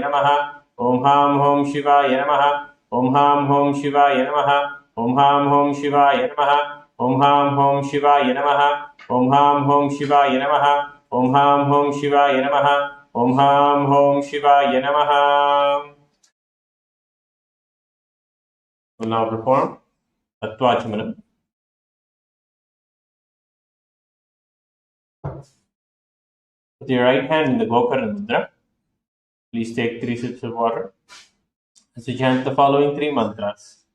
नमः। ओम हां हों शिवाय नमः। ओम हां हों शिवाय नमः। ओम हां हों शिवाय नमः। ओम हां हों शिवाय नमः। ओम हां हों शिवाय नमः। ओम हां हों शिवाय नमः। ओम हां हों शिवाय नमः. Will now perform Tattvachmanam. With your right hand in the Gokarna Mudra, please take 3 sips of water as you chant the following 3 mantras.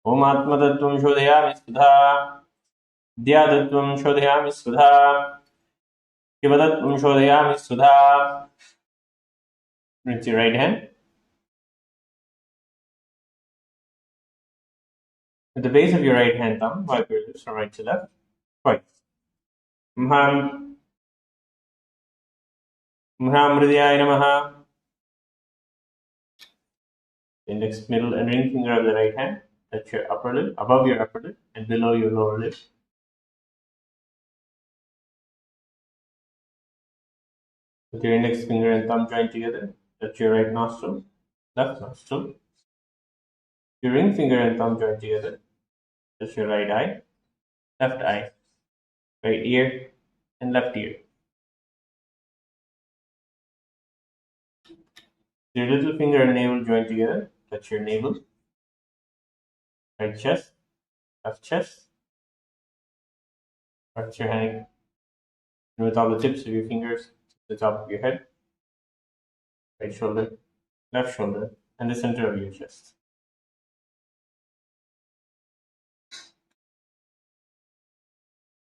Om Atmatattvam Shodhayami Sudha, Dhyatattvam Shodhayami Sudha, Shivatattvam Shodhayami Sudha. Rinse your right hand. At the base of your right hand thumb, wipe your lips from right to left twice. Mridhyaya Namaha. Index, middle, and ring finger of the right hand touch your upper lip, above your upper lip, and below your lower lip. With your index finger and thumb joined together, touch your right nostril, left nostril. Your ring finger and thumb joined together, touch your right eye, left eye, right ear, and left ear. Your little finger and navel joined together, touch your navel, right chest, left chest. Touch your hand with all the tips of your fingers to the top of your head, right shoulder, left shoulder, and the center of your chest.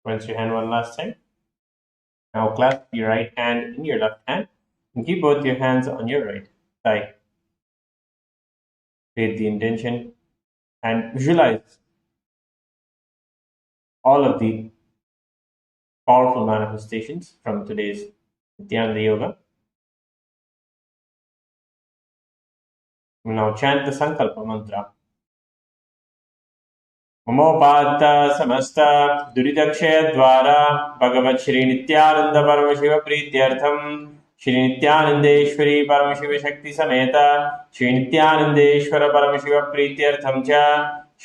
Rinse your hand one last time. Now clasp your right hand in your left hand and keep both your hands on your right thigh. Create the intention and visualize all of the powerful manifestations from today's Nithyananda Yoga. We now chant the Sankalpa mantra. ममोपात्त समस्त दुरितक्षय द्वारा भगवत श्री नित्यानंद परम शिव प्रीत्यर्थम श्री नित्यानंदेश्वरी परम शिव शक्ति समेत श्री नित्यानंदेश्वर परम शिव प्रीत्यर्थम च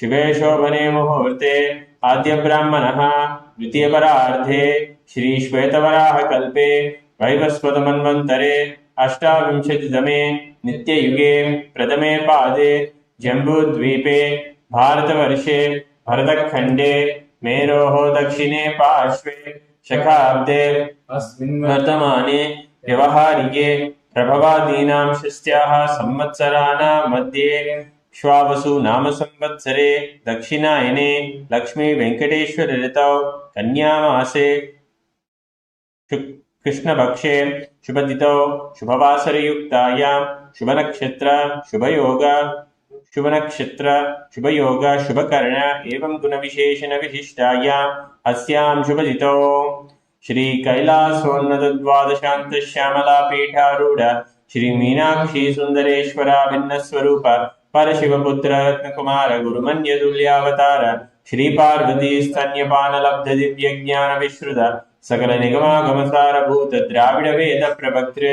शिवे शोभने मुहूर्ते आद्य ब्राह्मणः द्वितीय परार्धे श्री श्वेतवराह कल्पे वैवस्वत मन्वन्तरे अष्टाविंशतितमे नित्ययुगे प्रथमे पादे जम्बूद्वीपे भारतवर्षे भरतखण्डे मेरोः दक्षिणे पार्श्वे शकाब्दे अस्मिन् वर्तमाने व्यवहारिके प्रभवादीनां षष्ट्याः संवत्सराणां मध्ये श्वावसु नाम संवत्सरे दक्षिणायने लक्ष्मी वेंकटेश्वर ऋतौ कन्यामासे कृष्णपक्षे शुभतिथौ शुभवासरयुक्तायां शुभनक्षत्र शुभयोग शुभकर्ण एवं गुणविशेषण विशिष्टायां अस्यां शुभतिथौ श्री कैलासोन्नत द्वादशांत श्यामला पीठारूढ़ श्री मीनाक्षी सुंदरेश्वरा भिन्न स्वरूप परशिवपुत्र रत्नकुमार गुरुमन्य तुल्यावतार श्री पार्वती स्तन्यपान लब्ध दिव्य ज्ञान विश्रुत सकल निगमागम सारभूत द्राविड़ वेद प्रवक्तृ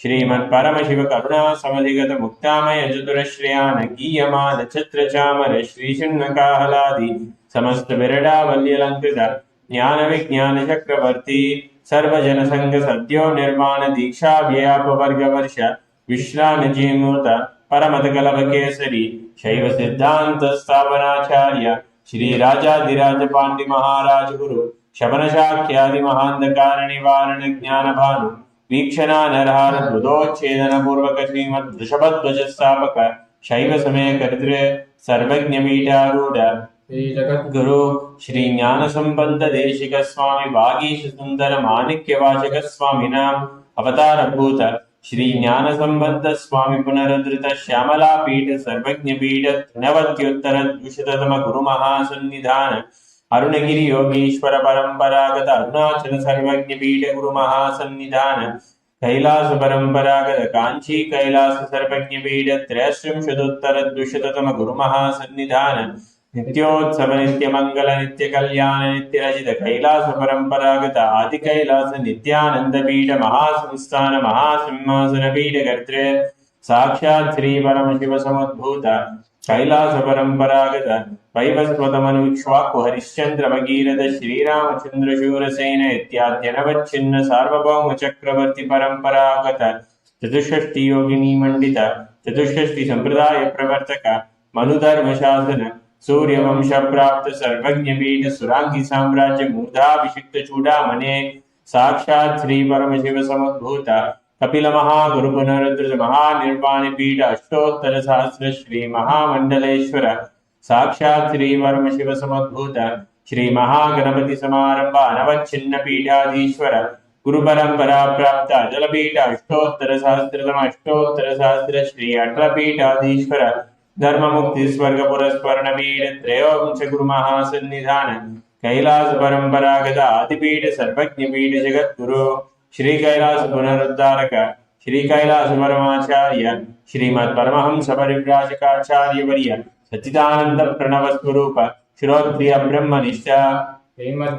श्रीमत् परम शिव करुणा समधिगत मुक्तामय चतुरश्रयान गीयमान छत्र चामर श्री शृण्वकाहलादि समस्त विरडावल्यलंकृत ज्ञान विज्ञान चक्रवर्ती सर्वजन संघ सद्यो निर्माण दीक्षा व्यापवर्ग वर्ष विश्राम जीमूत परमत कलभ केसरी शैव सिद्धांत स्थापनाचार्य श्री राजाधिराज पांड्य महाराज गुरु शबन शाख्यादि महांधकार निवारण ज्ञान भानु वीक्षणा नरहार मृदोच्छेदन पूर्वक श्रीमद वृषभध्वज स्थापक शैव समय कर्तृ सर्वज्ञ पीठारूढ़ गुरु श्री ज्ञान संबंध देशिक स्वामी वागीश सुंदर माणिक्य वाचक स्वामी नाम अवतार भूत श्री ज्ञान संबंध स्वामी पुनरुद्धृत श्यामला पीठ सर्वज्ञ पीठ नवत्योत्तर द्विशततम गुरु महासन्निधान अरुणगिरि योगीश्वर परंपरागत अरुणाचल सर्वज्ञ पीठ गुरु महासन्निधान कैलास परंपरागत कांची कैलास सर्वज्ञ पीठ त्रयस्त्रिंशदुत्तर द्विशततम गुरु महासन्निधान नित्योत्सव नित्यमंगल नित्य कल्याण नित्य रचित कैलास परंपरागत आदि कैलास नित्यानंद पीठ महासंस्थान महासिंहासन पीठ कर्तृ साक्षात् श्री परम शिव समुद्भूत कैलास परंपरागत वैवस्वतमनुक्ष्वाकु हरिश्चंद्र भगीरथ श्रीरामचंद्र शूरसेन इत्याद्यनवच्छिन्न सार्वभौम चक्रवर्ती परंपरागत चतुष्षष्टि योगिनी मंडित चतुष्षष्टि संप्रदाय प्रवर्तक मनुधर्म शासन सूर्यवंश प्राप्त सर्वज्ञ पीठ सुरांगी साम्राज्य मूर्धाभिषिक्त चूड़ामणे साक्षात् श्री परम शिव समुद्भूत कपिल महागुरु पुनरुद्ध महानिर्वाण पीठ अष्टोत्तर सहस्र श्री महामंडलेश्वर साक्षात् श्री परम शिव समुद्भूत श्री महागणपति समारंभ अनवच्छिन्न पीठाधीश्वर गुरु परंपरा प्राप्त अजल पीठ अष्टोत्तर सहस्र श्री अटल पीठाधीश्वर धर्म मुक्ति स्वर्ग पुरस्वर्ण पीठ त्रयोंश गुरु महासन्निधान कैलास परंपरागत आदिपीठ सर्वज्ञ पीठ जगत गुरु श्री कैलास पुनरुद्धारक श्री कैलास परमाचार्य श्रीमद परमहंस परिव्राजकाचार्य वर्य सच्चिदानंद प्रणव स्वरूप श्रोत्रिय ब्रह्मनिष्ठ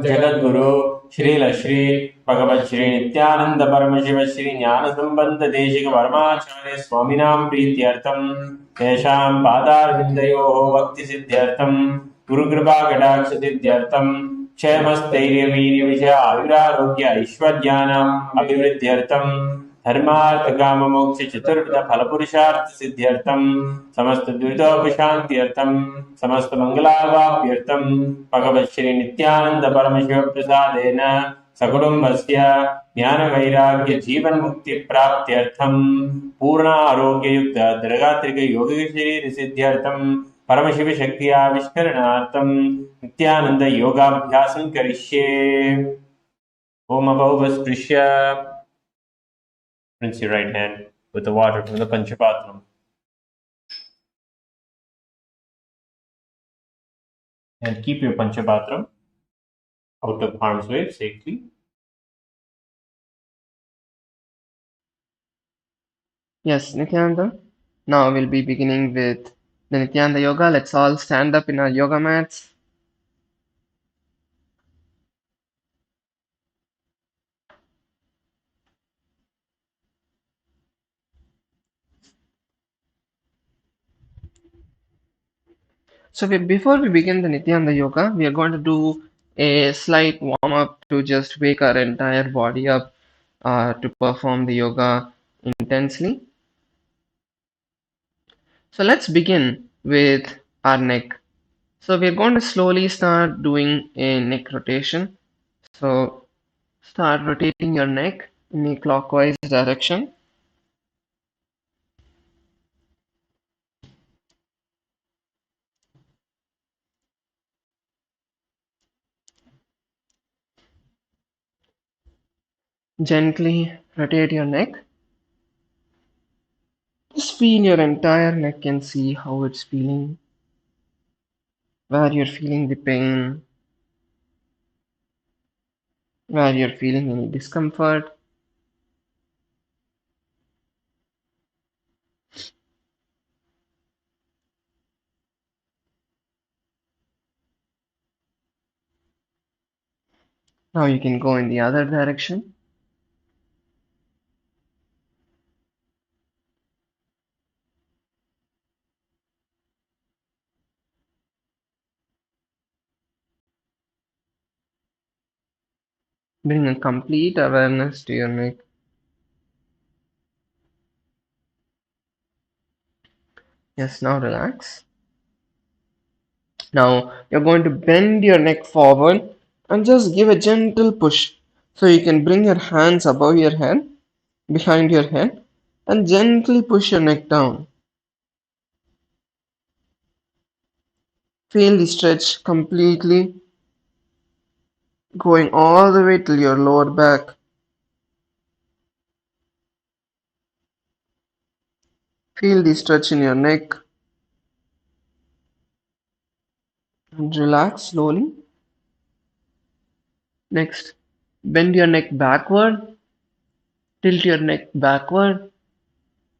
जगत गुरु श्रील श्री भगवत श्री नित्यानंद परम शिव श्री ज्ञान संबंध देशिक परमाचार्य स्वामिनां प्रीत्यर्थम तेषां पादारविन्दयोः भक्ति सिद्ध्यर्थम गुरुकृपा कटाक्ष सिद्ध्यर्थम क्षेमस्थैर्य वीर्य विजय आयुरारोग्य ऐश्वर्याणाम् अभिवृद्ध्यर्थम धर्मार्थ काम मोक्ष चतुर्विध फल पुरुषार्थ सिद्ध्यर्थम समस्त दुरितोपशान्त्यर्थम समस्त मंगलावाप्यर्थम भगवत् श्री नित्यानंद परमशिव प्रसादेन सकुटुम्बस्य ज्ञान वैराग्य जीवन मुक्ति प्राप्त्यर्थम पूर्ण आरोग्य युक्त दृगात्रिक योगिक शरीर सिद्ध्यर्थम परमशिव शक्ति आविष्करणार्थम नित्यानंद योगाभ्यासं करिष्ये। ओम अभौवस्पृश्य rinse your right hand with the water from the Panchapatram and keep your Panchapatram out of harm's way safely. Yes, Nithyananda. Now we'll be beginning with the Nithyananda Yoga. Let's all stand up in our yoga mats. So before we begin the Nithyananda Yoga, we are going to do a slight warm up to just wake our entire body up to perform the yoga intensely. So let's begin with our neck. So we're going to slowly start doing a neck rotation. So start rotating your neck in a clockwise direction. Gently rotate your neck. Just feel your entire neck and see how it's feeling, where you're feeling the pain, where you're feeling any discomfort. Now you can go in the other direction. Bring a complete awareness to your neck. Yes, now relax. Now you're going to bend your neck forward and just give a gentle push. So you can bring your hands above your head, behind your head, and gently push your neck down. Feel the stretch completely going all the way till your lower back. Feel the stretch in your neck and relax slowly. Next, bend your neck backward, tilt your neck backward,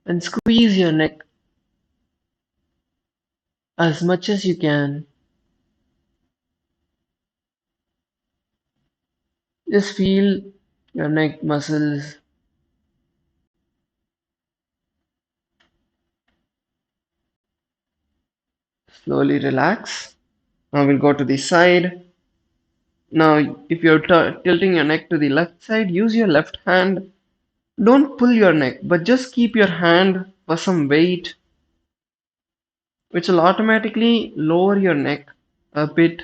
and squeeze your neck as much as you can. Just feel your neck muscles slowly relax. Now we'll go to the side. Now, if you're tilting your neck to the left side, use your left hand. Don't pull your neck, but just keep your hand for some weight, which will automatically lower your neck a bit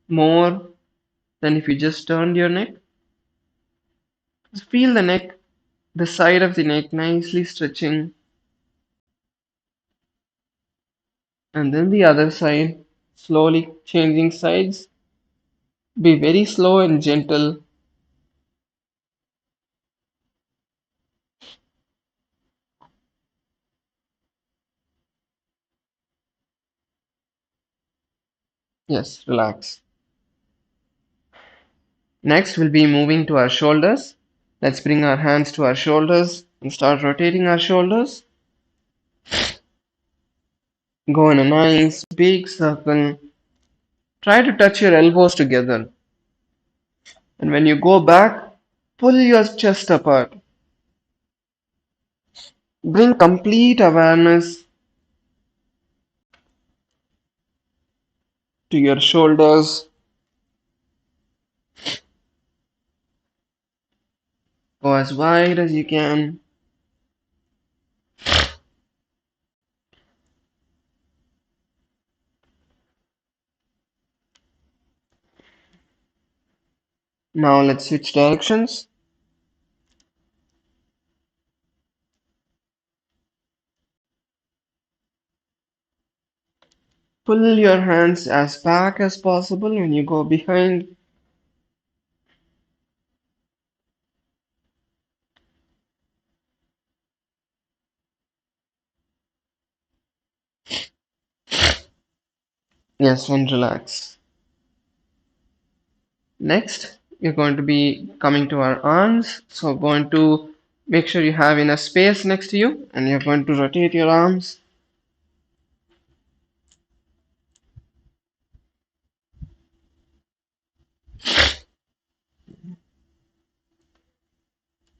more than if you just turned your neck. Just feel the neck, the side of the neck nicely stretching, and then the other side, slowly changing sides. Be very slow and gentle. Yes, relax. Next, we'll be moving to our shoulders. Let's bring our hands to our shoulders and start rotating our shoulders. Go in a nice big circle. Try to touch your elbows together. And when you go back, pull your chest apart. Bring complete awareness to your shoulders. Go as wide as you can. Now let's switch directions. Pull your hands as back as possible when you go behind. Yes, and relax. Next, we're going to be coming to our arms. So going to make sure you have enough space next to you and you're going to rotate your arms.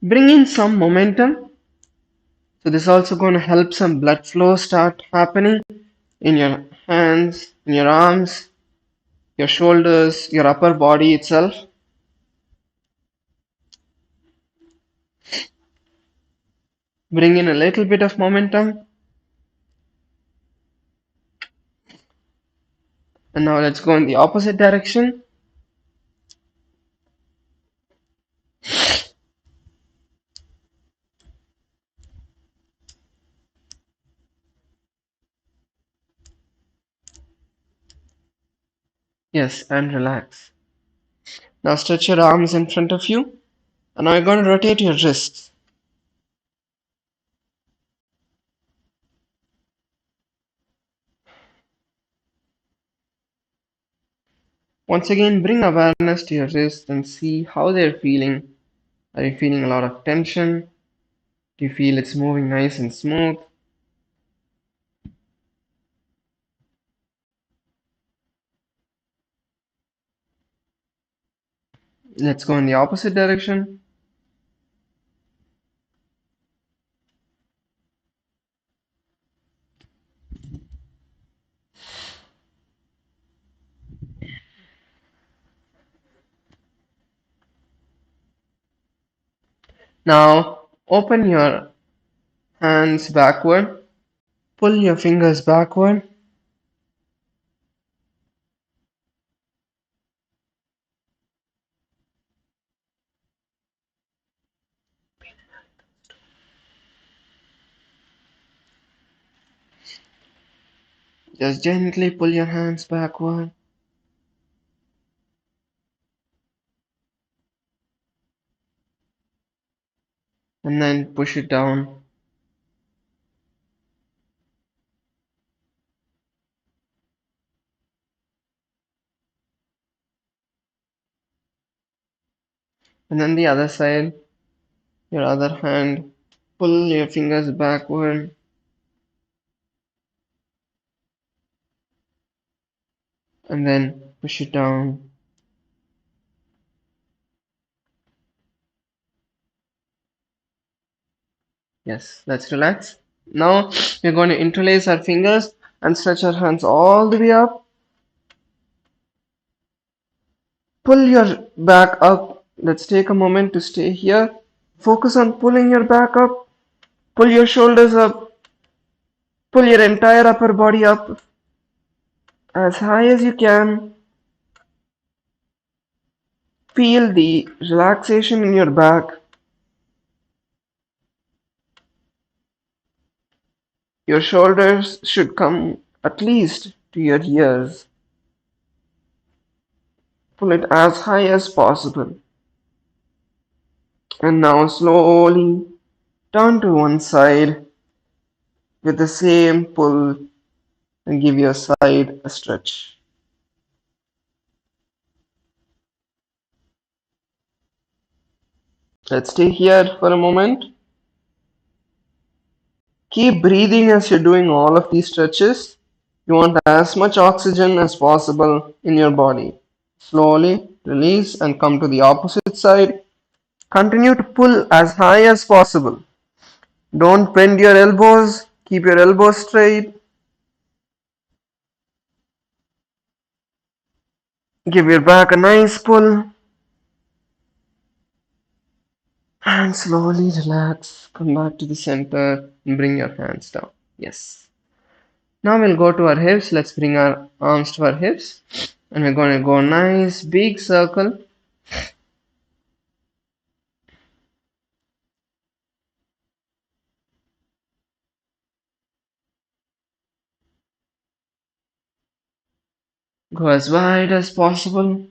Bring in some momentum. So this is also going to help some blood flow start happening in your hands, in your arms, your shoulders, your upper body itself. Bring in a little bit of momentum. And now let's go in the opposite direction. Yes, and relax. Now stretch your arms in front of you. And now you're going to rotate your wrists. Once again, bring awareness to your wrists and see how they're feeling. Are you feeling a lot of tension? Do you feel it's moving nice and smooth? Let's go in the opposite direction. Now open your hands backward. Pull your fingers backward. Just gently pull your hands backward. And then push it down. And then the other side, your other hand. Pull your fingers backward. And then push it down. Yes, let's relax. Now we're going to interlace our fingers and stretch our hands all the way up. Pull your back up. Let's take a moment to stay here. Focus on pulling your back up. Pull your shoulders up. Pull your entire upper body up as high as you can. Feel the relaxation in your back. Your shoulders should come at least to your ears. Pull it as high as possible. And now slowly turn to one side with the same pull and give your side a stretch. Let's stay here for a moment. Keep breathing as you're doing all of these stretches. You want as much oxygen as possible in your body. Slowly release and come to the opposite side. Continue to pull as high as possible. Don't bend your elbows. Keep your elbows straight. Give your back a nice pull. And slowly relax. Come back to the center and bring your hands down. Yes. Now we'll go to our hips. Let's bring our arms to our hips. And we're going to go nice big circle. Go as wide as possible.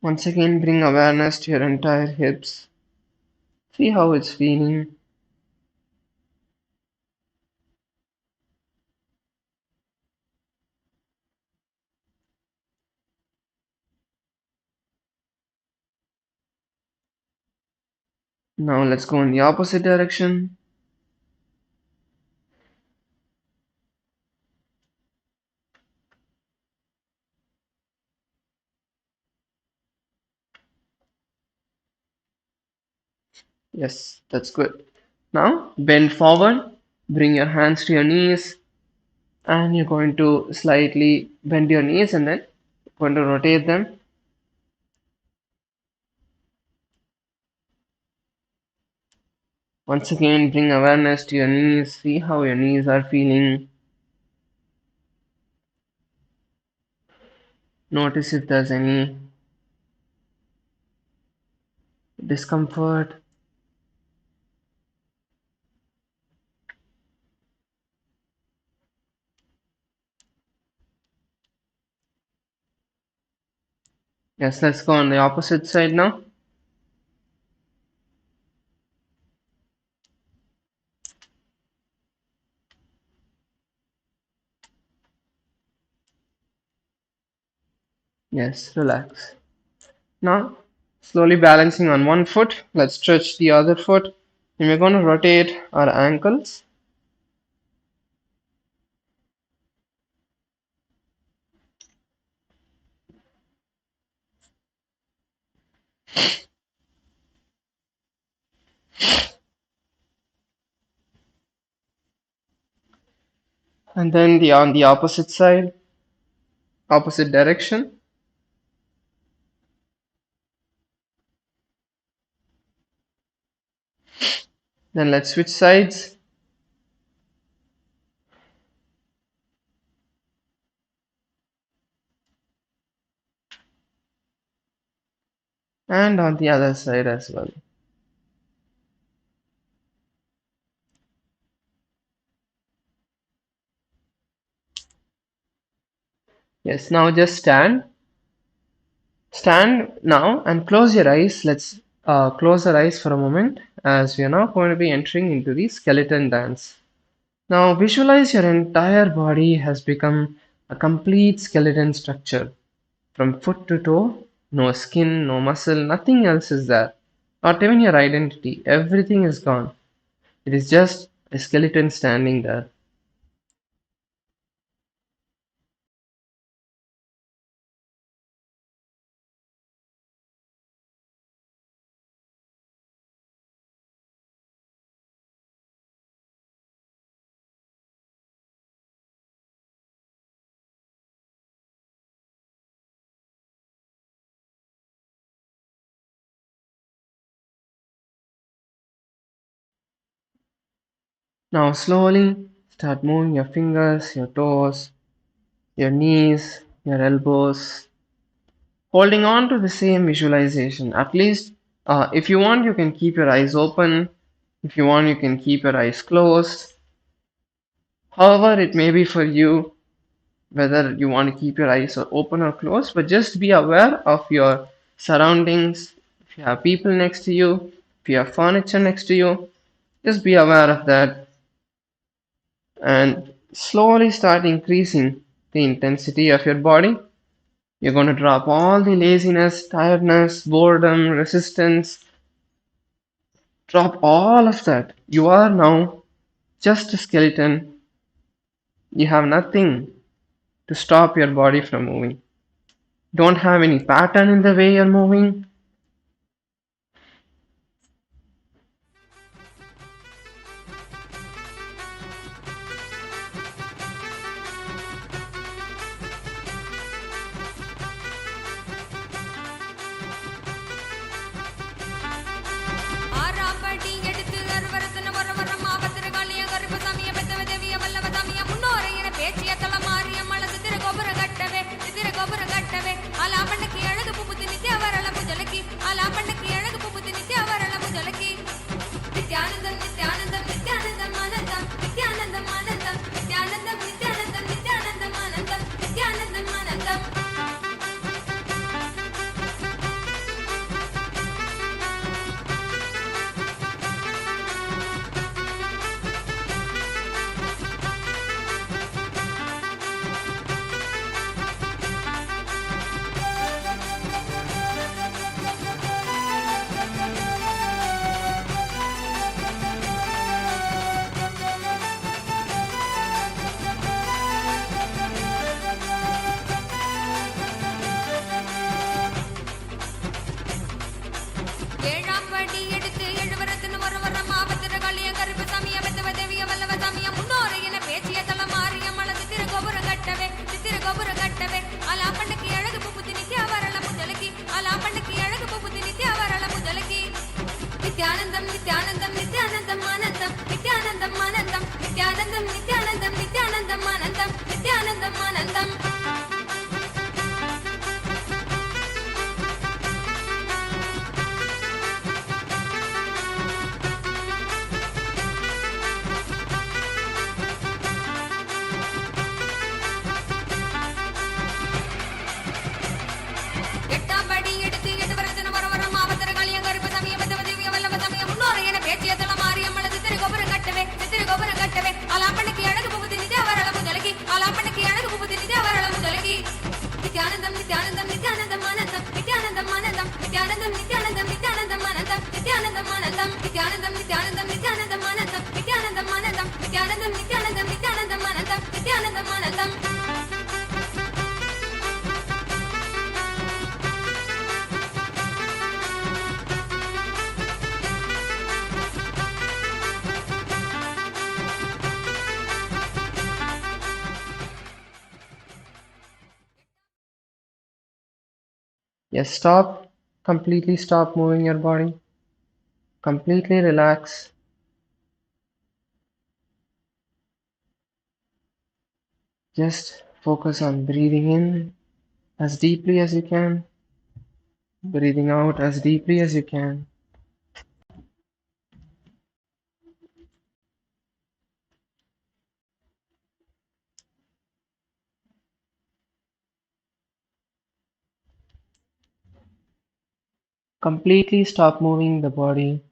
Once again, bring awareness to your entire hips. See how it's feeling. Now let's go in the opposite direction. Yes, that's good. Now bend forward. Bring your hands to your knees. And you're going to slightly bend your knees and then you're going to rotate them. Once again, bring awareness to your knees. See how your knees are feeling. Notice if there's any discomfort. Yes, let's go on the opposite side now. Yes, relax. Now, slowly balancing on one foot, let's stretch the other foot. And we're going to rotate our ankles. And then on the opposite side, opposite direction. Then let's switch sides. And on the other side as well. Yes, now just stand. Stand now and close your eyes. Let's close our eyes for a moment as we are now going to be entering into the skeleton dance. Now visualize your entire body has become a complete skeleton structure from foot to toe. No skin, no muscle, nothing else is there. Not even your identity. Everything is gone. It is just a skeleton standing there. Now slowly start moving your fingers, your toes, your knees, your elbows, holding on to the same visualization. At least, if you want, you can keep your eyes open. If you want, you can keep your eyes closed. However, it may be for you whether you want to keep your eyes open or closed, but just be aware of your surroundings. If you have people next to you, if you have furniture next to you, just be aware of that and slowly start increasing the intensity of your body. You're going to drop all the laziness, tiredness, boredom, resistance. Drop all of that. You are now just a skeleton. You have nothing to stop your body from moving. Don't have any pattern in the way you're moving. ஆறாம்படி எடுத்து அருவருத்தன வர வர மாவத்திர காளிய கருப்பு சாமிய பெத்தவ தேவிய வல்லவ தாமிய முன்னோரை என பேச்சிய தலமாறிய மல சித்திர கோபுர கட்டவே ஆலாம்பண்ணுக்கு அழகு புப்புத்தி நித்ய வரல முஜலக்கி ஆலாம்பண்ணுக்கு அழகு புப்புத்தி நித்ய வரல முஜலக்கி நித்யானந்தம் நித்யானந்தம் நித்யானந்தம் ஆனந்தம் நித்யானந்தம் ஆனந்தம் நித்யானந்தம் நித்யானந்தம் நித்யானந்தம் ஆனந்தம் நித்யானந்தம் ஆனந்தம் ஏழாம் படி எடுத்து எழுவரத்தின் வர வர மாவத்திர காளிய கருப்பு சாமிய பெத்தவ தேவிய வல்லவ தாமிய முன்னோரை என பேச்சிய தலமாறிய மல சித்திர கோபுர கட்டவே ஆலாம்பண்ணுக்கு அழகு புப்புத்தி நித்ய வரல முஜலக்கி ஆலாம்பண்ணுக்கு அழகு புப்புத்தி நித்ய வரல முஜலக்கி நித்யானந்தம் நித்யானந்தம் நித்யானந்தம் ஆனந்தம் நித்யானந்தம் ஆனந்தம் நித்யானந்தம் நித்யானந்தம் நித்யானந்தம் ஆனந்தம் நித்யானந்தம் ஆனந்தம் எட்டாம் படி எடுத்து எழுவரத்தின வர வர மாவத்திர காளிய கருப்பு சாமிய பெத்தவ தேவிய வல்லவ தாமிய முன்னோரை என பேச்சிய தலமாறிய மல சித்திர கோபுர கட்டவே ஆலாம்பண்ணுக்கு அழகு புப்புத்தி நித்ய வரல முஜலக்கி ஆலாம்பண்ணுக்கு அழகு புப்புத்தி நித்ய வரல முஜலக்கி நித்யானந்தம் நித்யானந்தம் நித்யானந்தம் ஆனந்தம் நித்யானந்தம் ஆனந்தம் நித்யானந்தம் நித்யானந்தம் நித்யானந்தம் ஆனந்தம் நித்யானந்தம் ஆனந்தம் நித்யானந்தம் நித்யானந்தம் நித்யானந்தம் ஆனந்தம் நித்யானந்தம் ஆனந்தம் நித்யானந்தம் நித்யானந்தம் நித்யானந்தம் ஆனந்தம் நித்யானந்தம் ஆனந்தம் Yes, stop. Completely stop moving your body. Completely relax. Just focus on breathing in as deeply as you can, breathing out as deeply as you can. Completely stop moving the body.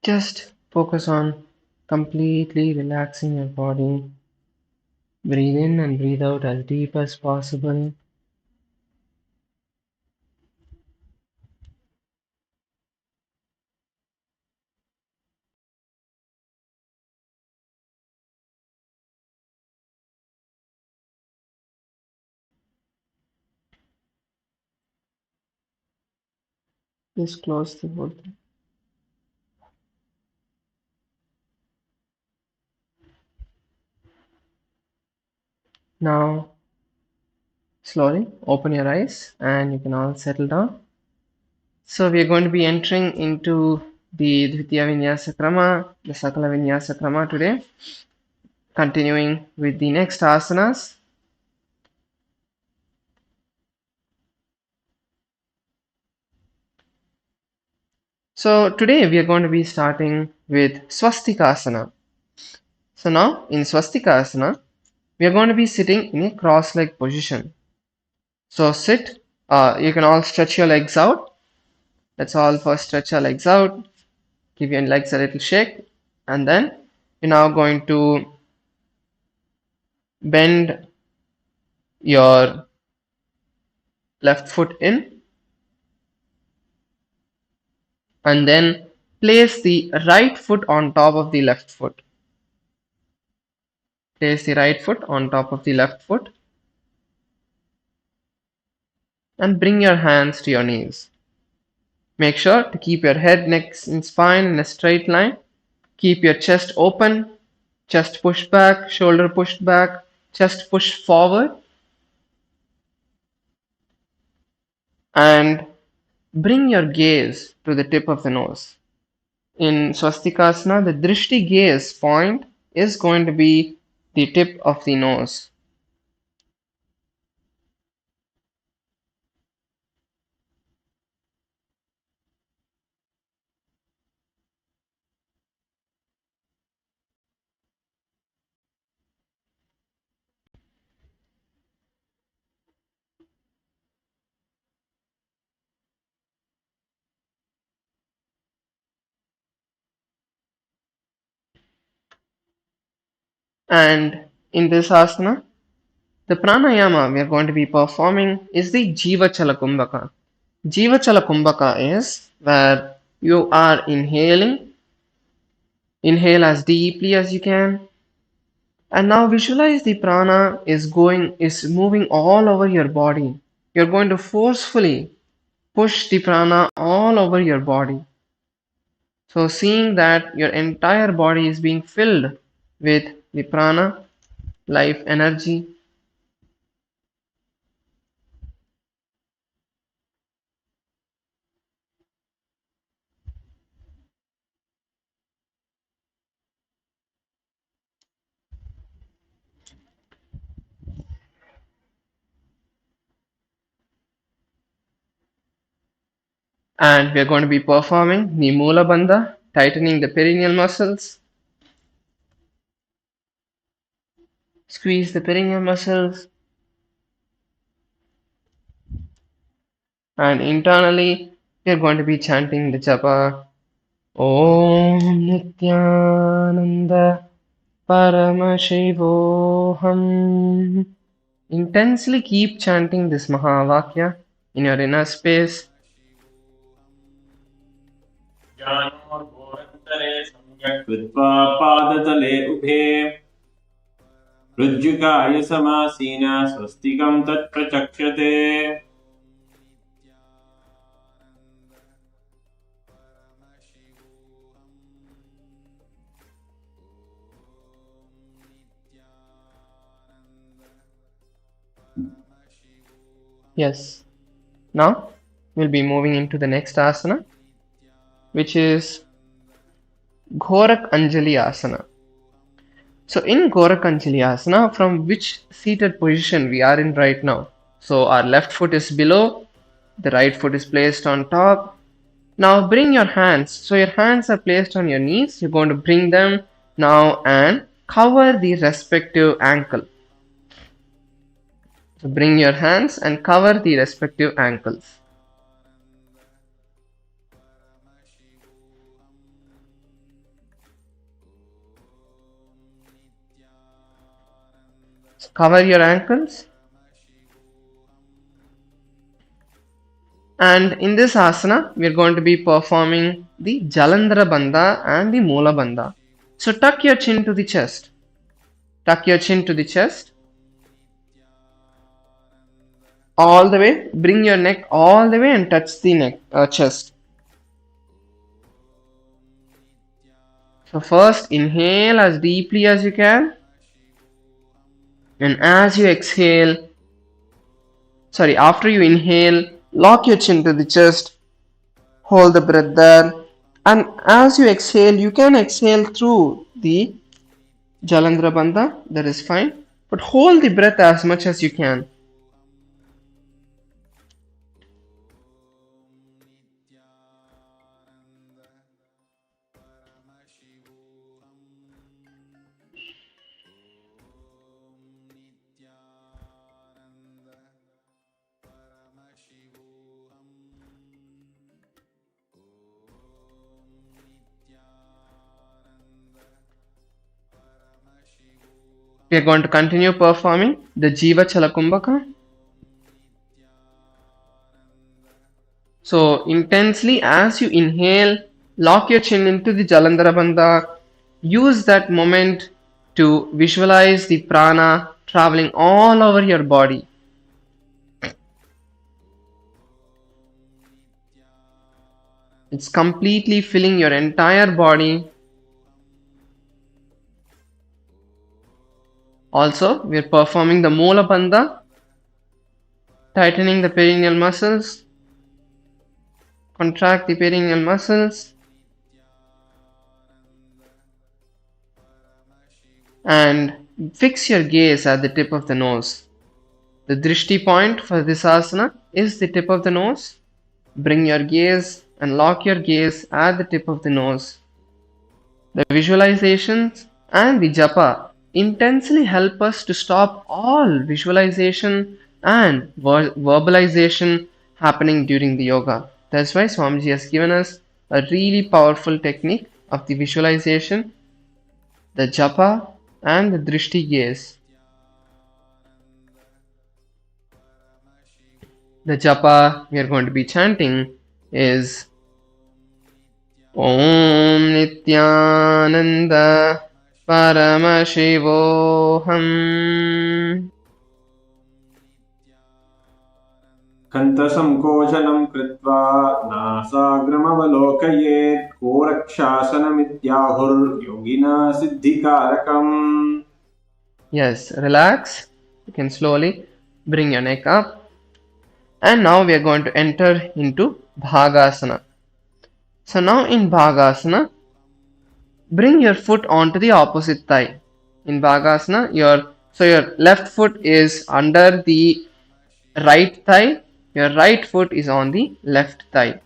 Just focus on completely relaxing your body. Breathe in and breathe out as deep as possible. Just close the book. Now, slowly open your eyes and you can all settle down. So, we are going to be entering into the Dvitiya Vinyasa Krama, the Sakala Vinyasa Krama today, continuing with the next asanas. So, today we are going to be starting with Swastikasana. So, now in Swastikasana, we are going to be sitting in a cross-leg position. So, sit, you can all stretch your legs out. Let's all first stretch our legs out, give your legs a little shake, and then you're now going to bend your left foot in and then place the right foot on top of the left foot. Place the right foot on top of the left foot and bring your hands to your knees. Make sure to keep your head, neck, and spine in a straight line. Keep your chest open, chest pushed back, shoulder pushed back, chest pushed forward, and bring your gaze to the tip of the nose. In Swastikasana, the Drishti gaze point is going to be the tip of the nose. And in this asana, the pranayama we are going to be performing is the Jiva Chala Kumbhaka. Jiva Chala Kumbhaka is where you are inhaling, inhale as deeply as you can, and now visualize the prana is moving all over your body. You're going to forcefully push the prana all over your body. So seeing that your entire body is being filled with the prana, life energy. And we are going to be performing the Mula Bandha, tightening the perineal muscles. Squeeze the perineal muscles. And internally, we are going to be chanting the japa. Om Nithyananda Paramashivoham. Intensely keep chanting this Mahavakya in your inner space. ज्ञानोर्घोरन्तरे सम्यक् कृत्वा पादतले उभे ऋज्जुकाय समासीन स्वस्तिकं तत्प्रचक्षते Yes. Now we'll be moving into the next asana, which is Ghorak Anjali Asana. So in Ghorak Anjali Asana, from which seated position we are in right now? So our left foot is below, the right foot is placed on top. Now bring your hands. So your hands are placed on your knees. You're going to bring them now and cover the respective ankle. So bring your hands and cover the respective ankles. Cover your ankles. And in this asana, we are going to be performing the Jalandhara Bandha and the Moola Bandha. So tuck your chin to the chest. Tuck your chin to the chest. All the way. Bring your neck all the way and touch the chest. So first inhale as deeply as you can. And as you exhale, after you inhale, lock your chin to the chest. Hold the breath there. And as you exhale, you can exhale through the Jalandhara Bandha, that is fine. But hold the breath as much as you can. We are going to continue performing the Jiva Chalakumbhaka. So intensely as you inhale, lock your chin into the Jalandhara Bandha. Use that moment to visualize the prana traveling all over your body. It's completely filling your entire body. Also, we are performing the Moola Bandha, tightening the perineal muscles, contract the perineal muscles, and fix your gaze at the tip of the nose. The drishti point for this asana is the tip of the nose. Bring your gaze and lock your gaze at the tip of the nose. The visualizations and the japa intensely help us to stop all visualization and verbalization happening during the yoga. That's why Swamiji has given us a really powerful technique of the visualization, the japa and the drishti gaze. The japa we are going to be chanting is Om Nithyananda Paramashivoham. कन्तसङ्कोचनं कृत्वा नासाग्रमवलोकयेत् कोरक्षासनमित्याहुर्योगिना सिद्धिकारकम्. Yes, relax. You can slowly bring your neck up. And now we are going to enter into Bhagasana. So now in Bhagasana, bring your foot onto the opposite thigh. In Bhagasana, your left foot is under the right thigh. Your right foot is on the left thigh.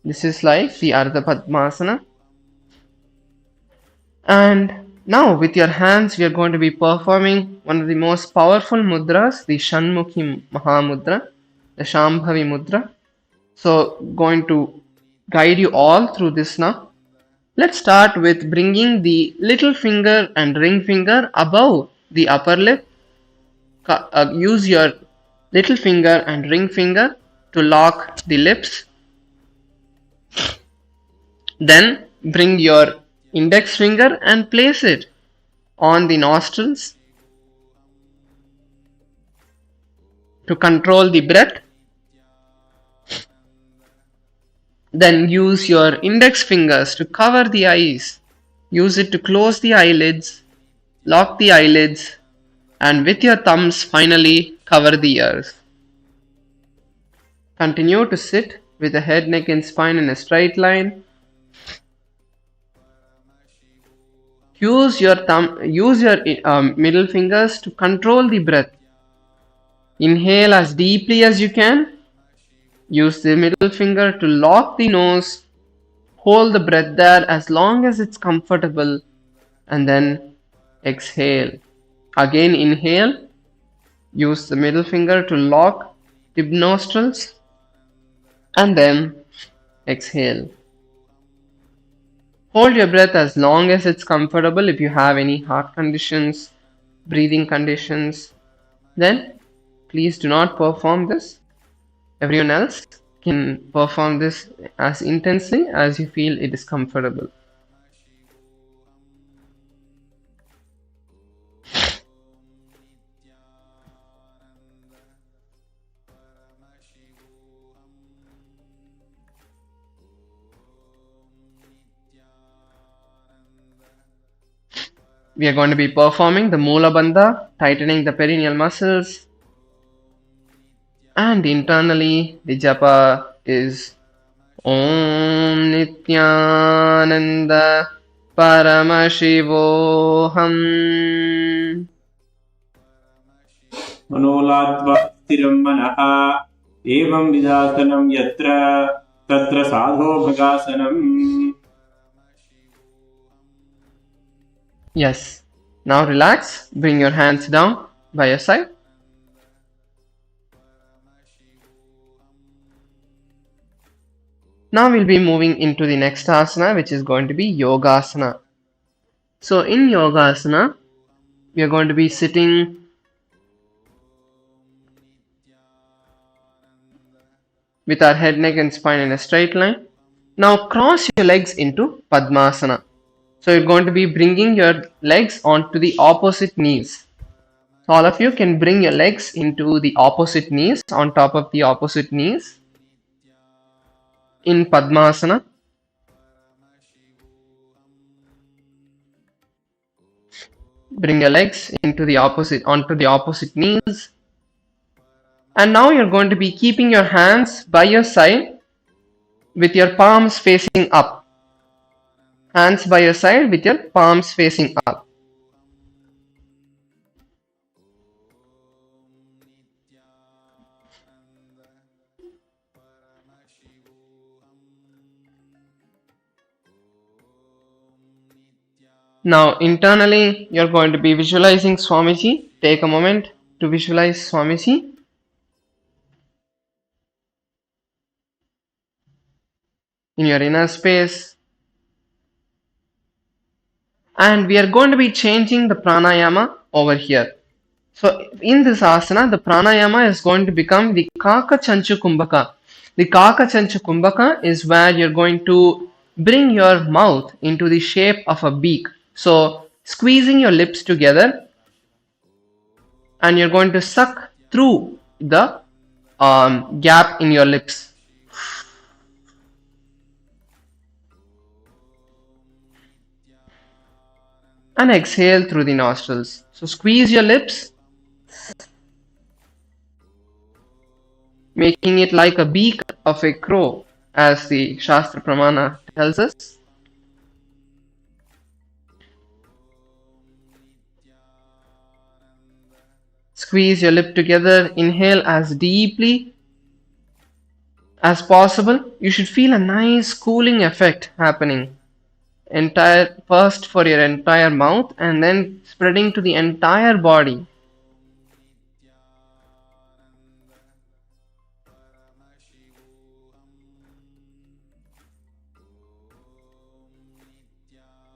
This is like the Ardha Padmasana. And now with your hands, we are going to be performing one of the most powerful mudras, the Shanmukhi Mahamudra, the Shambhavi Mudra. So going to guide you all through this now. Let's start with bringing the little finger and ring finger above the upper lip. Use your little finger and ring finger to lock the lips. Then bring your index finger and place it on the nostrils to control the breath. Then use your index fingers to cover the eyes. Use it to close the eyelids, lock the eyelids, and with your thumbs finally cover the ears. Continue to sit with the head, neck and spine in a straight line. Use your middle fingers to control the breath. Inhale as deeply as you can. Use the middle finger to lock the nose. Hold the breath there as long as it's comfortable. And then exhale. Again inhale. Use the middle finger to lock the nostrils. And then exhale. Hold your breath as long as it's comfortable. If you have any heart conditions, breathing conditions, then please do not perform this. Everyone else can perform this as intensely as you feel it is comfortable. We are going to be performing the Mula Bandha, tightening the perineal muscles, and internally the japa is Om Nithyananda Paramashivoham. मनोलात्वा स्थिरं मनः एवं विदासनं यत्र तत्र साधो भगासनम्. Yes. Now relax. Bring your hands down by your side. Now we'll be moving into the next asana, which is going to be Yogasana. So in Yogasana, we are going to be sitting with our head, neck and spine in a straight line. Now cross your legs into Padmasana. So you're going to be bringing your legs onto the opposite knees. So all of you can bring your legs into the opposite knees, on top of the opposite knees in Padmasana. Bring your legs onto the opposite knees. And now you're going to be keeping your hands by your side with your palms facing up. Hands by your side with your palms facing up. Now internally you're going to be visualizing Swamiji. Take a moment to visualize Swamiji. In your inner space. And we are going to be changing the pranayama over here. So in this asana, the pranayama is going to become the Kaka Chanchu Kumbhaka. The Kaka Chanchu Kumbhaka is where you're going to bring your mouth into the shape of a beak. So squeezing your lips together, and you're going to suck through the gap in your lips. And exhale through the nostrils. So squeeze your lips, making it like a beak of a crow, as the Shastra Pramana tells us. Squeeze your lip together, inhale as deeply as possible. You should feel a nice cooling effect happening. First for your entire mouth and then spreading to the entire body.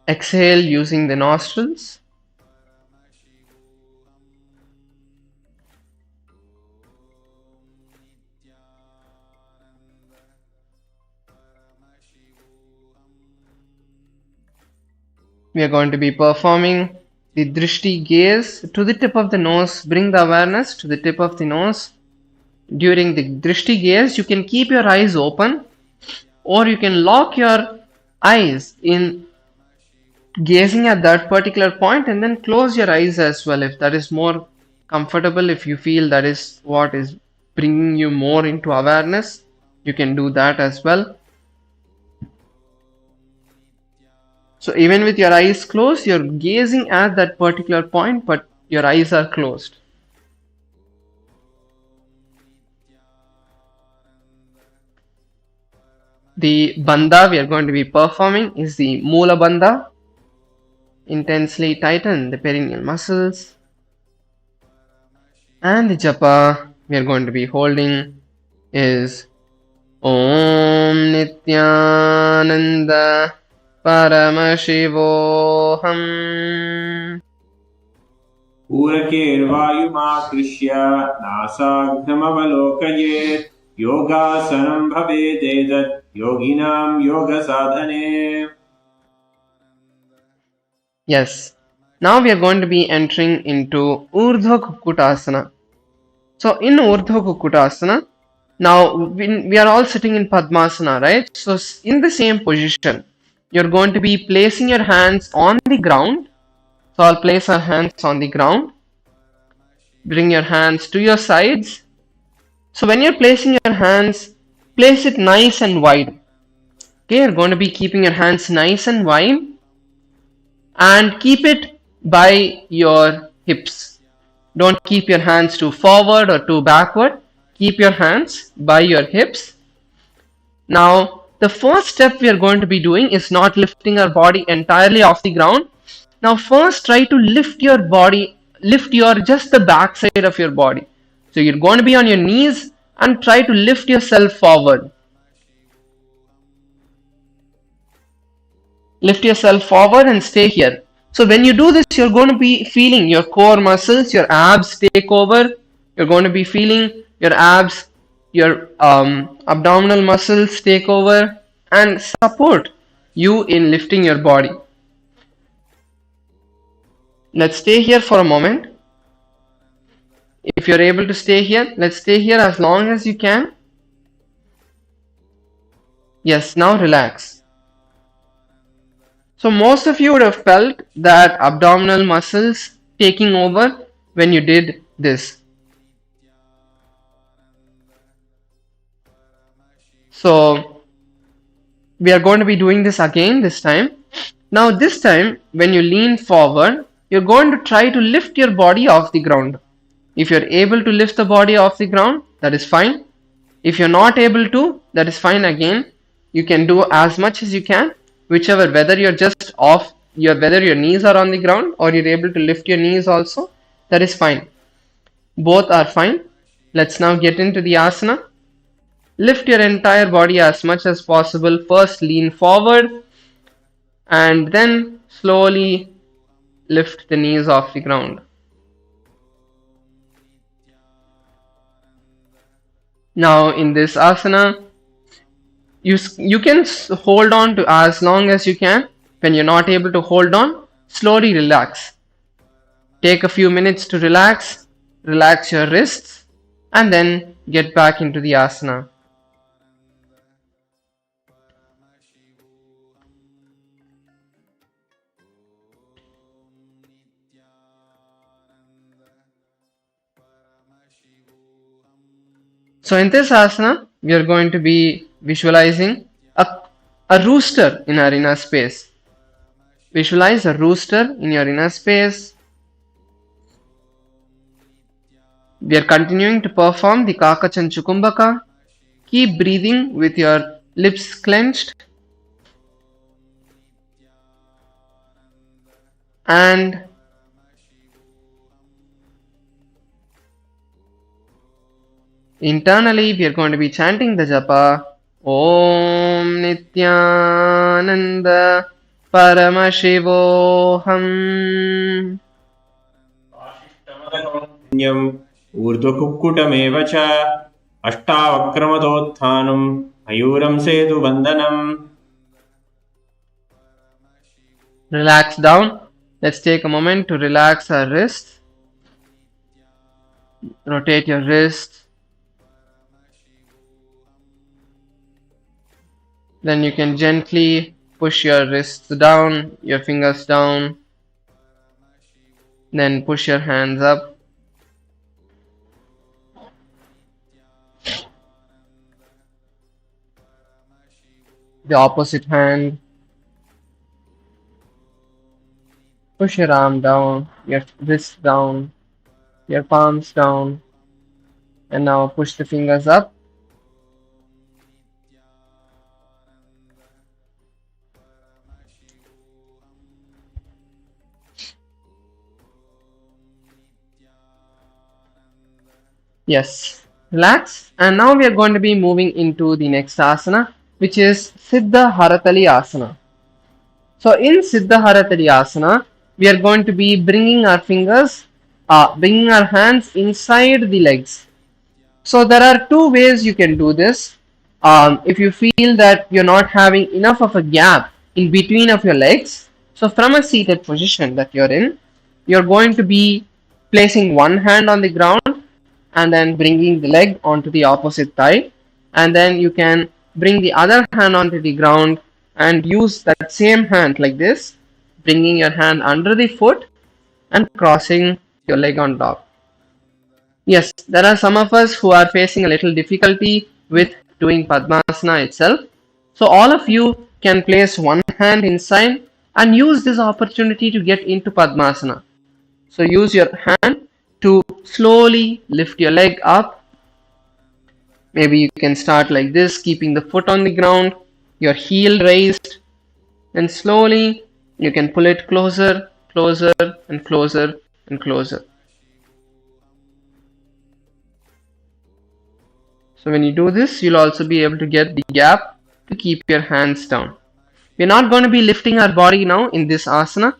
Exhale using the nostrils. We are going to be performing the Drishti gaze to the tip of the nose. Bring the awareness to the tip of the nose. During the Drishti gaze, you can keep your eyes open, or you can lock your eyes in gazing at that particular point and then close your eyes as well, if that is more comfortable. If you feel that is what is bringing you more into awareness, you can do that as well. So even with your eyes closed, you're gazing at that particular point, but your eyes are closed. The bandha we are going to be performing is the Mula Bandha. Intensely tighten the perineal muscles. And the japa we are going to be holding is Om Nithyananda Paramashivoham. पूरकेर्वायुमाकृष्य नासाग्रमवलोकयेत् योगासनं भवेदेतत् योगिनां योगसाधने. Yes. Now we are going to be entering into Urdhva Kukutasana. So in Urdhva Kukutasana, now we are all sitting in Padmasana, right? So in the same position, you're going to be placing your hands on the ground. So I'll place our hands on the ground. Bring your hands to your sides. So when you're placing your hands, place it nice and wide. Okay, you're going to be keeping your hands nice and wide and keep it by your hips. Don't keep your hands too forward or too backward. Keep your hands by your hips. Now, the first step we are going to be doing is not lifting our body entirely off the ground. Now, first try to lift your body, lift your just the back side of your body. So you're going to be on your knees and try to lift yourself forward. Lift yourself forward and stay here. So when you do this, you're going to be feeling your core muscles, your abs take over. You're going to be feeling your abs, your abdominal muscles take over and support you in lifting your body. Let's stay here for a moment. If you're able to stay here, let's stay here as long as you can. Yes, now relax. So most of you would have felt that abdominal muscles taking over when you did this. So we are going to be doing this again this time. Now this time when you lean forward, you're going to try to lift your body off the ground. If you're able to lift the body off the ground, that is fine. If you're not able to, that is fine again. You can do as much as you can, whichever, whether you're just off, whether your knees are on the ground or you're able to lift your knees also, that is fine. Both are fine. Let's now get into the asana. Lift your entire body as much as possible. First lean forward and then slowly lift the knees off the ground. Now in this asana, you can hold on to as long as you can. When you're not able to hold on, slowly relax. Take a few minutes to relax your wrists and then get back into the asana. So in this asana, we are going to be visualizing a rooster in our inner space. Visualize a rooster in your inner space. We are continuing to perform the Kakachanchukumbaka. Keep breathing with your lips clenched. And internally, we are going to be chanting the japa. Om Nithyananda Paramashivoham. ऊर्ध्वकुक्कुटमेव च अष्टावक्रमदोत्थानं मयूरं सेतुबन्धनम्. Relax down. Let's take a moment to relax our wrists. Rotate your wrists. Then you can gently push your wrists down, your fingers down. Then push your hands up. The opposite hand. Push your arm down, your wrist down, your palms down, and now push the fingers up. Yes, relax. And now we are going to be moving into the next asana, which is Siddha Haratali Asana. So in Siddhaharatadhyasana, we are going to be bringing our bringing our hands inside the legs. So there are two ways you can do this. If you feel that you're not having enough of a gap in between of your legs, so from a seated position that you're in, you're going to be placing one hand on the ground and then bringing the leg onto the opposite thigh, and then you can bring the other hand onto the ground and use that same hand like this, bringing your hand under the foot and crossing your leg on top. Yes, there are some of us who are facing a little difficulty with doing Padmasana itself. So all of you can place one hand inside and use this opportunity to get into Padmasana. So use your hand to slowly lift your leg up. Maybe you can start like this, keeping the foot on the ground, your heel raised, and slowly you can pull it closer, closer, and closer, and closer. So when you do this, you'll also be able to get the gap to keep your hands down. We're not going to be lifting our body now in this asana.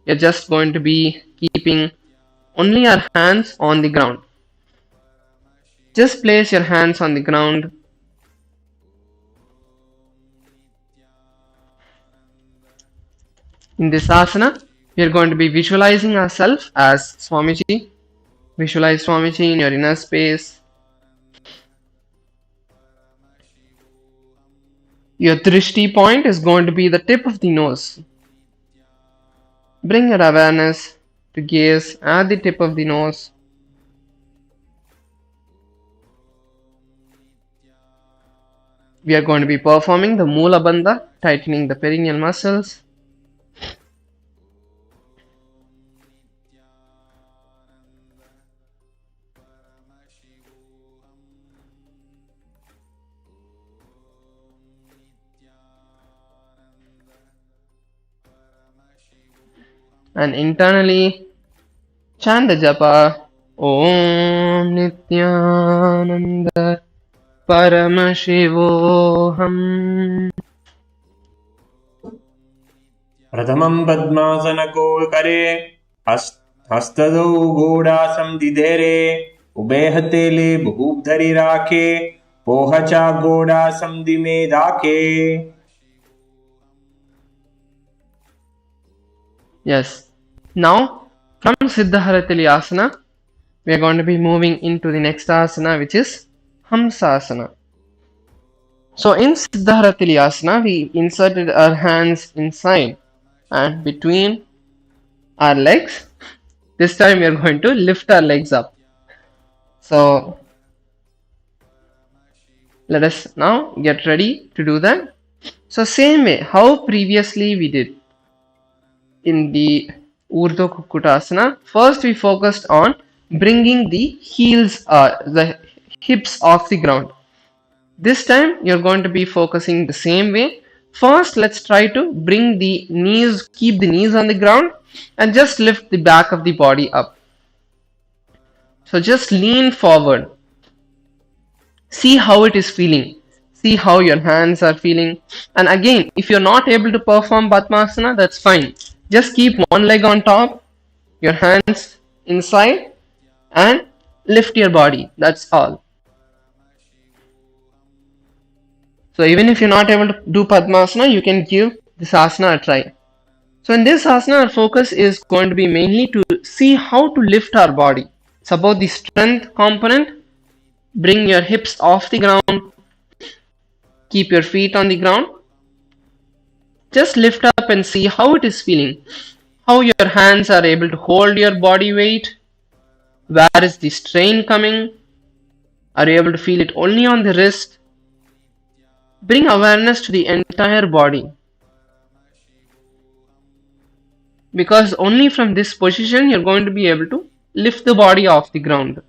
We're just going to be keeping only our hands on the ground. Just place your hands on the ground. In this asana, we are going to be visualizing ourselves as Swamiji. Visualize Swamiji in your inner space. Your drishti point is going to be the tip of the nose. Bring your awareness to gaze at the tip of the nose. We are going to be performing the Mula Bandha, tightening the perineal muscles. And internally chant the japa Om Nithyananda Paramashivoham. प्रथमं पद्मासनकोकरे हस्तदौ गूढासं दिधेरे उभयहतेले बहुधरि राखे पोहचा गूढासं दिमे दाके. Yes. Now from Siddhaharatadhyasana, we are going to be moving into the next asana, which is Hamsasana. So in Siddhaharatadhyasana, we inserted our hands inside and between our legs. This time we are going to lift our legs up. So let us now get ready to do that. So same way how previously we did in the Urdhva Kukkutasana, first we focused on bringing the the hips off the ground. This time you're going to be focusing the same way. First, let's try to bring the knees, keep the knees on the ground and just lift the back of the body up. So just lean forward. See how it is feeling. See how your hands are feeling. And again, if you're not able to perform Padmasana, that's fine. Just keep one leg on top, your hands inside, and lift your body. That's all. So even if you're not able to do Padmasana, you can give this asana a try. So in this asana, our focus is going to be mainly to see how to lift our body. It's about the strength component. Bring your hips off the ground. Keep your feet on the ground. Just lift up and see how it is feeling. How your hands are able to hold your body weight. Where is the strain coming? Are you able to feel it only on the wrist? Bring awareness to the entire body. Because only from this position you're going to be able to lift the body off the ground.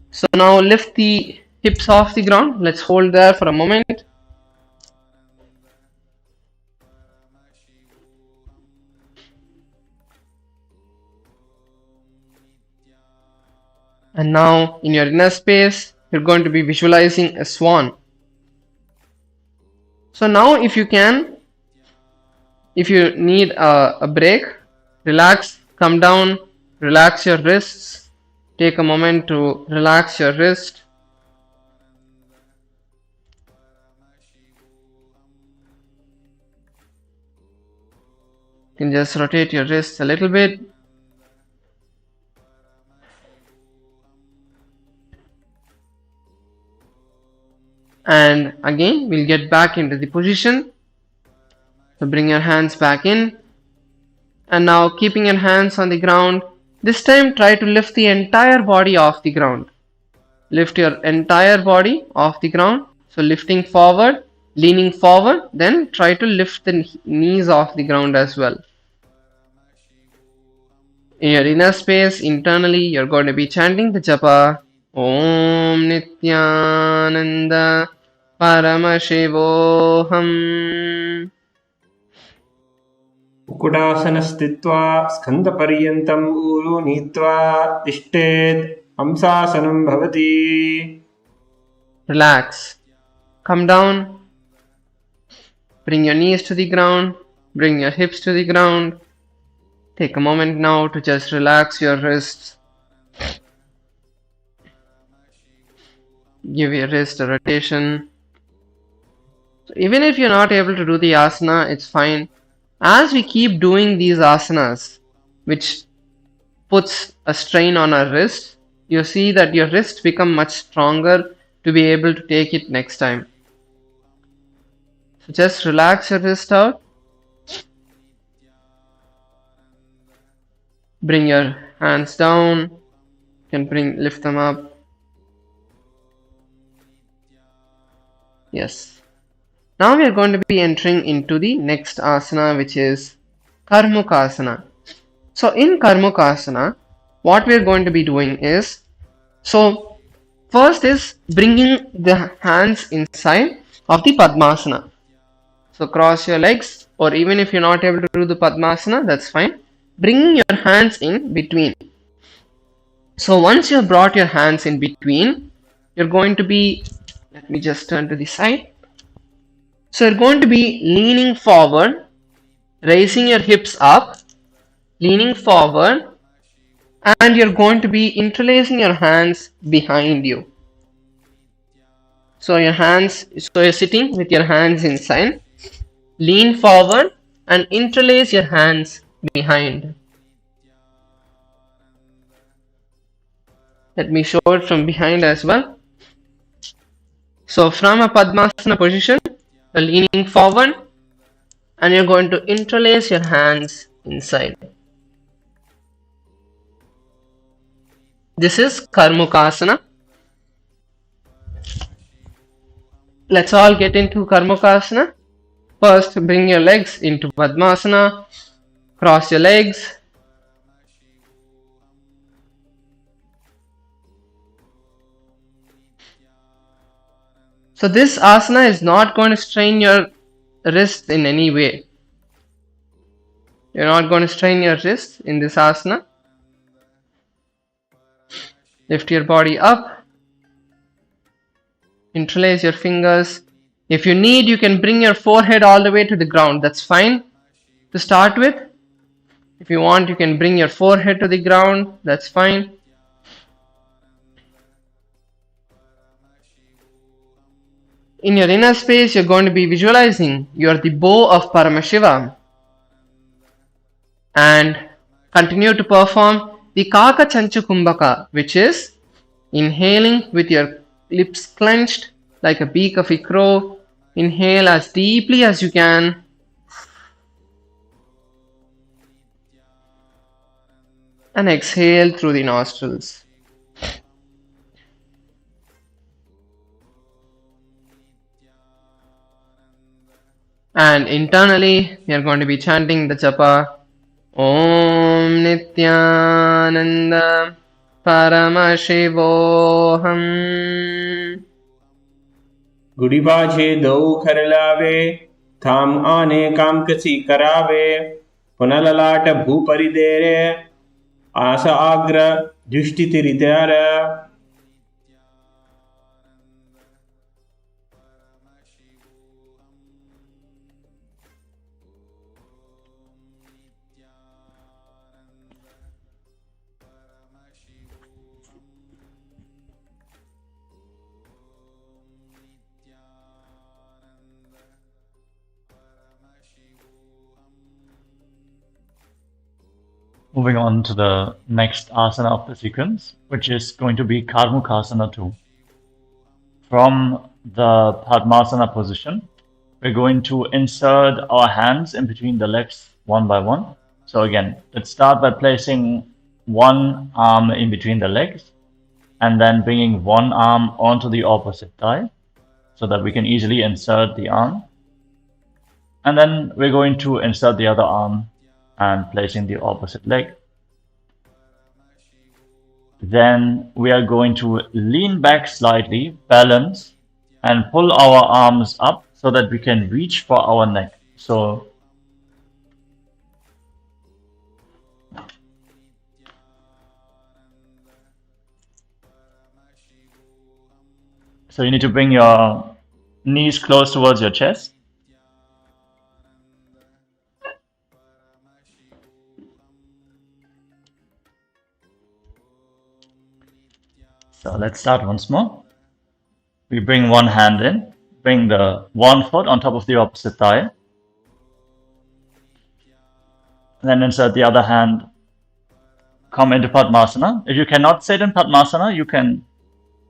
So now lift the hips off the ground. Let's hold there for a moment. And now in your inner space, you're going to be visualizing a swan. So now if you need a break, relax, come down, relax your wrists, take a moment to relax your wrist. You can just rotate your wrists a little bit. And again, we'll get back into the position. So bring your hands back in. And now keeping your hands on the ground, this time try to lift the entire body off the ground. Lift your entire body off the ground. So lifting forward, leaning forward, then try to lift the knees off the ground as well. In your inner space, internally, you're going to be chanting the japa. Om Nithyananda Paramashivoham. कुकुटासनस्थित्वा स्कन्दपर्यन्तम् ऊरु नीत्वा तिष्ठेत् हंसासनं भवति. Relax. Come down. Bring your knees to the ground. Bring your hips to the ground. Take a moment now to just relax your wrists. Give your wrist a rotation. So even if you're not able to do the asana, it's fine. As we keep doing these asanas, which puts a strain on our wrist, you see that your wrists become much stronger to be able to take it next time. So just relax your wrist out. Bring your hands down. You can lift them up. Yes. Now we are going to be entering into the next asana, which is Karmukasana. So in Karmukasana, what we are going to be doing is, so first is bringing the hands inside of the Padmasana. So cross your legs, or even if you're not able to do the Padmasana, that's fine. Bringing your hands in between. So once you have brought your hands in between, you're going to be, let me just turn to the side. So you're going to be leaning forward, raising your hips up, leaning forward, and you're going to be interlacing your hands behind you. So you're sitting with your hands inside, lean forward and interlace your hands behind. Let me show it from behind as well. So from a Padmasana position, you're leaning forward and you're going to interlace your hands inside. This is Karmukasana. Let's all get into Karmukasana. First, bring your legs into Padmasana. Cross your legs. So this asana is not going to strain your wrists in any way. You're not going to strain your wrists in this asana. Lift your body up. Interlace your fingers. If you need, you can bring your forehead all the way to the ground. That's fine to start with. If you want, you can bring your forehead to the ground. That's fine. In your inner space, you're going to be visualizing you're the bow of Paramashiva. And continue to perform the Kaka Chanchu Kumbhaka, which is inhaling with your lips clenched like a beak of a crow. Inhale as deeply as you can. And exhale through the nostrils. And internally, we are going to be chanting the japa. Om Nithyananda Paramashivoham. गुड़ीबाजे दौ खरलावे थाम आने काम कसी करावे पुनललाट भूपरिदेरे आस आग्र दृष्टि तिरिदार. Moving on to the next asana of the sequence, which is going to be Karmukasana 2. From the Padmasana position, we're going to insert our hands in between the legs one by one. So again, let's start by placing one arm in between the legs and then bringing one arm onto the opposite thigh so that we can easily insert the arm. And then we're going to insert the other arm and placing the opposite leg. Then we are going to lean back slightly, balance, and pull our arms up so that we can reach for our neck. So you need to bring your knees close towards your chest. So let's start once more. We bring one hand in, bring the one foot on top of the opposite thigh. Then insert the other hand, come into Padmasana. If you cannot sit in Padmasana, you can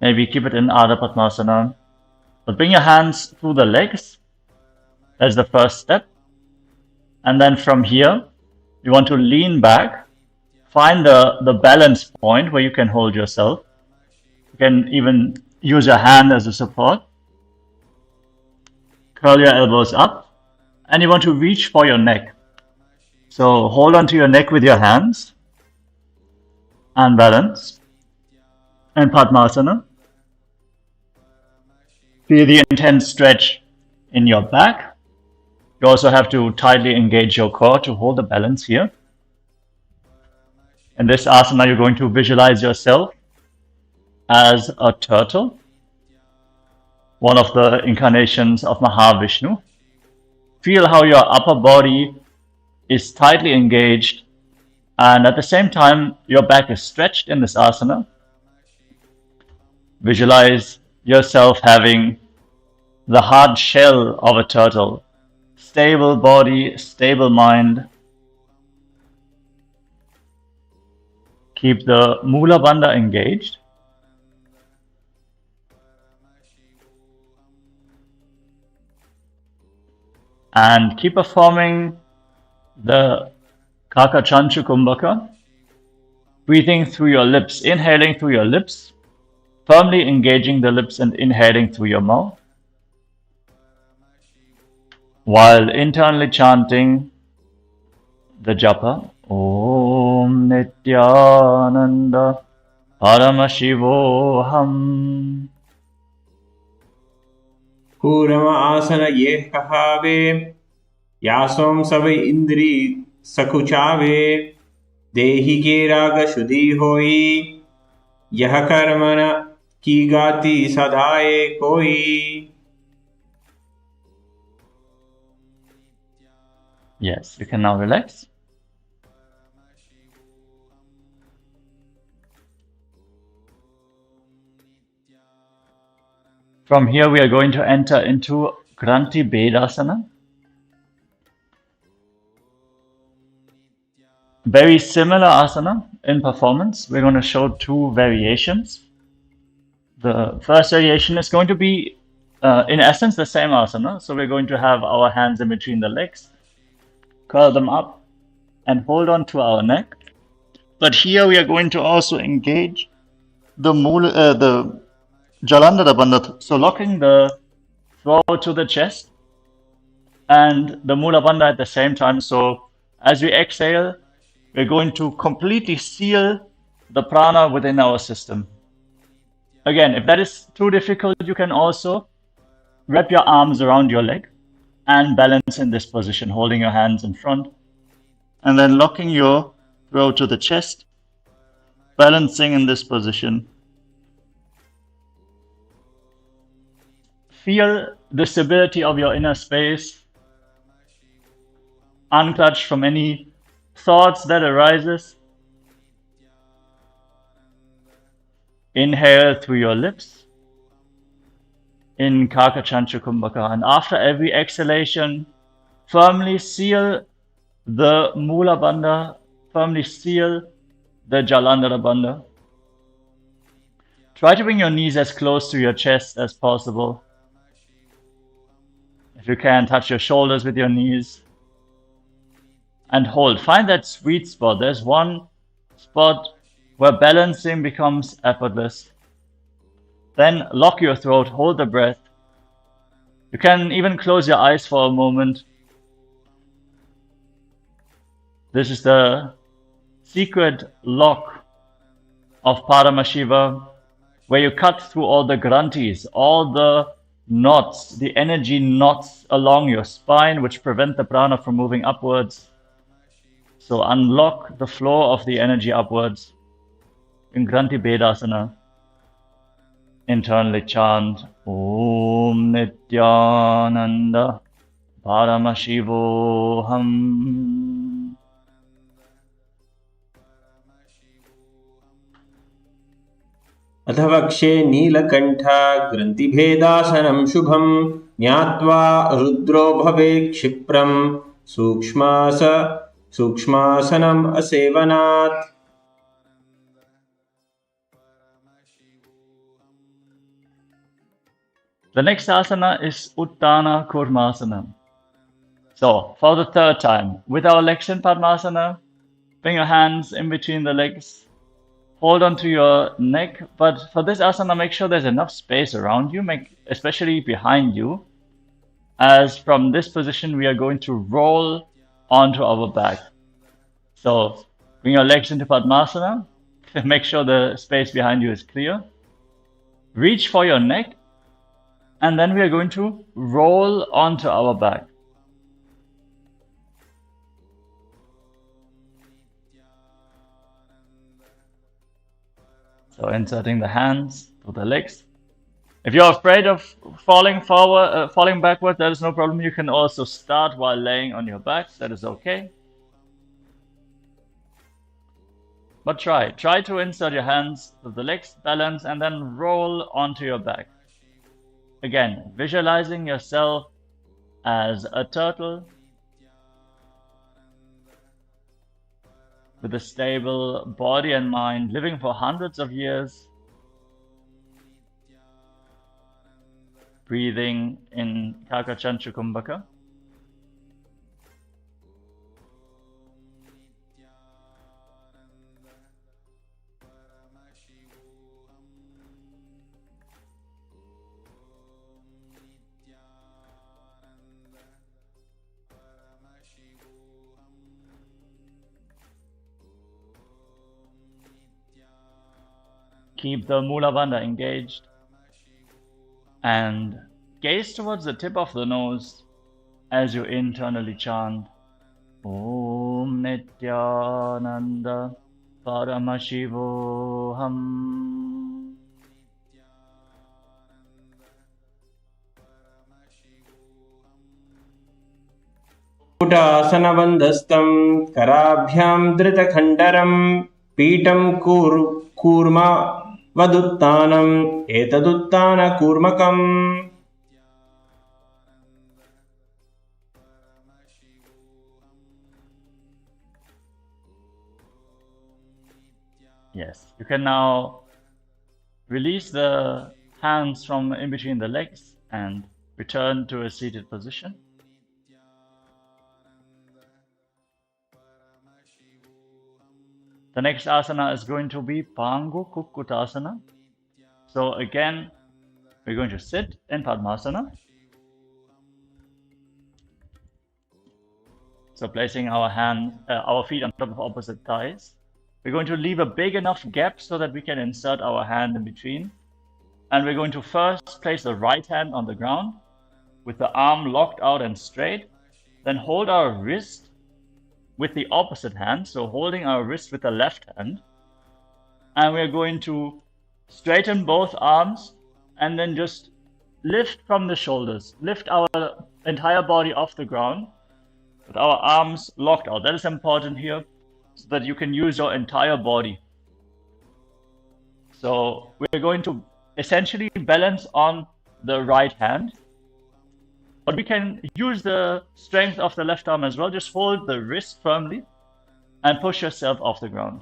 maybe keep it in Ardha Padmasana. But bring your hands through the legs. That's the first step. And then from here, you want to lean back. Find the balance point where you can hold yourself. You can even use your hand as a support. Curl your elbows up. And you want to reach for your neck. So hold onto your neck with your hands. And balance. And Padmasana. Feel the intense stretch in your back. You also have to tightly engage your core to hold the balance here. In this asana, you're going to visualize yourself as a turtle, one of the incarnations of Mahavishnu. Feel how your upper body is tightly engaged, and at the same time, your back is stretched in this asana. Visualize yourself having the hard shell of a turtle, stable body, stable mind. Keep the Mula Bandha engaged. And keep performing the Kaka Chanchu Kumbhaka, breathing through your lips, inhaling through your lips, firmly engaging the lips and inhaling through your mouth, while internally chanting the japa, Om Nithyananda Paramashivoham. Kurama asana ye kahave, yasom savi indri sakuchave, dehi ke raga shudhi hoi, yah karmana ki gati sadhaye koi. Yes, you can now relax. From here, we are going to enter into Kranti Bedasana. Very similar asana in performance. We're going to show two variations. The first variation is going to be, in essence, the same asana. So we're going to have our hands in between the legs, curl them up, and hold on to our neck. But here we are going to also engage the Jalandhara Bandha, so locking the throat to the chest and the Mula Bandha at the same time. So as we exhale, we're going to completely seal the prana within our system. Again, if that is too difficult, you can also wrap your arms around your leg and balance in this position, holding your hands in front and then locking your throat to the chest, balancing in this position. Feel the stability of your inner space, unclutched from any thoughts that arises. Inhale through your lips in Kaka Chanchu Kumbhaka, and after every exhalation, firmly seal the Mula Bandha firmly seal the Jalandhara Bandha. Try to bring your knees as close to your chest as possible. If you can, touch your shoulders with your knees. And hold. Find that sweet spot. There's one spot where balancing becomes effortless. Then lock your throat, hold the breath. You can even close your eyes for a moment. This is the secret lock of Paramashiva, where you cut through all the granthis, all the knots, the energy knots along your spine, which prevent the prana from moving upwards. So unlock the flow of the energy upwards. In Granthi Bedasana, internally chant Om Nithyananda Paramashivoham. अथवक्षे Neelakantha ग्रन्थिभेदासनं शुभं ज्ञात्वा रुद्रो भवे क्षिप्रं सूक्ष्मासनम् असेवनात्. The next asana is Uttana Kurmasana. So, for the third time, with our legs in Padmasana, bring your hands in between the legs, hold on to your neck, but for this asana, make sure there's enough space around you, especially behind you, as from this position, we are going to roll onto our back. So, bring your legs into Padmasana, make sure the space behind you is clear, reach for your neck, and then we are going to roll onto our back. So inserting the hands to the legs. If you're afraid of falling backward, that is no problem. You can also start while laying on your back. That is okay. But try to insert your hands to the legs, balance, and then roll onto your back. Again, visualizing yourself as a turtle with a stable body and mind, living for hundreds of years, breathing in Kakachanchu Kumbhaka. Keep the Mula Bandha engaged and gaze towards the tip of the nose as you internally chant Om Nithyananda Paramashivoham. कूटासनबन्धस्थं कराभ्यां धृतखण्डरं पीठं kurma वदुत्तानम् एतदुत्तानकूर्मकम्. Yes, you can now release the hands from in between the legs and return to a seated position. The next asana is going to be Pangu Kukkutasana. So again, we're going to sit in Padmasana. So placing our feet on top of opposite thighs. We're going to leave a big enough gap so that we can insert our hand in between. And we're going to first place the right hand on the ground with the arm locked out and straight. Then hold our wrist with the opposite hand, so holding our wrist with the left hand, and we're going to straighten both arms and then just lift from the shoulders, lift our entire body off the ground with our arms locked out. That is important here so that you can use your entire body. So we're going to essentially balance on the right hand, but we can use the strength of the left arm as well. Just hold the wrist firmly and push yourself off the ground.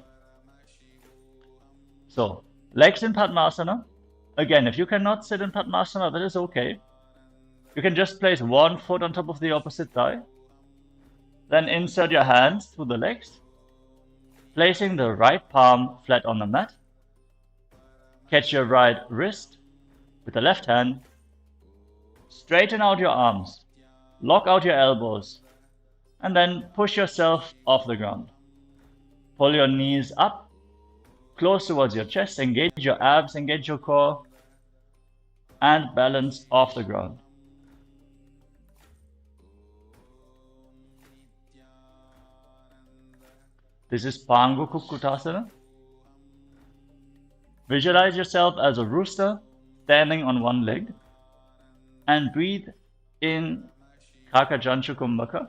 So, legs in Padmasana. Again, if you cannot sit in Padmasana, that is okay. You can just place one foot on top of the opposite thigh. Then insert your hands through the legs, placing the right palm flat on the mat. Catch your right wrist with the left hand. Straighten out your arms. Lock out your elbows. And then push yourself off the ground. Pull your knees up, close towards your chest. Engage your abs, engage your core. And balance off the ground. This is Pangu Kukkutasana. Visualize yourself as a rooster standing on one leg and breathe in Kakajanchu Kumbhaka.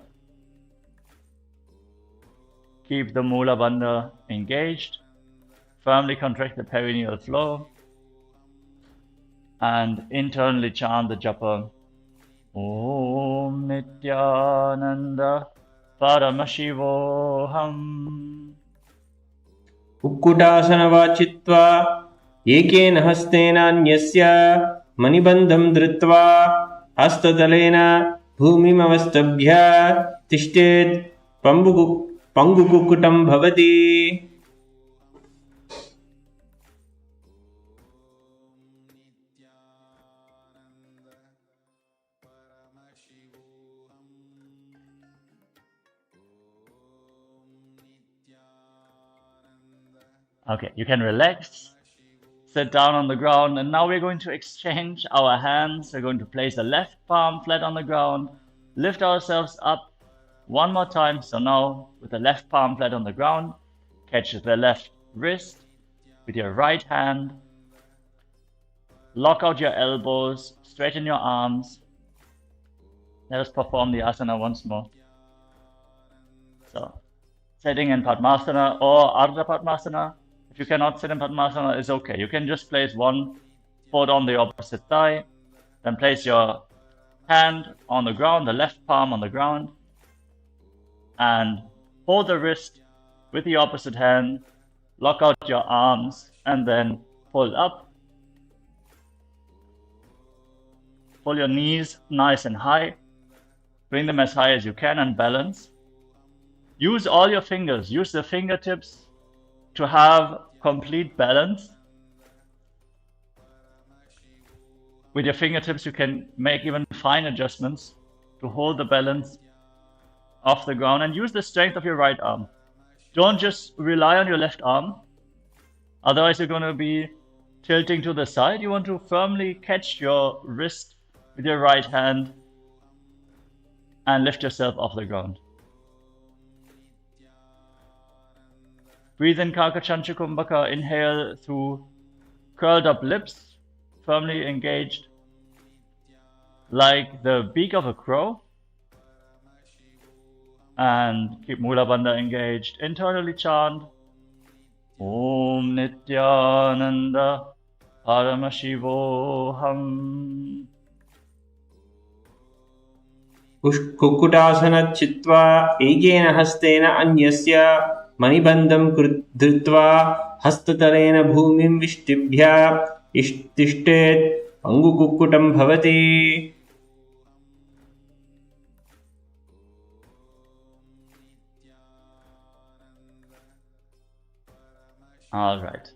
Keep the Mula Bandha engaged. Firmly contract the perineal floor and internally chant the japa Om Nithyananda Paramashivoham. कुक्कुटासनवाचित्वा एकेन हस्तेन अन्यस्य मणिबन्धं धृत्वा हस्ततलेन भूमिमवस्तभ्य तिष्ठेत् पङ्गुकुक्कुटं भवति. Okay, you can relax, sit down on the ground, and now we're going to exchange our hands. We're going to place the left palm flat on the ground, lift ourselves up one more time. So now with the left palm flat on the ground, catch the left wrist with your right hand, lock out your elbows, straighten your arms. Let us perform the asana once more. So, sitting in Padmasana or Ardha Padmasana. If you cannot sit in Padmasana, it's okay. You can just place one foot on the opposite thigh, then place your hand on the ground, the left palm on the ground, and hold the wrist with the opposite hand, lock out your arms, and then pull up. Pull your knees nice and high. Bring them as high as you can and balance. Use all your fingers. Use the fingertips to have complete balance. With your fingertips, you can make even fine adjustments to hold the balance off the ground and use the strength of your right arm. Don't just rely on your left arm. Otherwise, you're going to be tilting to the side. You want to firmly catch your wrist with your right hand and lift yourself off the ground. Breathe in Kakajanchu Kumbhaka. Inhale through curled up lips, firmly engaged, like the beak of a crow. And keep Mula Bandha engaged. Internally chant Om Nithyananda Paramashivoham. कुक्कुटासनं चित्वा एकेन हस्तेन अन्यस्य मणिबन्धं धृत्वा हस्ततलेन भूमिं विष्टिभ्य तिष्ठेत् पङ्गुकुक्कुटं भवति. All right.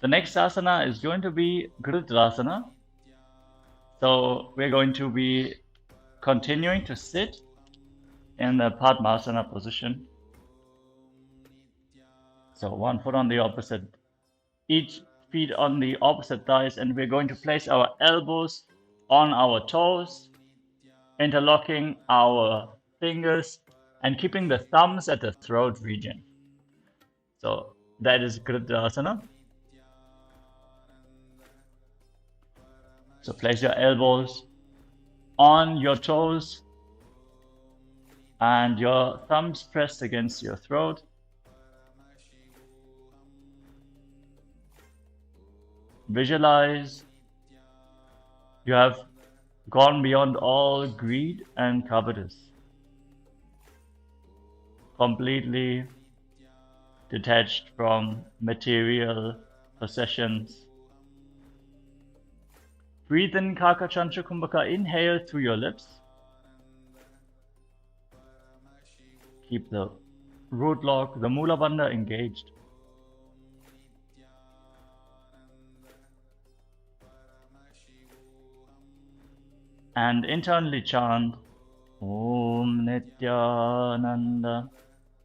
The next asana is going to be Gridrasana. So we're going to be continuing to sit in the Padmasana position. So one foot on the opposite, each feet on the opposite thighs, and we're going to place our elbows on our toes, interlocking our fingers and keeping the thumbs at the throat region. So that is Gridrasana. So place your elbows on your toes and your thumbs pressed against your throat. Visualize you have gone beyond all greed and covetous. completely detached from material possessions. Breathe in Kakachantra Kumbhaka. Inhale through your lips. Keep the root lock, the Mula Bandha engaged. And internally chant Om Nithyananda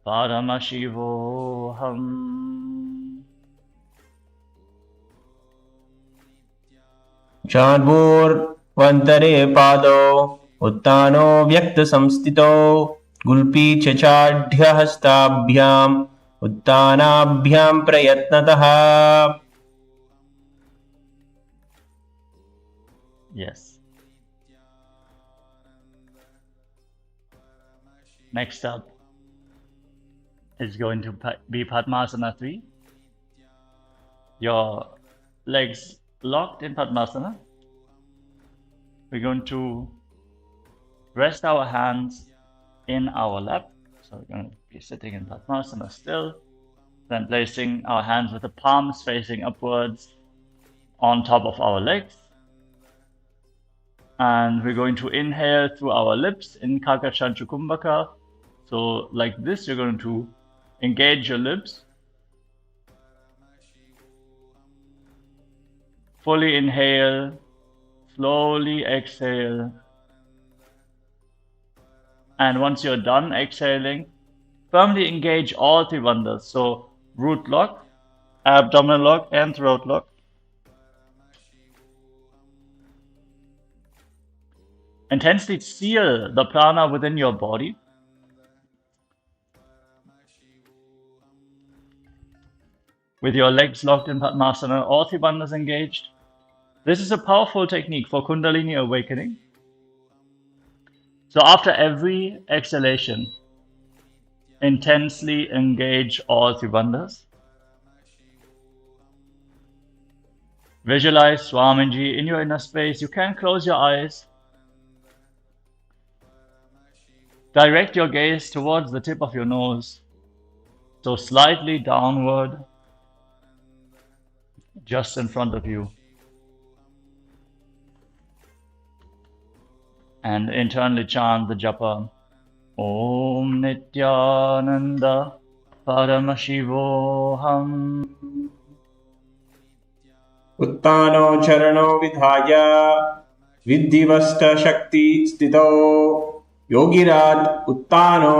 Paramashivoham. चार्वोर्वन्तरे पादौ उत्तानो व्यक्तसंस्थितौ गुल्पी चचाढ्यहस्ताभ्याम् उत्तानाभ्यां प्रयत्नतः. Yes. Next up is going to be Padmasana 3. Your legs locked in Padmasana. We're going to rest our hands in our lap. So we're going to be sitting in Padmasana still. Then placing our hands with the palms facing upwards on top of our legs. And we're going to inhale through our lips in Kakachantra Kumbhaka. So like this, you're going to engage your lips. Fully inhale, slowly exhale. And once you're done exhaling, firmly engage all three bandhas. So root lock, abdominal lock, and throat lock. Intensely seal the prana within your body. With your legs locked in Padmasana, all three bandhas engaged. This is a powerful technique for Kundalini awakening. So after every exhalation, intensely engage all three bandhas. Visualize Swamiji in your inner space. You can close your eyes. Direct your gaze towards the tip of your nose. So slightly downward, just in front of you. And internally chant the japa. Om Nithyananda Paramashivoham. उत्तानो चरणो विधाय विद्धिवष्ट शक्ति स्थितौ योगिराज उत्तानो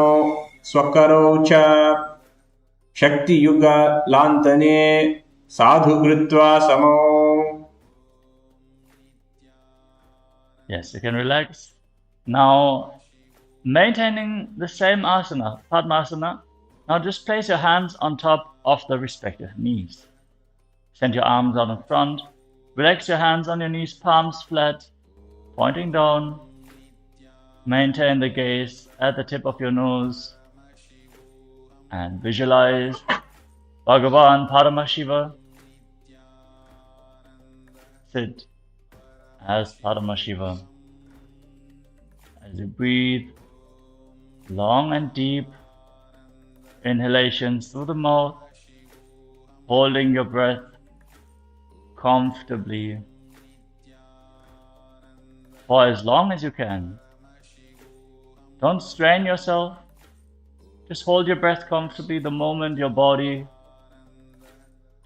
स्वकरौ च शक्तियुग लांतने साधु कृत्वा समो. Yes, you can relax. Now, maintaining the same asana, Padmasana, now just place your hands on top of the respective knees. Send your arms out in front. Relax your hands on your knees, palms flat, pointing down. Maintain the gaze at the tip of your nose. And visualize Bhagavan Paramashiva. Sit as Paramashiva. As you breathe long and deep inhalations through the mouth, holding your breath comfortably for as long as you can. Don't strain yourself. Just hold your breath comfortably the moment your body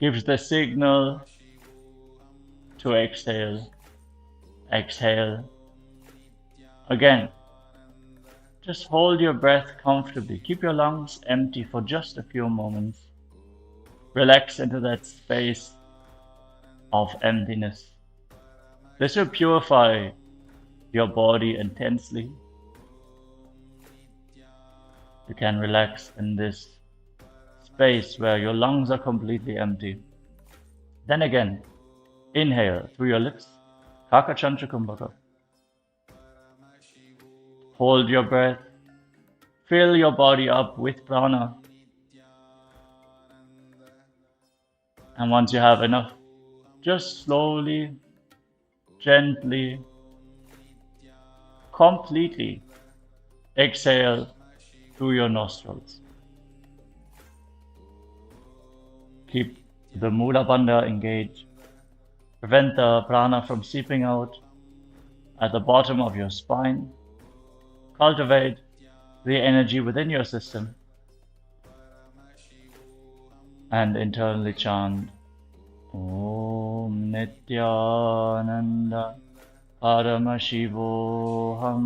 gives the signal to exhale. Exhale. Again, just hold your breath comfortably. Keep your lungs empty for just a few moments. Relax into that space of emptiness. This will purify your body intensely. You can relax in this space where your lungs are completely empty. Then again, inhale through your lips, Kakachantra Kumbhaka. Hold your breath. Fill your body up with prana. And once you have enough, just slowly, gently, completely exhale through your nostrils. Keep the Mula Bandha engaged. Prevent the prana from seeping out at the bottom of your spine. Cultivate the energy within your system. And internally chant Om Nithyananda Paramashivoham.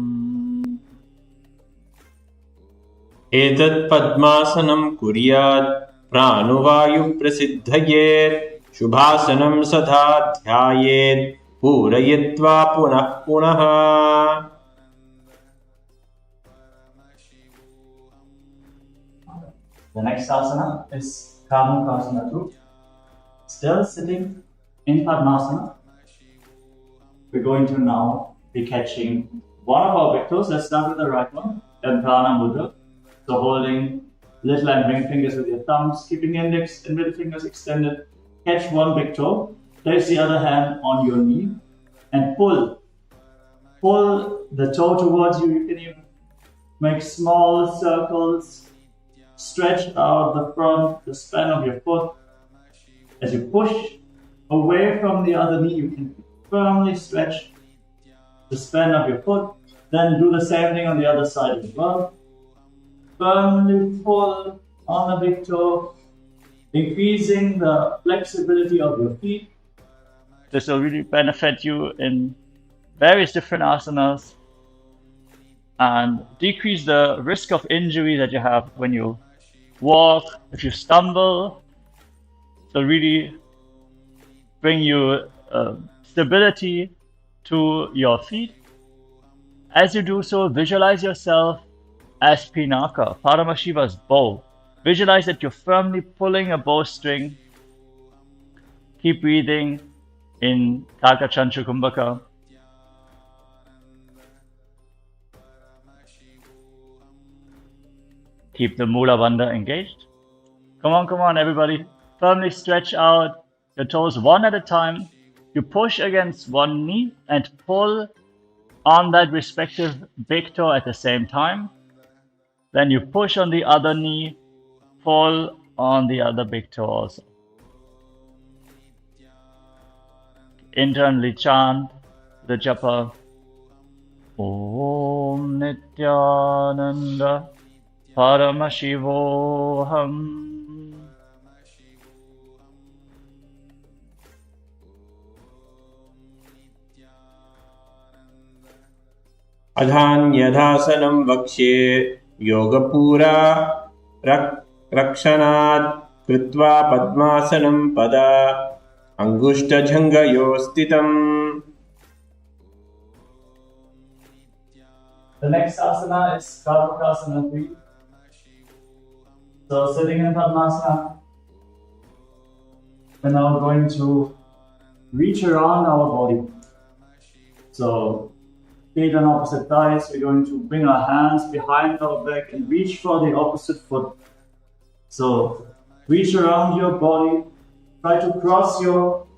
एतत् पद्मासनं कुर्यात् प्राणवायुप्रसिद्धयेत् शुभासनं सदा ध्यायेत् पूरयित्वा पुनः पुनः. The next asana is Karmakasana 2. Still sitting in Padmasana. We're going to now be catching one of our big toes. Let's start with the right one. Then Prana Mudra. So holding little and ring fingers with your thumbs, keeping index and middle fingers extended. Catch one big toe. Place the other hand on your knee and pull. Pull the toe towards you. You can even make small circles. Stretch out the front, the span of your foot. As you push away from the other knee, you can firmly stretch the span of your foot. Then do the same thing on the other side as well. Firmly pull on the big toe, increasing the flexibility of your feet. This will really benefit you in various different asanas and decrease the risk of injury that you have when you walk, if you stumble. So really bring you stability to your feet. As you do so, visualize yourself as Pinaka, Paramashiva's bow. Visualize that you're firmly pulling a bowstring. Keep breathing in Kakachanchu Kumbhaka. Keep the Mula Bandha engaged. Come on, everybody. Firmly stretch out your toes one at a time. You push against one knee and pull on that respective big toe at the same time. Then you push on the other knee, pull on the other big toe also. Internally chant the japa Om Nithyananda Paramashivoham. अधान्यधासनं वक्ष्ये योगपूरा रक्षणात् कृत्वा पद्मासनं पदा अंगुष्ठजङ्घयोः स्थितम्. The next asana is Karmakasana 3. So sitting in Padmasana, we're now going to reach around our body. So feet on opposite thighs, we're going to bring our hands behind our back and reach for the opposite foot. So reach around your body, try to cross your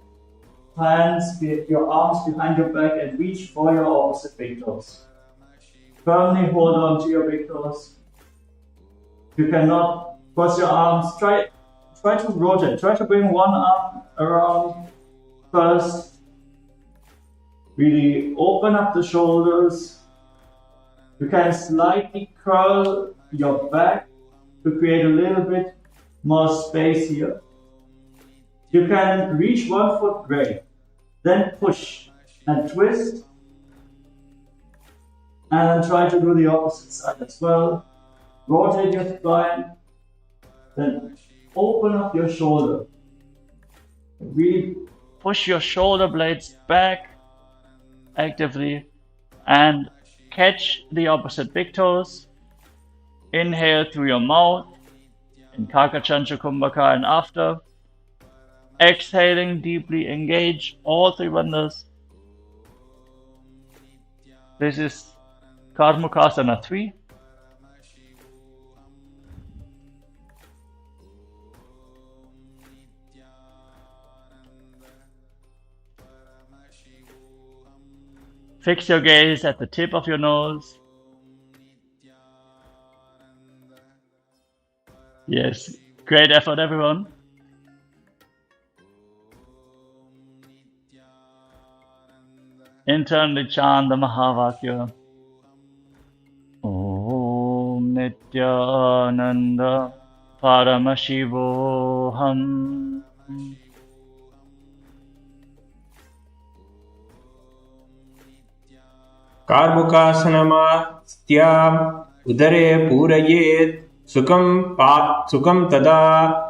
hands, your arms behind your back and reach for your opposite big toes. Firmly hold on to your big toes. If you cannot cross your arms, try to rotate. Try to bring one arm around first. Really open up the shoulders. You can slightly curl your back to create a little bit more space here. You can reach one foot, great. Then push and twist. And try to do the opposite side as well. Rotate your spine. Then open up your shoulder. Really push your shoulder blades back actively and catch the opposite big toes. Inhale through your mouth in Kakachancha Kumbhaka and after. Exhaling deeply, engage all three bandhas. This is Karmakasana 3. Fix your gaze at the tip of your nose. Yes, great effort everyone. Internally chant the Mahavakya. Om Nithyananda Paramashivoham. कार्मुकासनमास्त्याम् उदरे पूरयेत् सुखं तदा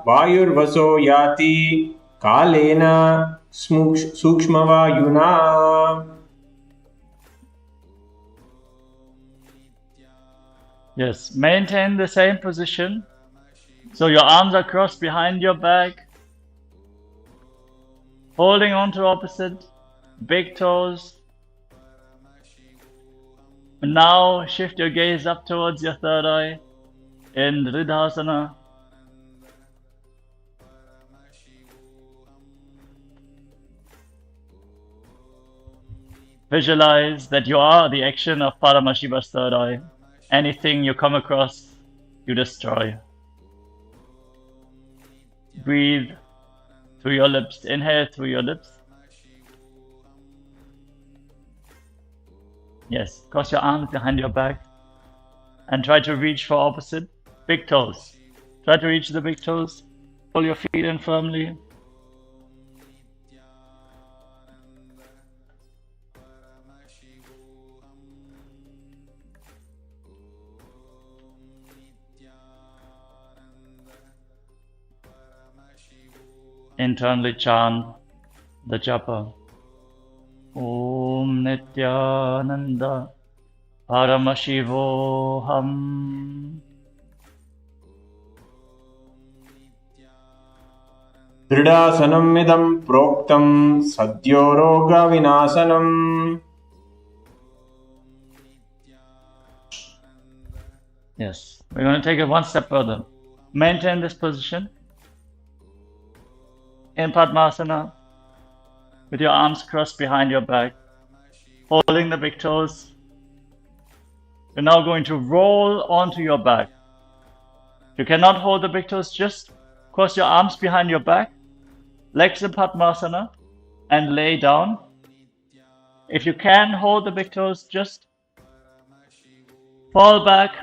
वायुर्वसो याति कालेन सूक्ष्मवायुना. Yes, maintain the same position. So your arms are crossed behind your back, holding on to opposite, big toes. And now shift your gaze up towards your third eye in Dridhasana. Visualize that you are the action of Paramashiva's third eye. Anything you come across, you destroy. Breathe through your lips. Inhale through your lips. Yes, cross your arms behind your back and try to reach for opposite big toes. Try to reach the big toes. Pull your feet in firmly. Internally chant the japa. Om Nithyananda Paramashivoham. दृढासनम् इदं प्रोक्तं सद्यो रोगविनाशनम्. Yes, we're going to take it one step further. Maintain this position in Padmasana with your arms crossed behind your back, holding the big toes. You're now going to roll onto your back. If you cannot hold the big toes, just cross your arms behind your back, legs in Padmasana, and lay down. If you can hold the big toes, just fall back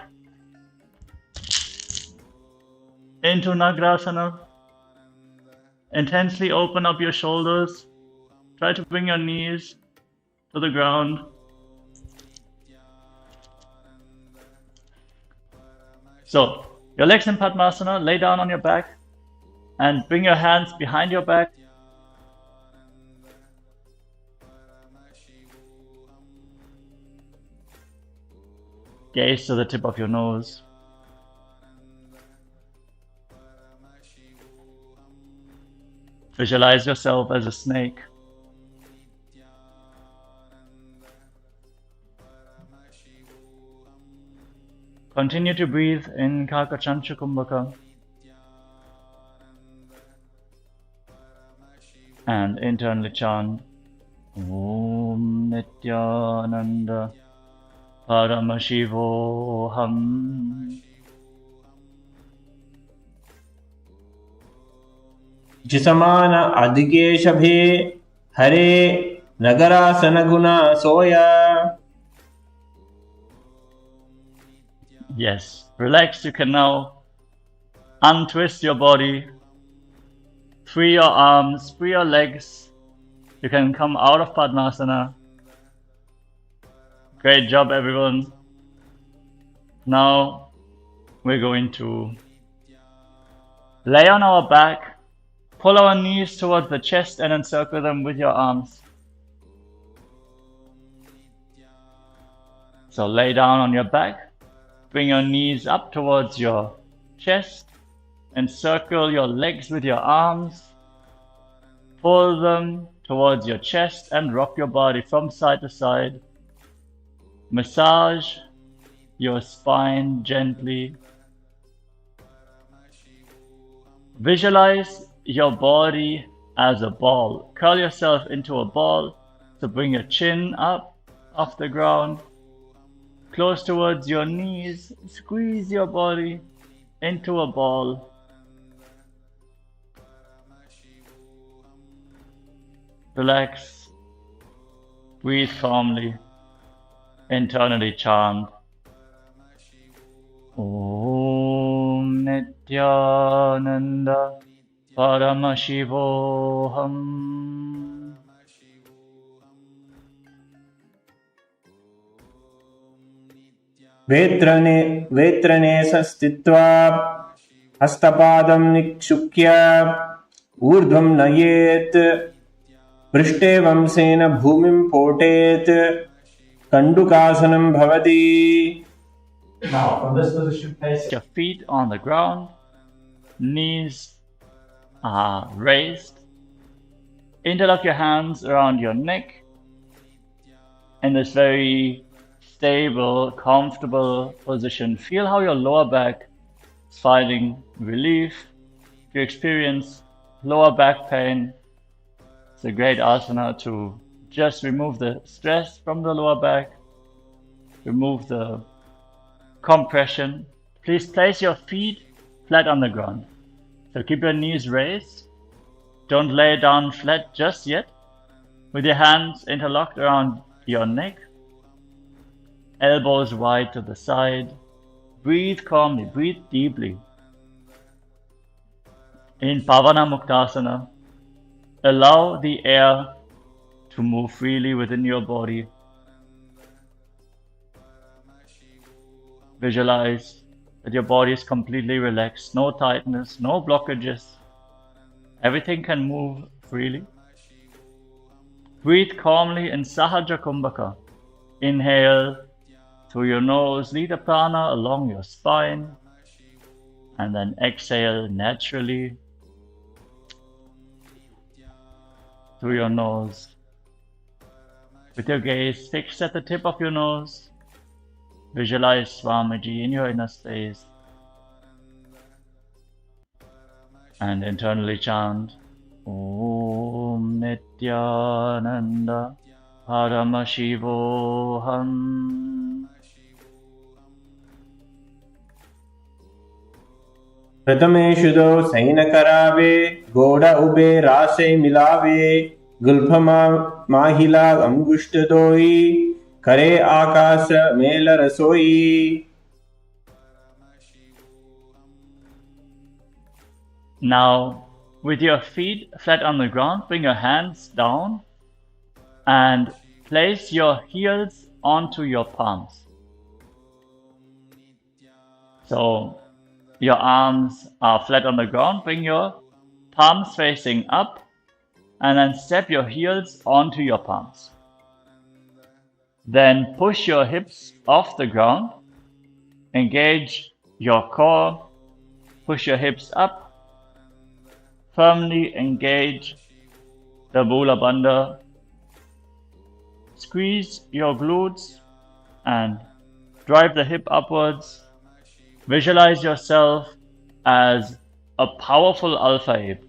into Nagrasana. Intensely open up your shoulders. Try to bring your knees to the ground. So, your legs in Padmasana, lay down on your back and bring your hands behind your back. Gaze to the tip of your nose. Visualize yourself as a snake. Continue to breathe in Kakachancha Kumbhaka and internally chant Om Nithyananda Paramashivoham. जिसमान अधिके शभे Hare नगरासन Guna soya. Yes, relax. You can now untwist your body, free your arms, free your legs. You can come out of Padmasana. Great job, everyone. Now we're going to lay on our back, pull our knees towards the chest and encircle them with your arms. So lay down on your back, bring your knees up towards your chest, encircle your legs with your arms, pull them towards your chest and rock your body from side to side. Massage your spine gently. Visualize your body as a ball. Curl yourself into a ball. So bring your chin up off the ground, close towards your knees. Squeeze your body into a ball. Relax. Breathe calmly. Internally chant Om Nithyananda Paramashivoham. वेत्रने स्थित्वा हस्तपादं निक्षुप्य ऊर्ध्वं नयेत् पृष्ठे वंशेन भूमिं पोटेत् कंडुकासनं भवति. Now, from this position, place your feet on the ground, knees are raised. Interlock your hands around your neck in this very stable, comfortable position. Feel how your lower back is finding relief. If you experience lower back pain, it's a great asana to just remove the stress from the lower back, remove the compression. Please place your feet flat on the ground. So keep your knees raised. Don't lay down flat just yet. With your hands interlocked around your neck, elbows wide to the side. Breathe calmly, breathe deeply. In Pavana Muktasana, allow the air to move freely within your body. Visualize that your body is completely relaxed, no tightness, no blockages. Everything can move freely. Breathe calmly in Sahaja Kumbhaka. Inhale through your nose, lead the prana along your spine, and then exhale naturally through your nose. With your gaze fixed at the tip of your nose, visualize Swamiji in your inner space and internally chant Om Nithyananda Paramashivoham. प्रथमेषु दो San करावे गोड़ ube राशे मिलावे गुल्फमा माहिला अंगुष्ठ दोई करे आकाश mail रसोई. Now, with your feet flat on the ground, bring your hands down and place your heels onto your palms. So, your arms are flat on the ground, bring your palms facing up and then step your heels onto your palms. Then push your hips off the ground, engage your core, push your hips up, firmly engage the Mula Bandha, squeeze your glutes and drive the hip upwards. Visualize yourself as a powerful alpha ape.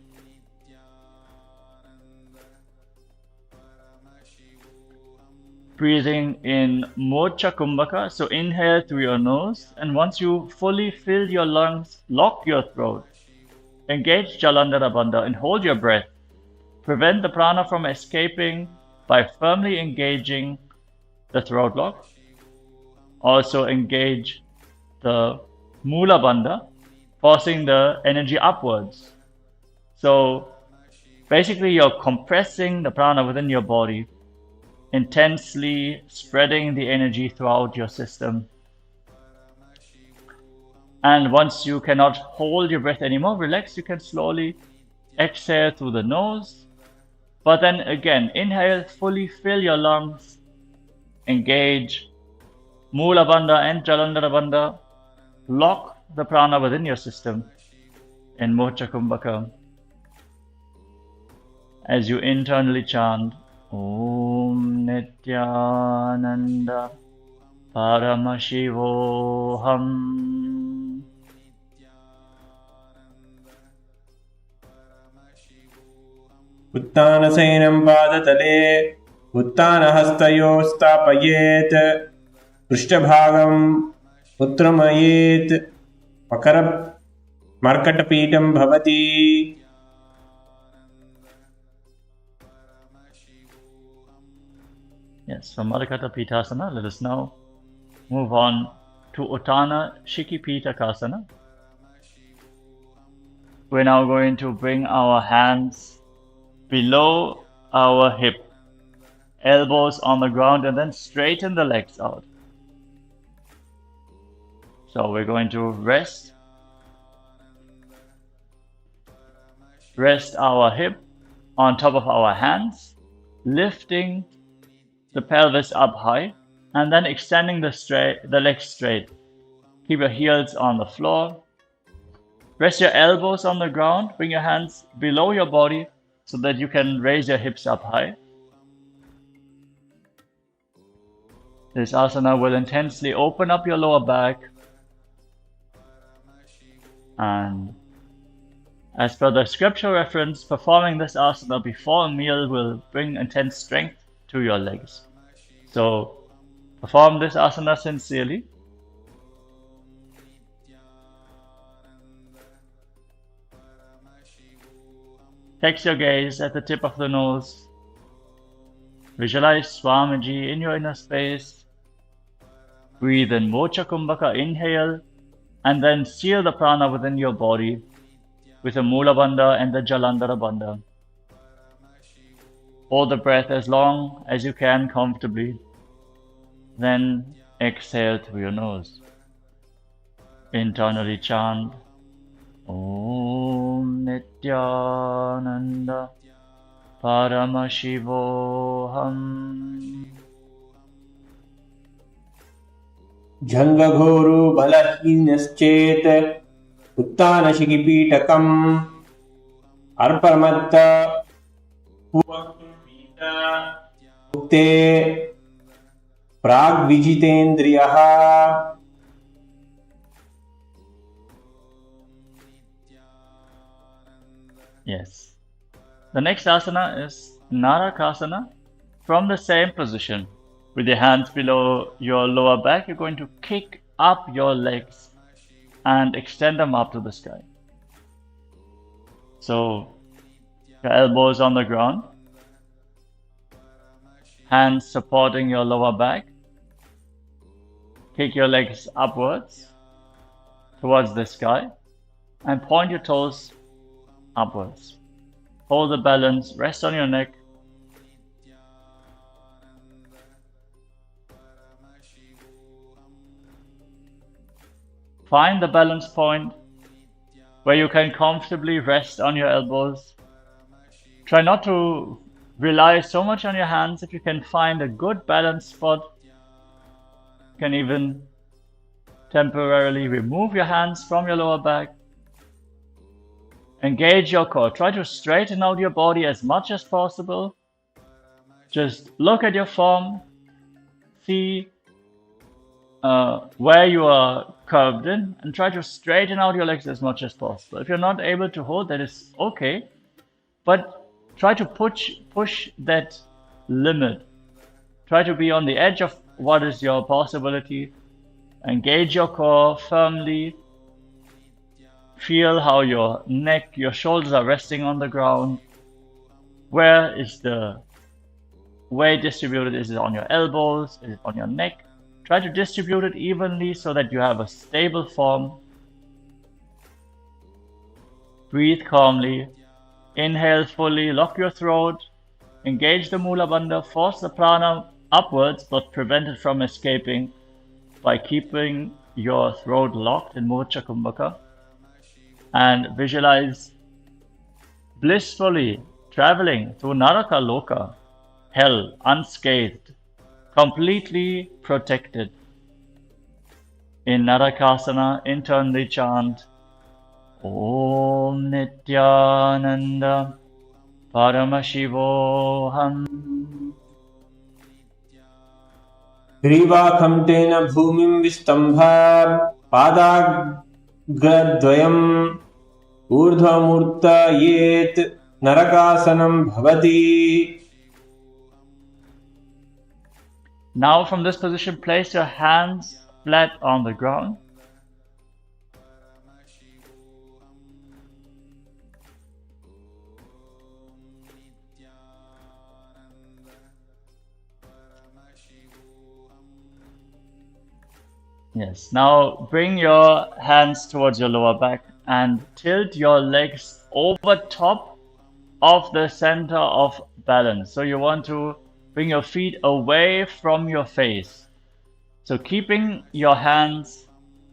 Breathing in Mocha Kumbhaka, so inhale through your nose, and once you fully fill your lungs, lock your throat. Engage Jalandhara Bandha and hold your breath. Prevent the prana from escaping by firmly engaging the throat lock. Also engage the Mula Bandha, forcing the energy upwards. So basically you're compressing the prana within your body, intensely spreading the energy throughout your system. And once you cannot hold your breath anymore, relax, you can slowly exhale through the nose. But then again, inhale, fully fill your lungs, engage Mula Bandha and Jalandhara Bandha, lock the prana within your system in Mocha Kumbhaka. As you internally chant Om Nithyananda Paramashivoham. उत्तानसेनं पादतले उत्तानहस्तयोः स्थापयेत् पृष्ठभागं उत्तमयेत् मर्कटपीठं भवति. Yes, from Madhukata Pitasana, let us now move on to Uttana Shikipitakasana. We're now going to bring our hands below our hip, elbows on the ground, and then straighten the legs out. So we're going to rest our hip on top of our hands, lifting the pelvis up high, and then extending the legs straight. Keep your heels on the floor. Rest your elbows on the ground. Bring your hands below your body so that you can raise your hips up high. This asana will intensely open up your lower back. And as per the scripture reference, performing this asana before a meal will bring intense strength to your legs. So perform this asana sincerely. Fix your gaze at the tip of the nose. Visualize Swamiji in your inner space. Breathe in Mocha Kumbhaka, inhale, and then seal the prana within your body with the Mula Bandha and the Jalandhara Bandha. Hold the breath as long as you can comfortably. Then exhale through your nose. Internally chant Om Nithyananda Paramashivoham. Jangaghoru Balahinaschet Uttana Shikipitakam Arpamatta Ukte Prag Vijitendriyaha. Yes. The next asana is Narakasana. From the same position, with your hands below your lower back, you're going to kick up your legs and extend them up to the sky. So, your elbows on the ground, hands supporting your lower back. Kick your legs upwards towards the sky and point your toes upwards. Hold the balance, rest on your neck. Find the balance point where you can comfortably rest on your elbows. Try not to rely so much on your hands. If you can find a good balance spot, you can even temporarily remove your hands from your lower back. Engage your core. Try to straighten out your body as much as possible. Just look at your form. See where you are curved in, and try to straighten out your legs as much as possible. If you're not able to hold, that is okay, but try to push that limit. Try to be on the edge of what is your possibility. Engage your core firmly. Feel how your neck, your shoulders are resting on the ground. Where is the weight distributed? Is it on your elbows? Is it on your neck? Try to distribute it evenly so that you have a stable form. Breathe calmly. Inhale fully, lock your throat. Engage the Mula Bandha, force the prana upwards but prevent it from escaping by keeping your throat locked in Mocha Kumbhaka. And visualize blissfully traveling through Naraka Loka, hell, unscathed, completely protected. In Narakasana, internally chant Om Nithyananda Paramashivoham. Grivakham tena bhumim vistambha padagradvayam urdhvamurta yet narakasanam bhavati. Now from this position, place your hands flat on the ground. Yes. Now bring your hands towards your lower back and tilt your legs over top of the center of balance. So you want to bring your feet away from your face. So keeping your hands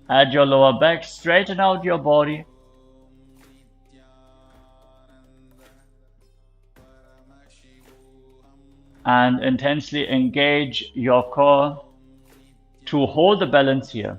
at your lower back, straighten out your body. And intensely engage your core to hold the balance here.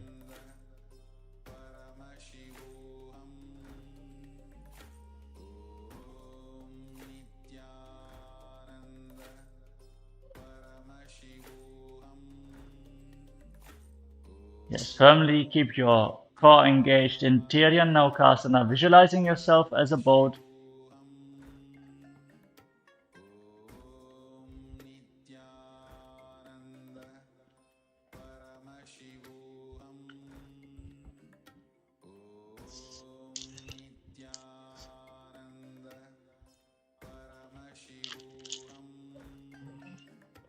Yes, firmly keep your core engaged in Tiryannaukasana, visualizing yourself as a boat.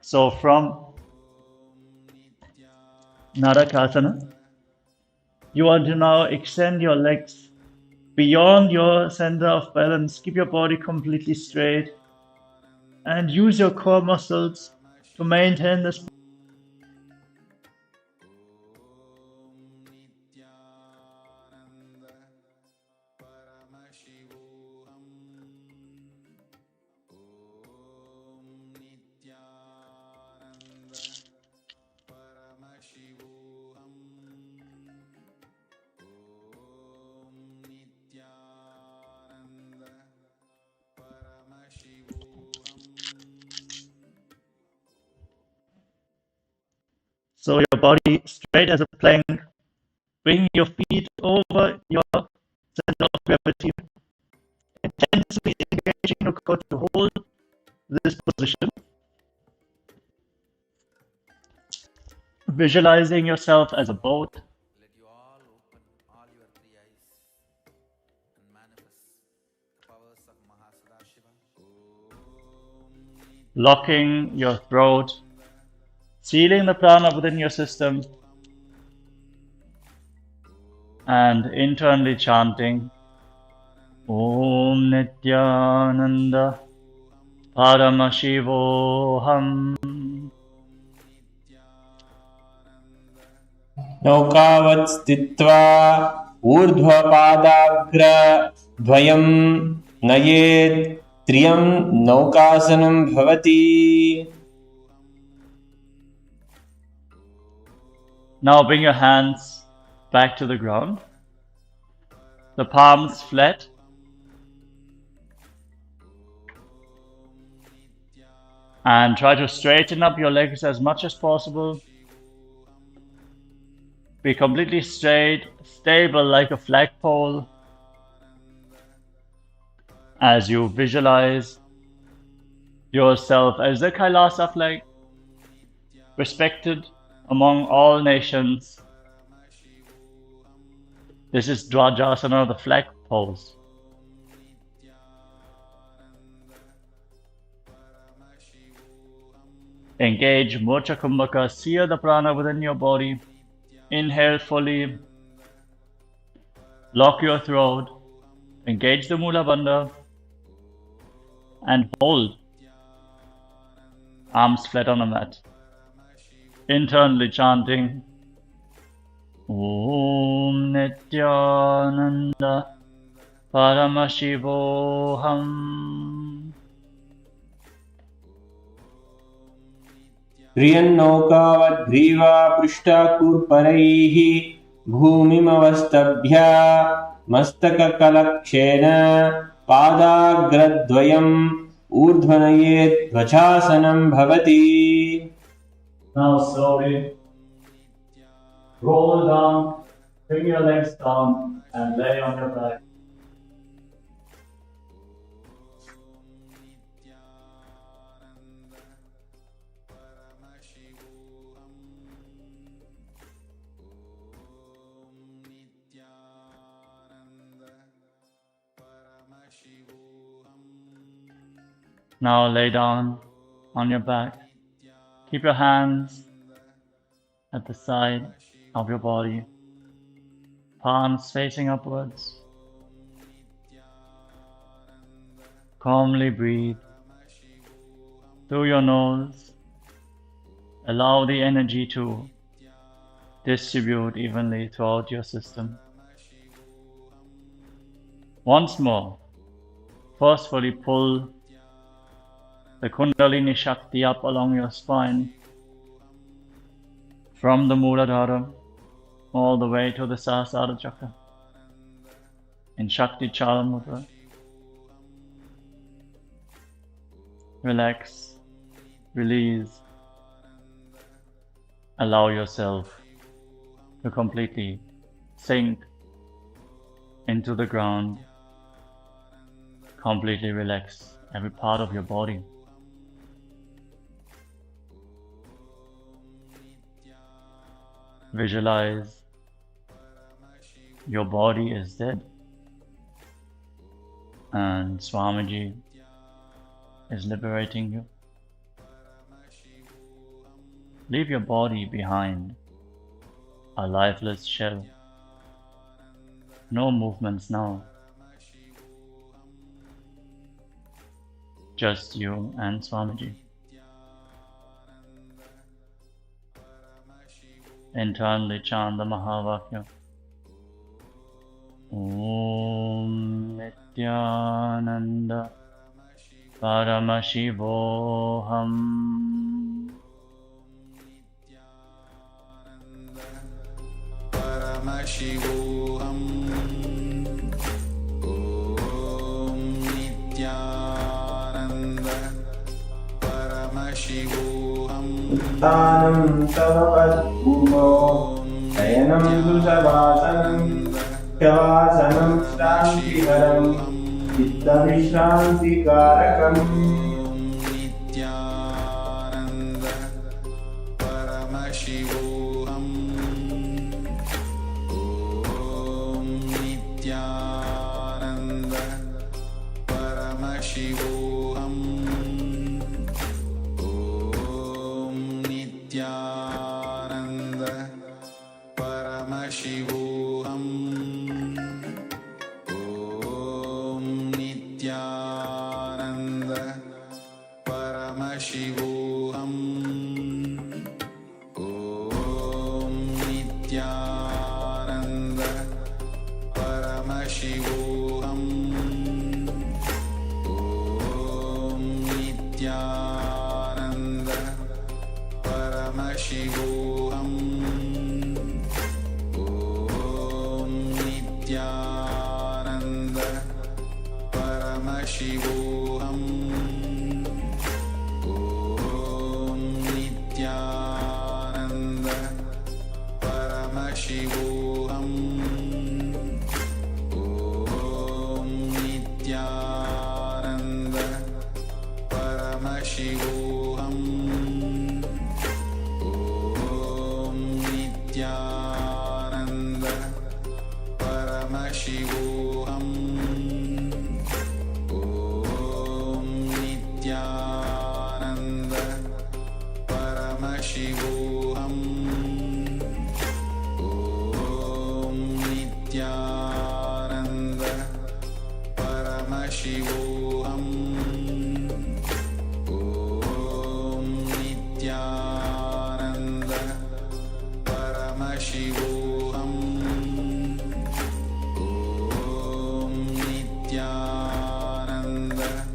So from Narakasana, you want to now extend your legs beyond your center of balance. Keep your body completely straight and use your core muscles to maintain this. So your body straight as a plank. Bring your feet over your center of gravity. Intensely engaging your core to hold this position. Visualizing yourself as a boat. Let you all open all your three eyes and manifest the powers of Mahasadashiva. Locking your throat. Sealing the prana within your system. And internally chanting Om Nithyananda Paramashivoham. नौकावत् स्थित्वा ऊर्ध्वपादाग्र द्वयं नयेत् त्रियं नौकासनं भवति. Now bring your hands back to the ground. The palms flat. And try to straighten up your legs as much as possible. Be completely straight, stable like a flagpole as you visualize yourself as the Kailasa flag, respected among all nations. This is Dvajasana, the flag pose. Engage Mocha Kumbhaka, sear the prana within your body. Inhale fully. Lock your throat. Engage the Mula Bandha. And hold. Arms flat on the mat. Internally chanting Om Nithyananda Paramashivoham. प्रियन्नौकावद्ग्रीवा पृष्ठाकूर्परैः भूमिमवस्तभ्य मस्तककलक्षेन पादाग्रद्वयम् ऊर्ध्वनयेत् ध्वजासनं भवति. Now slowly roll down, bring your legs down and lay on your back. Now lay down on your back. Keep your hands at the side of your body, palms facing upwards. Calmly breathe through your nose. Allow the energy to distribute evenly throughout your system. Once more, forcefully pull the Kundalini Shakti up along your spine from the Muladhara all the way to the Sahasrara Chakra in Shakti Chala Mudra. Relax, release, allow yourself to completely sink into the ground, completely relax every part of your body. Visualize your body is dead and Swamiji is liberating you. Leave your body behind, a lifeless shell. No movements now. Just you and Swamiji. Internally chant the Mahavakya. Om Nithyananda Paramashivoham. Paramashivoham. Om Nithyananda Paramashivoham. Uttanam sarvatpumo Sayanam dusavasanam Kyavasanam shrantiharam Chitta vishranti-karakam. Nithyananda Paramashivoham. Om Nithyananda Paramashivoham. Om Nithyananda Paramashivoham. Om Nithyananda Paramashivoham. Om Nithyananda Paramashivoham. Om Nithyananda Paramashivoham. Om Nithyananda Paramashivoham. Om Nithyananda Paramashivoham. Om Nithyananda Paramashivoham. Om Nithyananda Paramashivoham. Om Nithyananda Paramashivoham. Om Nithyananda Paramashivoham. Om Nithyananda Paramashivoham. Om Nithyananda Paramashivoham. Om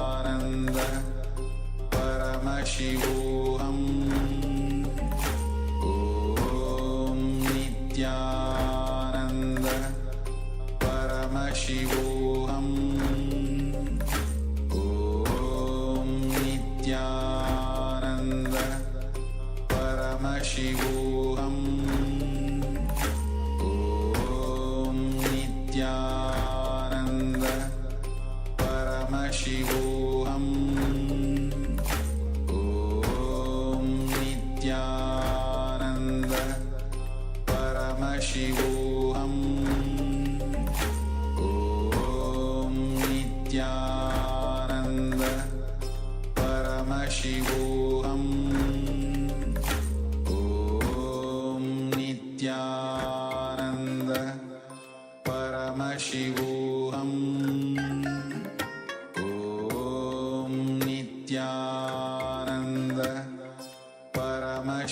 Nithyananda Paramashivoham. Om Nithyananda Paramashivoham. Om Nithyananda Paramashivoham. Om Nithyananda Paramashivoham. Om Nithyananda Paramashivoham. Om Nithyananda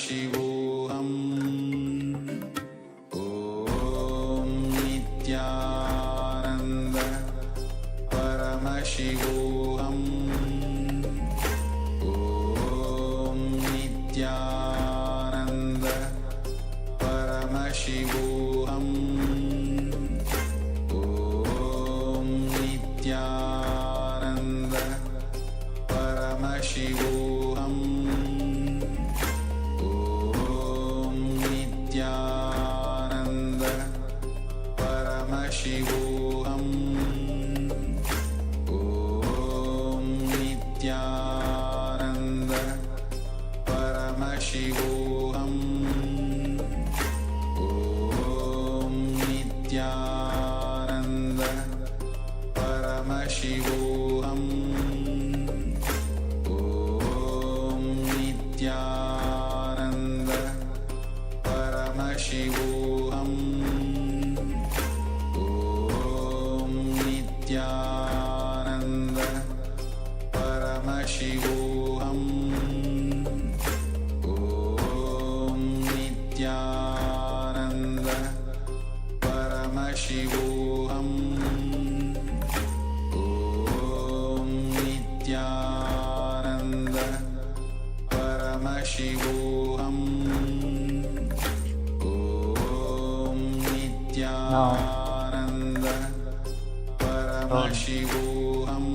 शिवोऽहम् ॐ नित्यानन्द परमशिवोऽहम् ॐ नित्यानन्द परमशिवोऽहम् ॐ नित्यानन्द परमशिवोऽहम् ॐ नित्यानन्द परमशिवोऽहम् ॐ नित्यानन्द परमशिवोऽहम् ॐ नित्यानन्द परमशिवोऽहम् ॐ नित्यानन्द परमशिवोऽहम् ॐ नित्यानन्द परमशिवोऽहम् ॐ नित्यानन्द परमशिवोऽहम् ॐ नित्यानन्द परमशिवोऽहम् ॐ नित्यानन्द परमशिवोऽहम्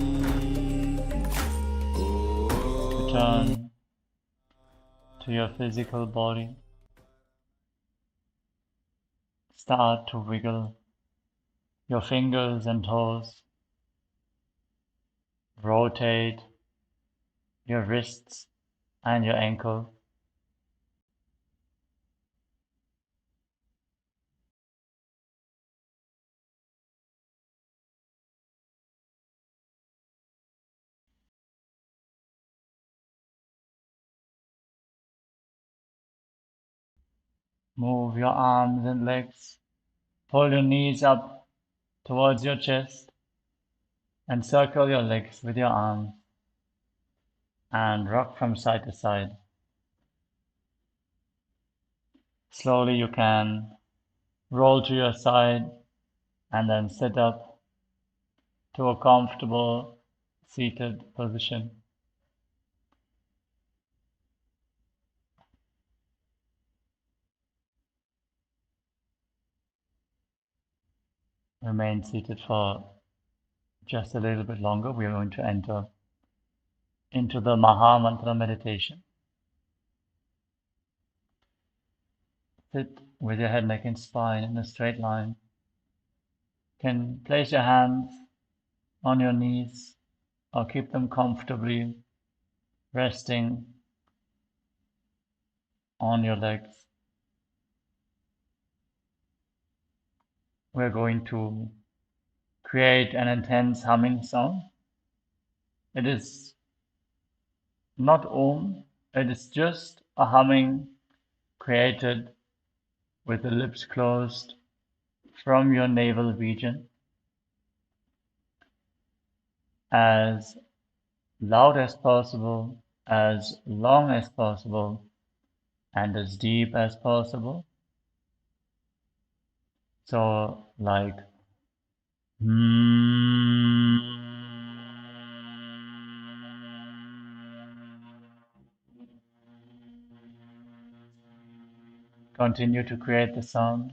Return to your physical body. Start to wiggle your fingers and toes. Rotate your wrists and your ankle. Move your arms and legs. Pull your knees up towards your chest and circle your legs with your arms and rock from side to side. Slowly you can roll to your side and then sit up to a comfortable seated position. Remain seated for just a little bit longer. We are going to enter into the Maha Mantra meditation. Sit with your head, neck, and spine in a straight line. You can place your hands on your knees or keep them comfortably resting on your legs. We're going to create an intense humming sound. It is not Om, it is just a humming created with the lips closed from your navel region, as loud as possible, as long as possible, and as deep as possible. So like continue to create the sound.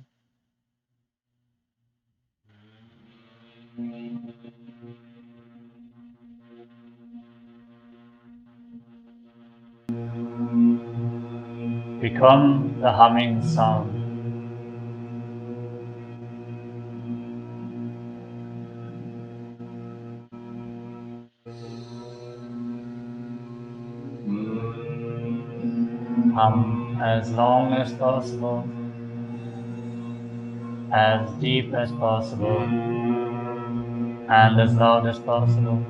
Become the humming sound. Hum as long as possible, as deep as possible, and as loud as possible.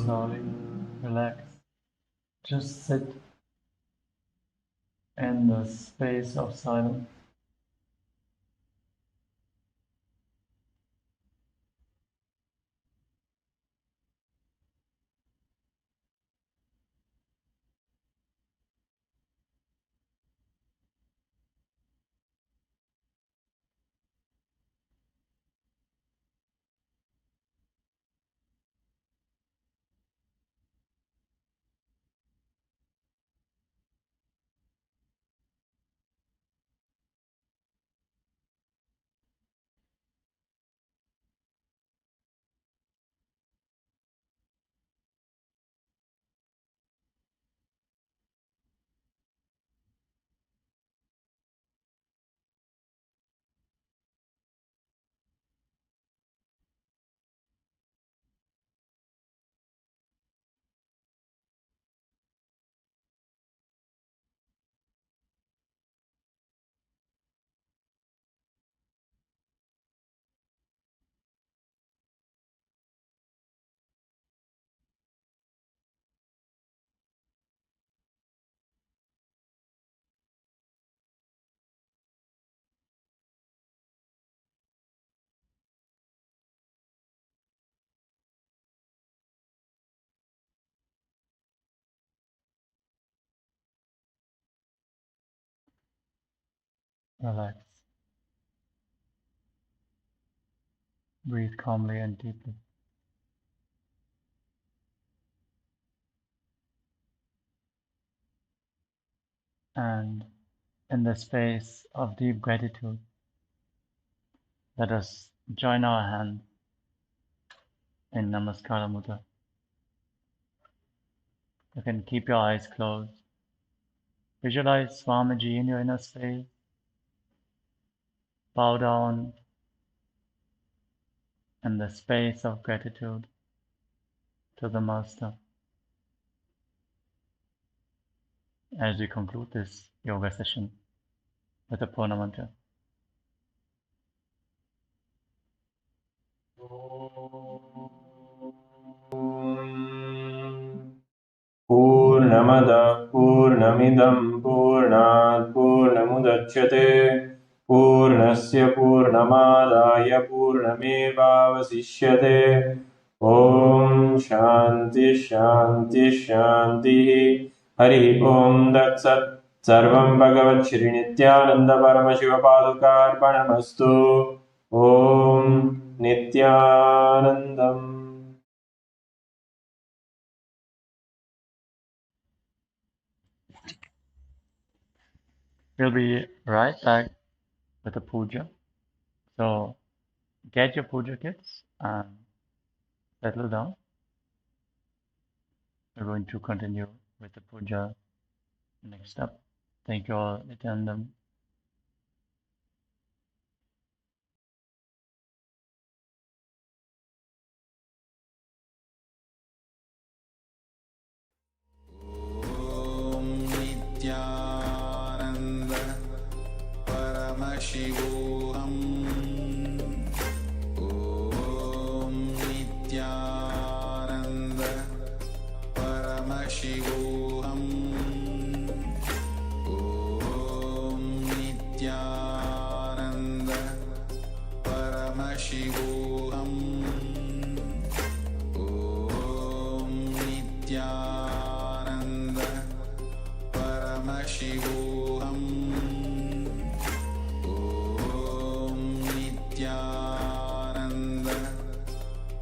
slowly relax. Just sit in the space of silence. Relax. Breathe calmly and deeply. And in the space of deep gratitude, let us join our hands in Namaskara Mudra. You can keep your eyes closed. Visualize Swamiji in your inner space. Bow down in the space of gratitude to the Master. As we conclude this yoga session with a Purna mantra. पूर्णमदः पूर्णमिदं पूर्णात् पूर्णमुदच्यते पूर्णस्य पूर्णमादाय पूर्णमेवावशिष्यते ॐ शान्ति शान्ति शान्तिः हरिः ॐ तत्सत् सर्वं भगवच्छ्रीनित्यानन्द परमशिवपादुकार्पणमस्तु ॐ नित्यानन्दम्. We'll be right back with the puja. So get your puja kits and settle down. We're going to continue with the puja next up. Thank you all, Nithyananda. ॐ नित्यानन्द परमशिवोऽहम् ॐ नित्यानन्द परमशिवोऽहम् ॐ नित्यानन्द परमशिवोऽहम् ॐ नित्यानन्द परमशिवोऽहम् ॐ नित्यानन्द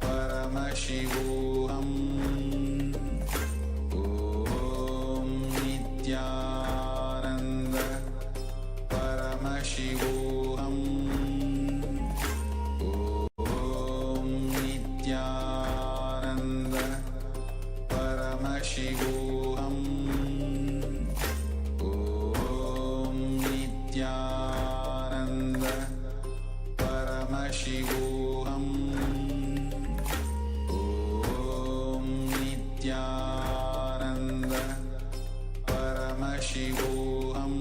परमशिवोऽहम् ॐ नित्यानन्द परमशिवोऽहम् ॐ नित्यानन्द परमशिवोऽहम् ॐ नित्यानन्द परमशिवोऽहम् ॐ नित्यानन्द परमशिवोऽहम्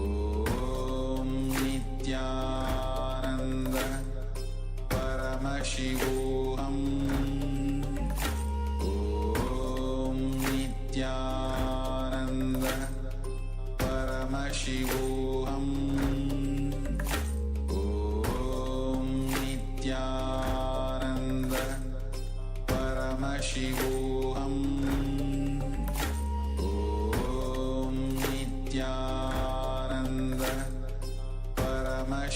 ॐ नित्यानन्द परमशिवोऽहम्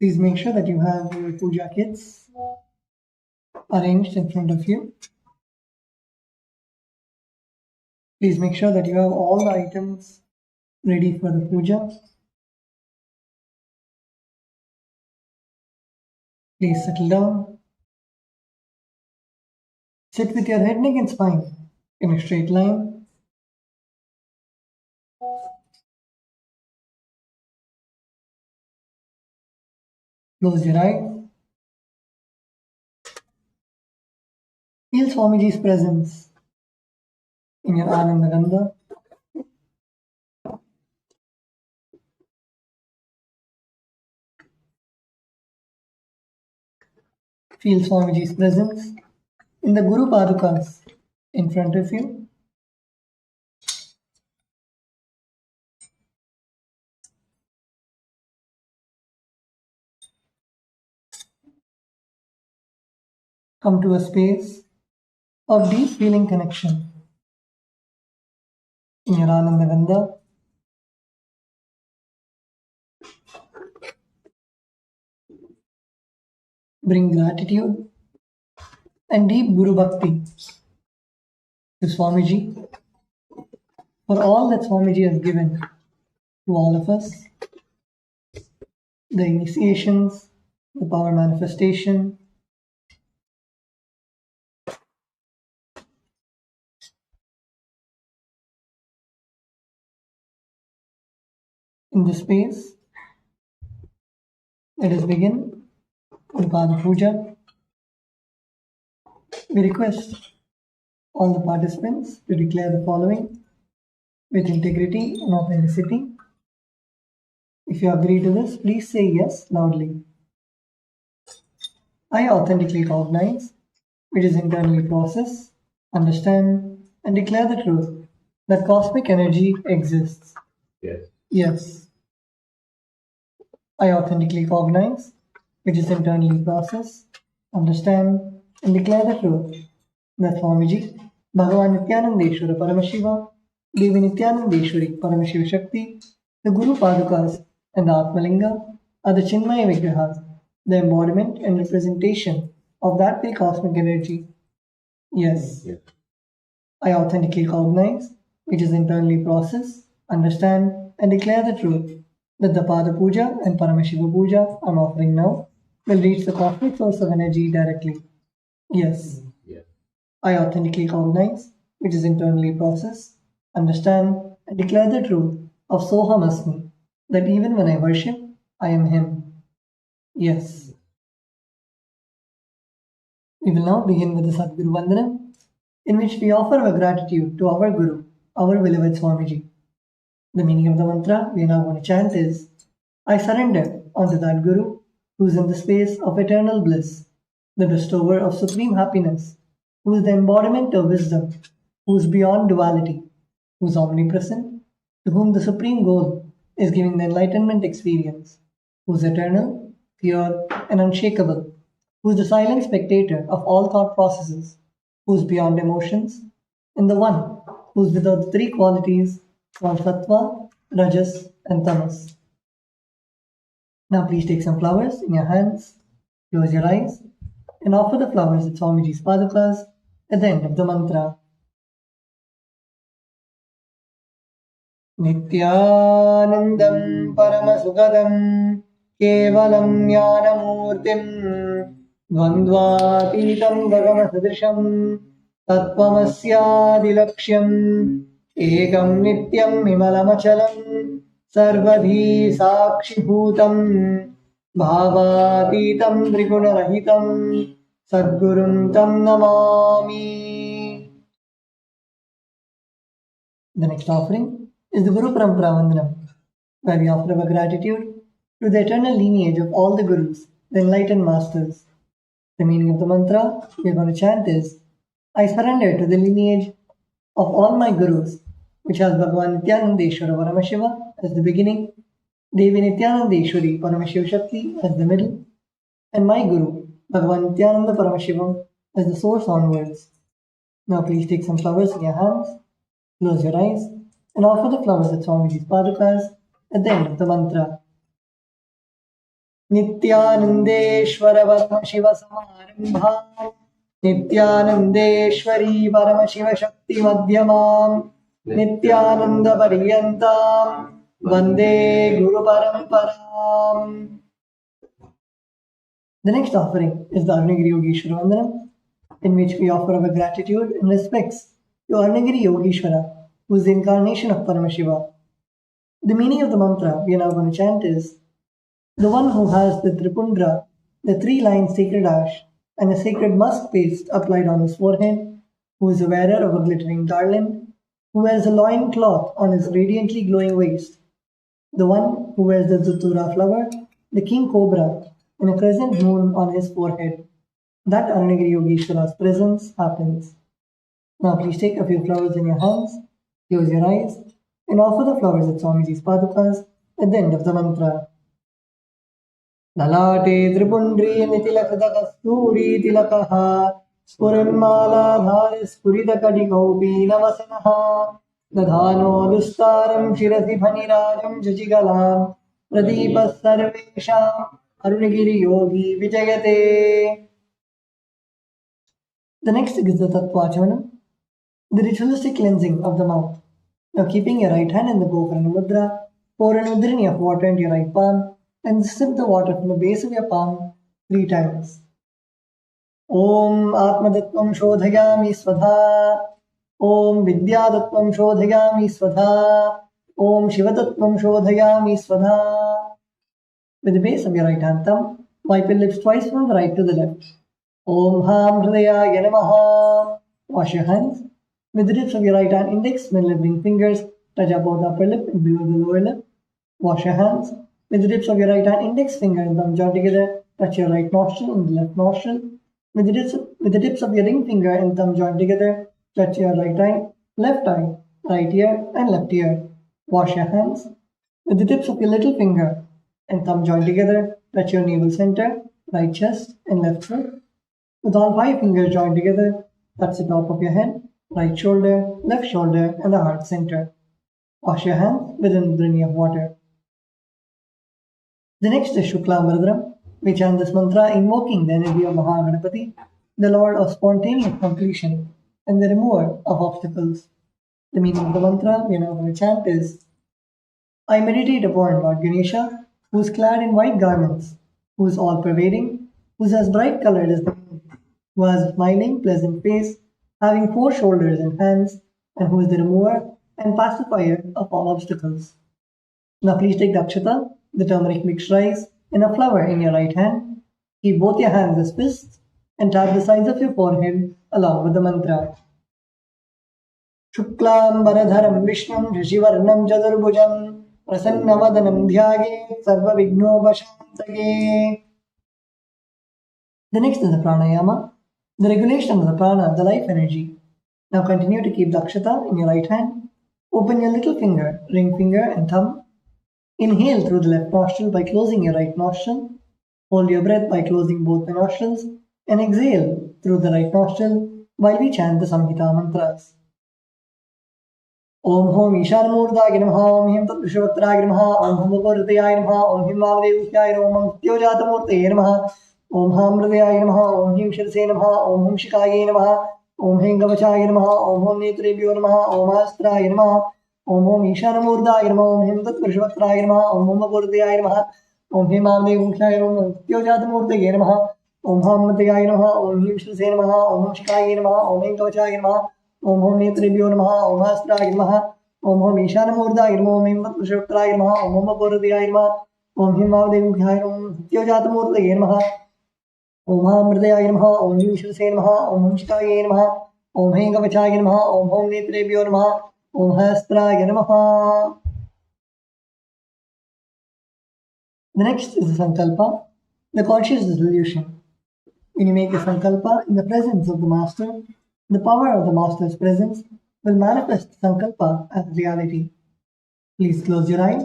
Please make sure that you have your puja kits arranged in front of you. Please make sure that you have all the items ready for the puja. Please settle down. Sit with your head, neck and spine in a straight line. Close your eyes. Feel Swamiji's presence in your Ananda Gandha. Feel Swamiji's presence in the Guru Padukas in front of you. Come to a space of deep feeling connection in your Ananda Gandha. Bring gratitude and deep Guru Bhakti to Swamiji for all that Swamiji has given to all of us. The initiations, the power manifestation, in this space. Let us begin the Pada Puja. We request all the participants to declare the following with integrity and authenticity. If you agree to this, please say yes loudly. I authentically recognize, which is internally process, understand, and declare the truth that cosmic energy exists. Yes. Yes. I authentically recognize, which is internally process, understand, and declare the truth that Swamiji, Bhagavan Nithyanandeshwara Paramashiva, Devi Nithyanandeshwari Paramashiva Shakti, the Guru Padukas, and the Atmalinga are the Chinmaya Vigrahas, the embodiment and representation of that very cosmic energy. Yes. Yes. I authentically recognize, which is internally process, understand, and declare the truth that the Pada Puja and Paramashiva Puja I'm offering now will reach the cosmic source of energy directly. Yes. Yes. I authentically recognize, which is internally process, understand, and declare the truth of Soham Asmi, that even when I worship, I am Him. Yes. We will now begin with the Sadguru Vandanam, in which we offer our gratitude to our Guru, our beloved Swamiji. The meaning of the mantra we are now going to chant is, I surrender unto that Guru who is in the space of eternal bliss, the bestower of supreme happiness, who is the embodiment of wisdom, who is beyond duality, who is omnipresent, to whom the supreme goal is giving the enlightenment experience, who is eternal, pure, and unshakable, who is the silent spectator of all thought processes, who is beyond emotions, and the one who is without the three qualities called Sattva, Rajas, and Tamas. Now please take some flowers in your hands, close your eyes, and offer the flowers at Swamiji's Padukas at the end of the mantra. Nithyanandam Paramasukadam Kevalam Jnanamurtim Dvandvatitam Gagamasadrisham Tattvamasyaadilaksham Ekam Nityam Himalamachalam Sarvadhi Sakshibhutam Bhavatitam Trigunarahitam Sadgurum Tam Namami. The next offering is the Guru Parampara Vandanam, where we offer our gratitude to the eternal lineage of all the Gurus, the enlightened masters. The meaning of the mantra we are going to chant is, I surrender to the lineage of all my Gurus, which has Bhagavan Nithyanandeshwara Paramashiva as the beginning, Devi Nithyanandeshwari Paramashiva Shakti as the middle, and my Guru, Bhagavan Nithyananda Paramashivam, as the source onwards. Now please take some flowers in your hands, close your eyes, and offer the flowers at Swamiji's Padukas at the end of the mantra. नित्यानन्देश्वर परमशिवसमारम्भाम् नित्यानन्देश्वरी परमशिवशक्तिमध्यमाम् नित्यानन्दपर्यन्ताम् वन्दे गुरुपरम्पराम्. The next offering is the Arunagiri Yogeshwara Vandanam, in which we offer our gratitude and respects to Arunagiri Yogeshwara, who is the incarnation of Paramashiva. The meaning of the mantra we are now going to chant is: the one who has the Tripundra, the 3-line sacred ash, and a sacred musk paste applied on his forehead, who is the wearer of a glittering garland, who wears a loin cloth on his radiantly glowing waist, the one who wears the Dhatura flower, the king cobra, and a crescent moon on his forehead. That Arunagiri Yogeshwara's presence happens. Now please take a few flowers in your hands, close your eyes, and offer the flowers at Swamiji's padukas at the end of the mantra. ललाटे त्रिपुण्ड्री नितिलकृतकस्तूरी तिलकः स्फुरन्मालाधार स्फुरितकटिकौपीनवसनः दधानो दुस्तारं शिरसि फणिराजं शशिकलां प्रदीपः सर्वेषाम् अरुणगिरि योगी विजयते. The next is the Tattvachanam, the ritualistic cleansing of the mouth. Now keeping your right hand in the Gokarna Mudra, pour an udrini of water into your right palm and sip the water from the base of your palm 3 times. Om Atmadattvam Shodhayami Svadha. Om Vidyadattvam Shodhayami Svadha. Om Shivadattvam Shodhayami Svadha. With the base of your right hand thumb, wipe your lips twice from the right to the left. Om Ham Hridayaya Namaha. Wash your hands. With the tips of your right hand index, middle and ring fingers, touch above the upper lip and below the lower lip. Wash your hands. With the tips of your right hand index finger and thumb joined together, touch your right nostril and the left nostril. With the tips of your ring finger and thumb joined together, touch your right eye, left eye, right ear and left ear. Wash your hands. With the tips of your little finger and thumb joined together, touch your navel center, right chest and left foot. With all 5 fingers joined together, touch the top of your head, right shoulder, left shoulder and the heart center. Wash your hands with an udrini of water. The next is Shukla Mardram. We chant this mantra invoking the energy of Mahaganapati, the Lord of spontaneous completion and the remover of obstacles. The meaning of the mantra we are now going to chant is: I meditate upon Lord Ganesha, who is clad in white garments, who is all-pervading, who is as bright colored as the moon, who has a smiling, pleasant face, having 4 shoulders and hands, and who is the remover and pacifier of all obstacles. Now please take the akshata, the turmeric mixed rice, and a flower in your right hand. Keep both your hands as fists and tap the sides of your forehead along with the mantra. Shuklam Varadharam Vishnum Rishivarnam Chaturbhujam Prasannavadanam Dhyage Sarva Vignopashantake. The next is the pranayama, the regulation of the prana, the life energy. Now continue to keep the akshata in your right hand. Open your little finger, ring finger and thumb. Inhale through the left nostril by closing your right nostril. Hold your breath by closing both the nostrils and exhale through the right nostril while we chant the Samhita mantras. Om Hom Ishanamurdaya Namaha, Om Him Tattvishavatraya Namaha, Om Hum Vakuhridayaya Namaha, Om Him Vamdevushyaya Namaha, Om Satyojatamurtaye Namaha, Om Ham Hridayaya Namaha, Om Him Shirase Namaha, Om Hum Shikaye Namaha, Om Him Gavachaya Namaha, Om Hum Netrebhyo Namaha, Om Astraya Namaha, Om Hom Ishanamurdaya Namaha, Om Him Tattvishavatraya Namaha, Om Hum Vakuhridayaya Namaha, Om Him Vamdevushyaya Namaha, Om Satyojatamurtaye Namaha, Om Ham Hridayaya Namaha, Om Him Shirase Namaha, Om Hum Shikaye Namaha, Om Him Gavachaya Namaha, Om Hom Netrebhyo Namaha, Om Astraya Namaha, Om Hom Ishanamurdaya Namaha, Om Him Tattvishavatraya Namaha, Om Hum Vakuhridayaya Namaha, Om Him Vamdevushyaya Namaha, Om Satyojatamurtaye Namaha, Om Ham Hridayaya Namaha, Om Him Shirase Namaha, Om Hum Shikaye Namaha, Om Him Gavachaya Namaha, Om Hom Netrebhyo Namaha, Om Hastraya Namaha. The next is the Sankalpa, the conscious resolution. When you make a Sankalpa in the presence of the Master, the power of the Master's presence will manifest Sankalpa as reality. Please close your eyes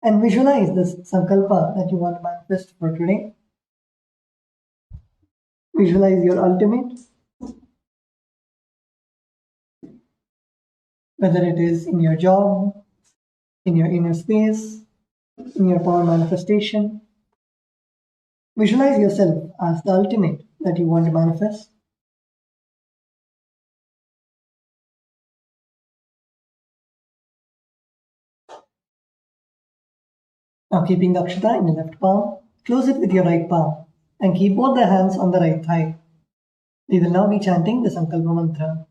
and visualize this Sankalpa that you want to manifest for today. Visualize your ultimate, whether it is in your job, in your inner space, in your power manifestation, Visualize yourself as the ultimate that you want to manifest. Now keeping the Akshata in your left palm, close it with your right palm and keep both the hands on the right thigh. We will now be chanting the Sankalpa mantra.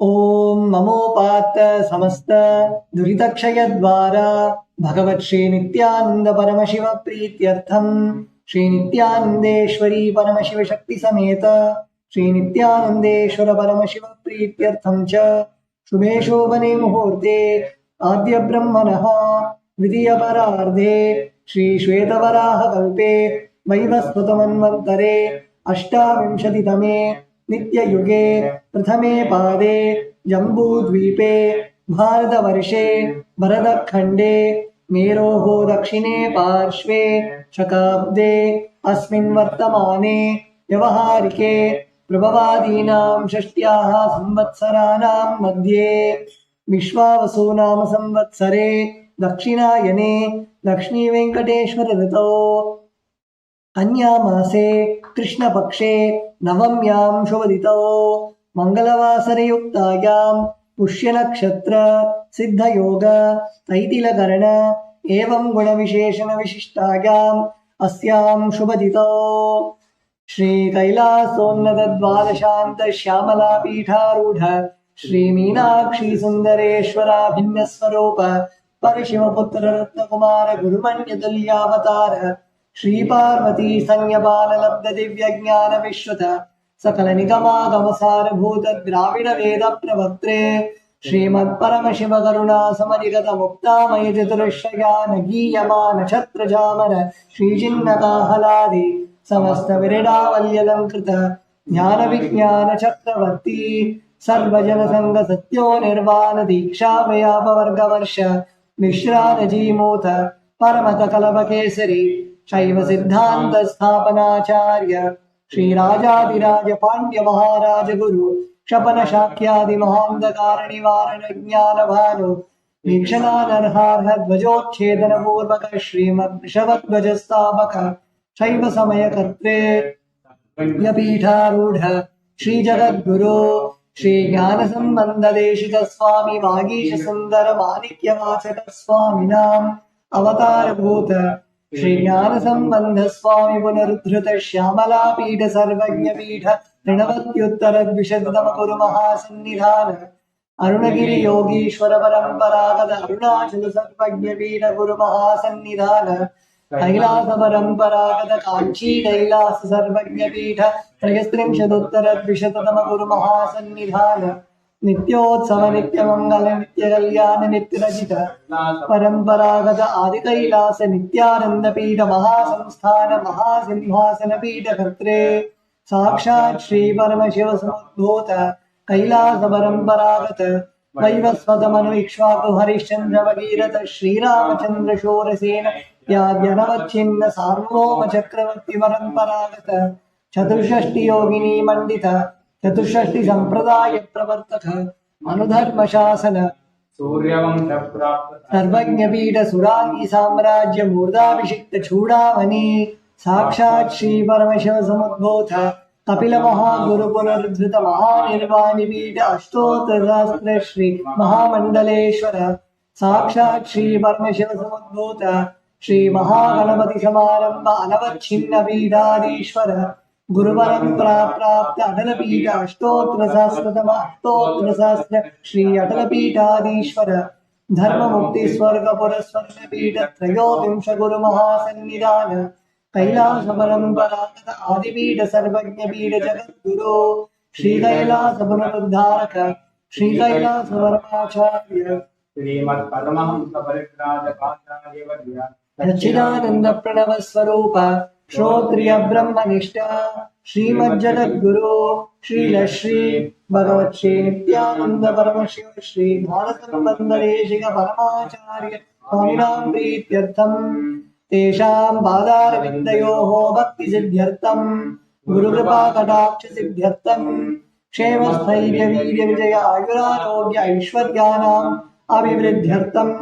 Om Namopat Samasta Duritakshayadvara Bhagavat Shri Nithyananda Paramashiva Prityartham Shri Nithyanandeshwari Paramashiva Shakti Sameta Shri Nithyanandeshwara Paramashiva Prityartham Cha Shubhe Shobhane Muhurte Adya Brahmanaha Vidya Parardhe Shri Shvetavaraha Kalpe Vaivasvatamanvantare Ashtavimshatitame नित्ययुगे प्रथमे पादे जम्बूद्वीपे भारतवर्षे भरतखण्डे मेरोः दक्षिणे पार्श्वे शकाब्दे अस्मिन् वर्तमाने व्यवहारिके प्रभवादीनां षष्ट्याः संवत्सराणां मध्ये विश्वावसु नाम संवत्सरे दक्षिणायने लक्ष्मीवेङ्कटेश्वर ऋतौ अन्यामासे कृष्णपक्षे नवम्यां शुभदितौ मङ्गलवासरयुक्तायां पुष्यनक्षत्र सिद्धयोग तैतिलकरण एवं गुणविशेषणविशिष्टायाम् अस्यां शुभदितौ श्रीकैलासोन्नतद्वादशान्तश्यामलापीठारूढ श्रीमीनाक्षी सुन्दरेश्वराभिन्नस्वरूप परशिवपुत्ररत्नकुमार गुरुमन्यतुल्यावतार श्रीपार्वती संज्ञपाललब्ध दिव्यज्ञान विश्रुत सकल निगमागमसारभूत द्राविड वेद प्रवक्त्रे श्रीमत्परमशिव करुणा समधिगत मुक्तामय चतुर्शयान गीयमान छत्रजामर श्रीचिन्नकाहलादि समस्त विरडावल्यलङ्कृत ज्ञान विज्ञान चक्रवर्ती सर्वजन संग सत्यो निर्वाण दीक्षा व्यापवर्गवर्ष मिश्रान जीमूत परमत कलभकेसरी शैव सिद्धांत स्थापनाचार्य श्रीराजाधिराज पांड्य महाराज गुरु क्षपन शाक्यादि महांधकार निवारण ज्ञान भानु वीक्षणानर्हार्ह ध्वजोच्छेदन पूर्वक श्रीमद् वृषभध्वज स्थापक शैव समय कर्त्रे यपीठारूढ़ श्री जगद्गुरु श्री ज्ञान संबंध देशिक स्वामी वागीश सुंदर माणिक्य वाचक स्वामिनाम अवतार भूत श्री ज्ञान संबंध स्वामी पुनरुद्धृत श्यामला पीठ सर्वज्ञ पीठ ऋणवत्युत्तर द्विशततम गुरु महासन्निधान अरुणगिरि योगीश्वर परंपरागत अरुणाचल सर्वज्ञ पीठ गुरु महासन्निधान कैलास परंपरागत कांची कैलास सर्वज्ञ पीठ त्रयस्त्रिंशदुत्तर द्विशततम गुरु महासन्निधान नित्योत्सव नित्य मंगल नित्य कल्याण नित्य रचित परंपरागत आदि कैलास नित्यानंद पीठ महासंस्थान महासिंहासन पीठ कर्त्रे साक्षात् श्री परमशिव समुद्भूत कैलास परंपरागत वैवस्वत मनु इक्ष्वाकु हरिश्चंद्र भगीरथ श्रीरामचंद्र शूरसेन याद्यनवच्छिन्न सार्वभौम चक्रवर्ती परंपरागत चतुष्षष्टि योगिनी मंडित चतुष्षष्टि संप्रदाय प्रवर्तक अनुधर्म शासन सर्वज्ञ पीठ सुरांगी साम्राज्य मूर्धाभिषिक्त चूड़ामणि साक्षात् श्री परमशिव समुद्भूत कपिल महागुरु पुनरुद्धृत महानिर्वाणि पीठ अष्टोत्तर सहस्र श्री महामंडलेश्वर साक्षात् श्री परमशिव समुद्भूत श्री महागणपति समारंभ अनवच्छिन्न पीठाधीश्वर गुरु परंपरा प्राप्त अटल पीठ अष्टोत्तर सहस्र श्री अटल पीठाधीश्वर धर्म मुक्ति स्वर्ग पुरस्वर्ण पीठ त्रयोविंश गुरु महासन्निधान कैलास परंपरागत आदिपीठ सर्वज्ञ पीठ जगद्गुरु श्री कैलास पुनरुद्धारक श्री कैलास परमाचार्य श्रीमत् परमहंस परिव्राजकाचार्यवर्य सच्चिदानंद प्रणव स्वरूप श्रोत्रिय ब्रह्मनिष्ठ श्रीमज्जगद्गुरु श्रील श्री भगवत् श्री नित्यानंद परमशिव श्री ज्ञानसंबंधदेशिक परमाचार्य स्वामिनां प्रीत्यर्थं तेषां पादारविन्दयोः भक्ति सिद्ध्यर्थं गुरुकृपा कटाक्ष सिद्ध्यर्थं क्षेम स्थैर्य वीर्य विजय आयुरारोग्य ऐश्वर्याणाम् अभिवृद्ध्यर्थं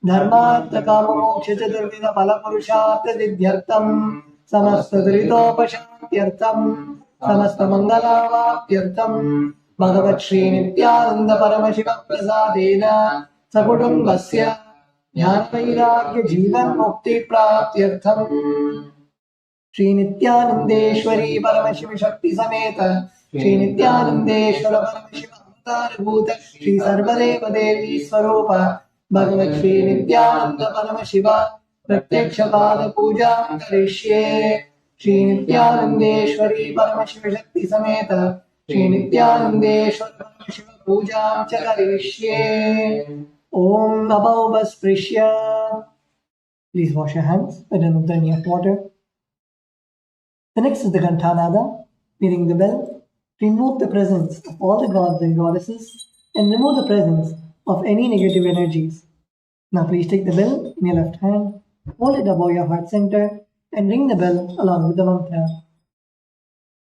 धर्मार्थकाममोक्षचतुर्विधफलपुरुषार्थसिद्ध्यर्थम् समस्तदुरितोपशान्त्यर्थम् समस्तमङ्गलावाप्त्यर्थम् भगवत् श्रीनित्यानन्द परमशिवप्रसादेन सकुटुम्बस्य ज्ञानवैराग्यजीवन्मुक्तिप्राप्त्यर्थम् श्रीनित्यानन्देश्वरी परमशिव शक्ति समेत श्रीनित्यानन्देश्वर परमशिव अवतारभूत श्री सर्वदेव देवी स्वरूप भगवत् श्रीनित्यानन्द परमशिव प्रत्यक्षपाद पूजा करिष्ये श्रीनित्यानन्देश्वरी परमशिव शक्ति समेत श्रीनित्यानन्देश्वर परमशिव पूजा च करिष्ये ॐ अभौपस्पृश्य. Please wash your hands with an uttani of water. The next is the Ghantanada, beating the bell, to invoke the presence of all the gods and goddesses and remove the presence of any negative energies. Now please take the bell in your left hand, hold it above your heart center and ring the bell along with the mantra.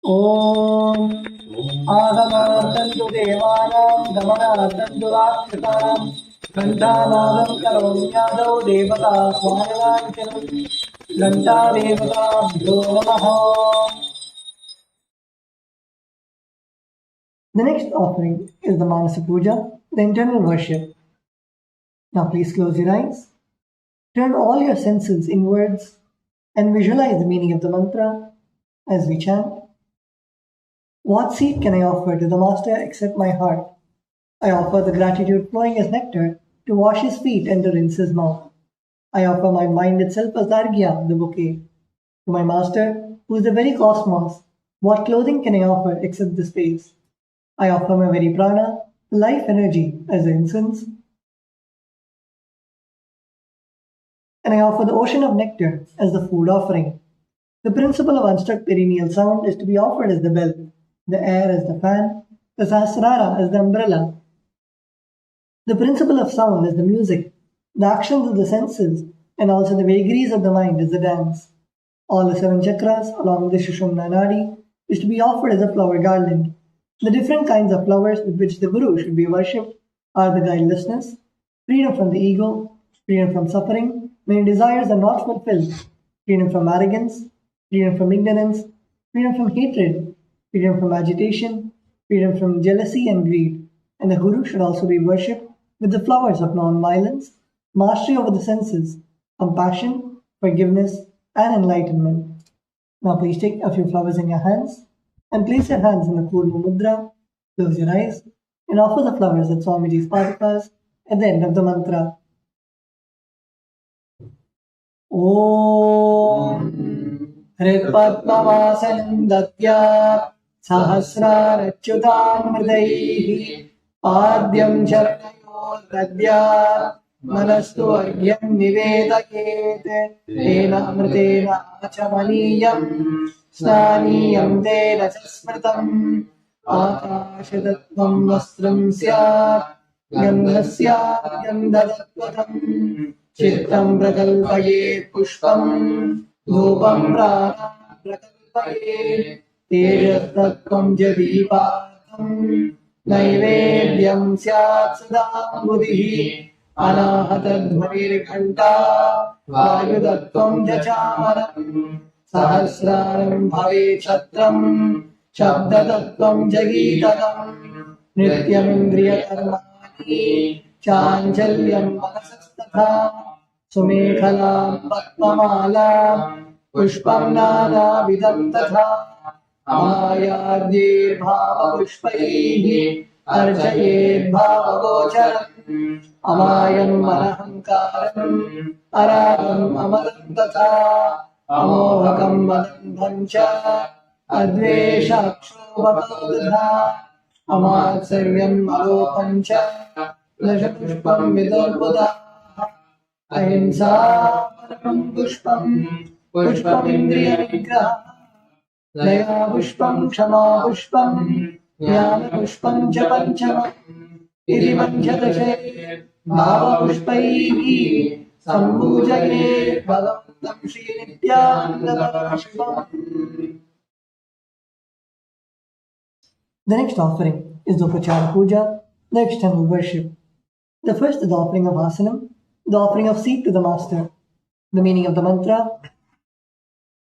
Om Agamatantu Devanam Gamanatantu Rakshatam Ghantanadam Karomyadau Devata Swanayanchanam Ghanta Devata Bhyo Namaha. The next offering is the Manasa Puja, the internal worship. Now please close your eyes, turn all your senses inwards and visualize the meaning of the mantra as we chant. What seed can I offer to the Master except my heart? I offer the gratitude flowing as nectar to wash his feet and to rinse his mouth. I offer my mind itself as Arghya, the bouquet. To my Master, who is the very cosmos, what clothing can I offer except the space? I offer my very prana, the life energy, as the incense. And I offer the ocean of nectar as the food offering. The principle of unstruck perennial sound is to be offered as the bell, the air as the fan, the sahasrara as the umbrella. The principle of sound is the music, the actions of the senses, and also the vagaries of the mind is the dance. All the 7 chakras, along with the Shushumna Nadi, is to be offered as a flower garland. The different kinds of flowers with which the Guru should be worshipped are the guilelessness, freedom from the ego, freedom from suffering, when desires are not fulfilled, freedom from arrogance, freedom from ignorance, freedom from hatred, freedom from agitation, freedom from jealousy and greed. And the Guru should also be worshipped with the flowers of non-violence, mastery over the senses, compassion, forgiveness, and enlightenment. Now please take a few flowers in your hands and place your hands in the Kurma Mudra, close your eyes, and offer the flowers at Swamiji's Padakas at the end of the mantra. Om Hritpadmavasanam Datya Sahasrarachyutam Mridaihi Padyam Charanayor Dadya Manastu Argyam Nivedakete Tena Amritena Achamaniyam Snaniyam Tena Chasmritam Akashadattvam Vastram Syat Gandhasyat Gandhadatvatam Chittam Prakalpayet Pushpam Dhupam Prana Prakalpayet Tejastattvam Jadipatam Naivedyam Syat Sadam Buddhi Anahataಧ್ವನಿರ್ಘಂಟಾ ವಾಯುದತ್ವಂ ಜಚಾಮರಂ ಸಹಸ್ರಾರಂ ಭವೇ ಛತ್ರಂ ಶಬ್ದತತ್ವಂ ಜಗೀತಕಂ ನಿತ್ಯಮಿಂದ್ರಿಯಕರ್ಮಾಣಿ ಚಾಂಚಲ್ಯಂ ಮನಸಸ್ತಥಾ ಸುಮೇಖಲಾಂ ಪದ್ಮಮಾಲಾಂ ಪುಷ್ಪಂ ನಾನಾವಿಧಂ ತಥಾ ಅಮಾಯಾದ್ಯೈರ್ಭಾವಪುಷ್ಪೈಃ अर्चयेद्भावगोचरम् अमायम् अनहङ्कारम् अरागम् अमलम् तथा अमोहकम् मदम्भम् च अद्वेषाक्षोभतो तथा अमात्सर्यम् अलोपम् च दशपुष्पम् विदोर्बुधाः अहिंसा परमम् पुष्पम् पुष्पमिन्द्रियनिग्रहः दया पुष्पम् क्षमा पुष्पम् ज्ञानपुष्पं च पञ्चमम् इति पञ्चदशे भावपुष्पैः सम्पूजयेत् भगवन्तं श्रीनित्यानन्दपरमशिवम्. The next offering is the Upachara Puja, the external worship. The first is the offering of Asanam, the offering of seed to the Master. The meaning of the mantra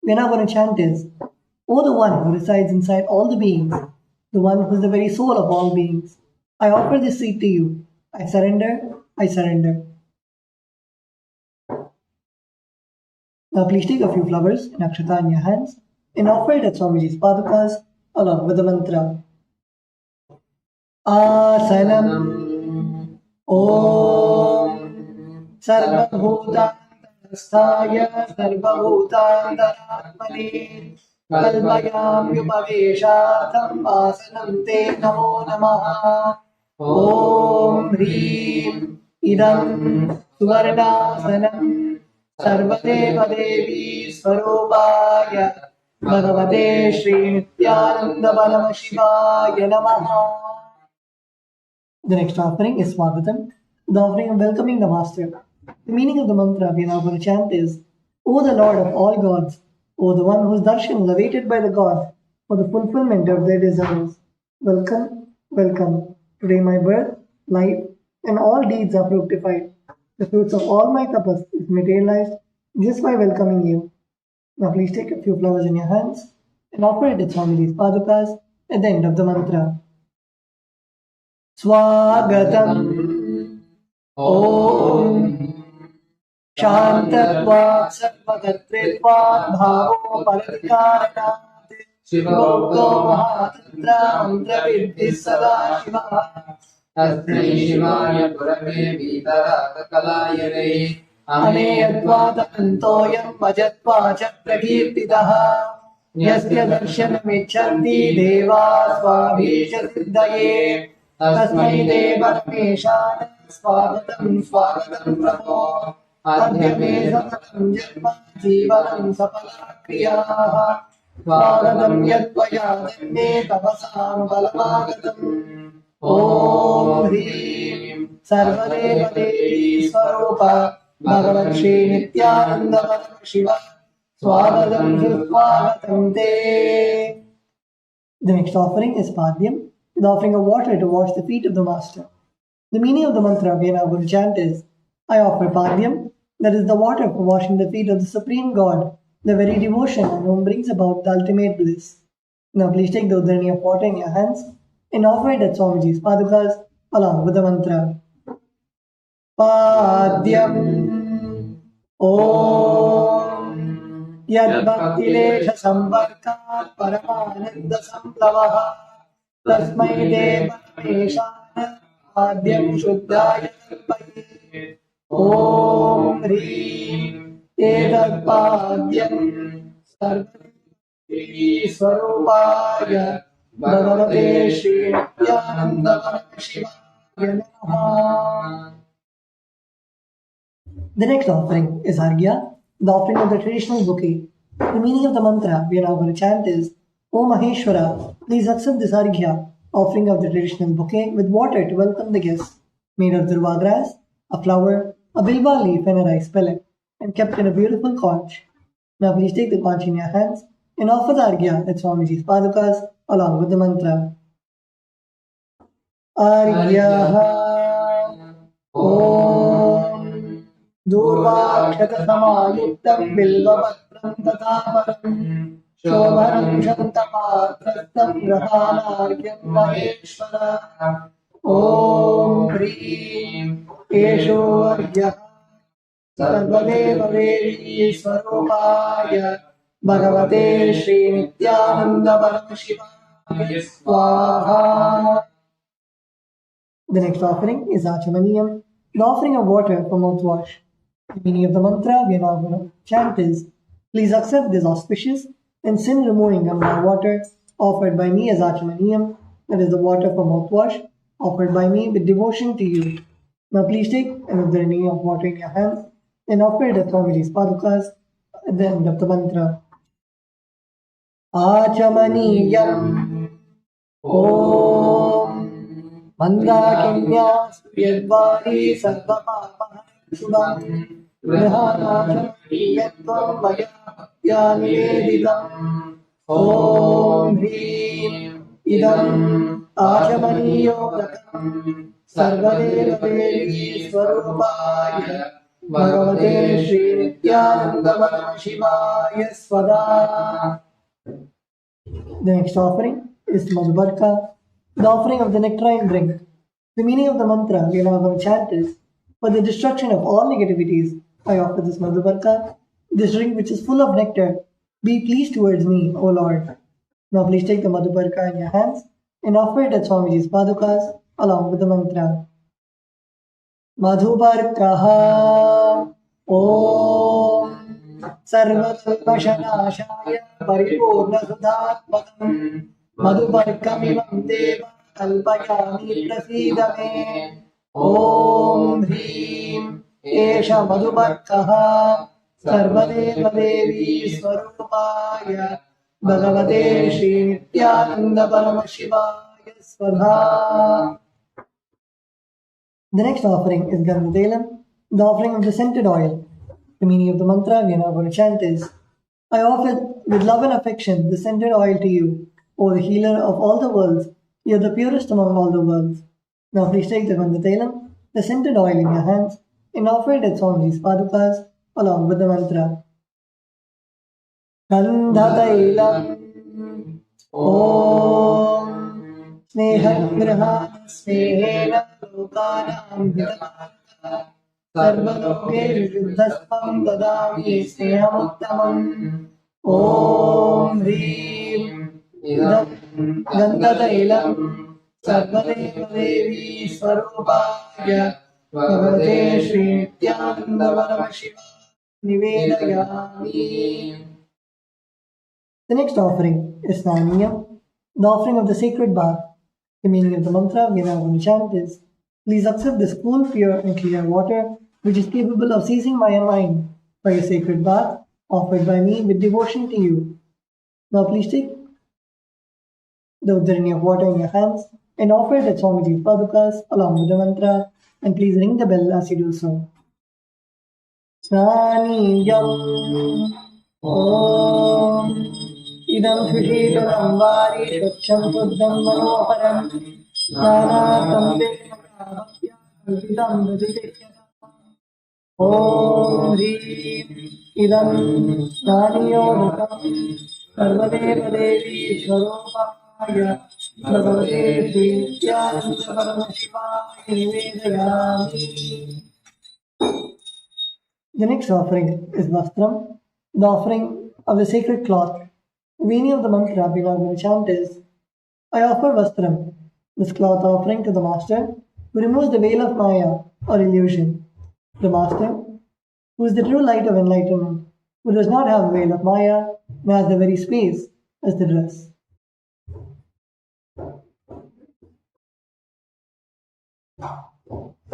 we are now going to chant is, O the one who resides inside all the beings, the one who is the very soul of all beings, I offer this seed to you. I surrender, I surrender. Now please take a few flowers and akshata in your hands and offer it at Swamiji's padukas along with the mantra. Asanam Om Sarvabhutantarasthaya Sarvabhutantaratmane Kalpayamyupaveshatham Asanam Te Namo Namaha Om Hrim Idam Suvarnasanam Sarvadeva Devi Swarupaya Bhagavate Shri Nithyananda Balama Shivaya Namaha. The next offering is Swagatam, the offering of welcoming the Master. The meaning of the mantra we are now going to chant is, O the Lord of all gods, O the one whose darshan is awaited by the gods for the fulfillment of their desires. Welcome, welcome. Today my birth, life, and all deeds are fructified. The fruits of all my tapas is materialized just by welcoming you. Now please take a few flowers in your hands and offer it at Swamiji's padukas at the end of the mantra. Swagatam Om Shantatva Sarvagatritva Bhavo Paradikaranat Shivokto Mahatatra Mantra Viddhi Sada Shiva Asmai Shivaya Purave Vitara Kalayane Aneyadvata Antoyam Bhajatva Chakrakirtitaha Yasya Darshanamichanti Deva Swabhisha Siddhaye Tasmai Deva Rameshana Swagatam Swagatam Prabho Adhyame Samatam Janma Jivanam Sapala Kriyaha Swagatam Yadvaya Janme Tapasam Balamagatam Om Hrim Sarvadeva Devi Swarupa Bhagavat Shri Nithyananda Balama Shiva Swagatam Swagatam Te. The next offering is Padhyam, the offering of water to wash the feet of the Master. The meaning of the mantra we are now going to chant is, I offer Padhyam, that is the water for washing the feet of the Supreme God, the very devotion on whom brings about the ultimate bliss. Now please take the udharani of water in your hands and offer it at Swamiji's padukas along with the mantra. Padhyam Om Yad Bhaktilesha Samvarkat Paramananda Samplavaha Tasmai Deva Rameshana Padhyam Shuddhaya Kalpaye Om Hrim Etat Padhyam Sarvadeva Swarupaya Bhagavate Shri Nithyananda Balama Shivaya Namaha. The next offering is Arghya, the offering of the traditional bouquet. The meaning of the mantra we are now going to chant is, O Maheshwara, please accept this Arghya, offering of the traditional bouquet with water to welcome the guests, made of durva grass, a flower, a bilva leaf and a rice pellet, and kept in a beautiful conch. Now please take the conch in your hands and offer the Arghya at Swamiji's padukas along with the mantra. Arghyaha Om Durvakshatasamayuktam Bilvapatram Tataparam Shobharam Shantapatrastam Grahanargyam Maheshwara Om Hrim Esho Arghyaha Sarvadeva Devi Swarupaya Bhagavate Shri Nithyananda Balama Shivaya Swaha. The next offering is Achamaniyam, the offering of water for mouthwash. The meaning of the mantra we are now going to chant is, please accept this auspicious and sin-removing Ganga water offered by me as Achamaniyam, that is the water for mouthwash, offered by me with devotion to you. Now please take an udharani of water in your hands and offer it at Swamiji's padukas at the end of the mantra. Achamaniyam Om Mandakinya Yadvari Sarvapapa Shubham Grihanachamaniyatvam Maya Niveditam Om Hrim Idam Achamaniyo Rakam Sarvadeva Devi Swarupaya Bhagavate Shri Nithyananda Parama Shivaya Svada. The next offering is Madhubarka, the offering of the nectarine drink. The meaning of the mantra we are now going to chant is, for the destruction of all negativities, I offer this Madhubarka, this drink which is full of nectar. Be pleased towards me, O Lord. Now please take the Madhubarka in your hands and offer it at Swamiji's Padukas along with the mantra. Madhubarkaha Om सर्वकल्पशनाशाय परिपूर्णसुधात्मकं मधुपर्कमिमं देव कल्पयामि प्रसीद मे ॐ ह्रीं एष मधुपर्कः सर्वदेवदेवी स्वरूपाय भगवते श्रीनित्यानन्दपरमशिवाय स्वधा. The next offering is Gandhadelam, the offering of the scented oil. The meaning of the mantra we are now going to chant is, I offer with love and affection the scented oil to you, O the healer of all the worlds. You are the purest among all the worlds. Now please take the Gandhadelam, the scented oil in your hands, and offer it at Swamiji's Padukas along with the mantra. Gandhadelam Om Sneham Snehena Lokanam Hidamata सर्वलोकेषु शुद्धस्त्वं ददामि स्नेहमुत्तमम् ॐ ह्रीं इदं गन्धतैलं सर्वदेवदेवी स्वरूपाय भगवते श्रीनित्यानन्दपरमशिवाय निवेदयामि. The next offering is Snaniyam, the offering of the sacred bath. The meaning of the mantra we are now going to chant is, please accept this cool, pure and clear water which is capable of seizing my mind by a sacred bath offered by me with devotion to you. Now please take the uddarani of water in your hands and offer it at Swamiji's Padukas along with the mantra, and please ring the bell as you do so. Snaniyam Om Idam Sushitaram Vari Swachham Suddham Manoharam Snanatam Om Hrim Idam Snaniyodatam Sarvadevadevi Swarupaya Bhagavate Nithyananda Nivedayami. The next offering is Vastram, the offering of the sacred cloth. The meaning of the mantra we are going to chant is, I offer Vastram, this cloth offering to the Master who removes the veil of Maya or illusion. The Master, who is the true light of enlightenment, who does not have a veil of Maya, and has the very space as the dress.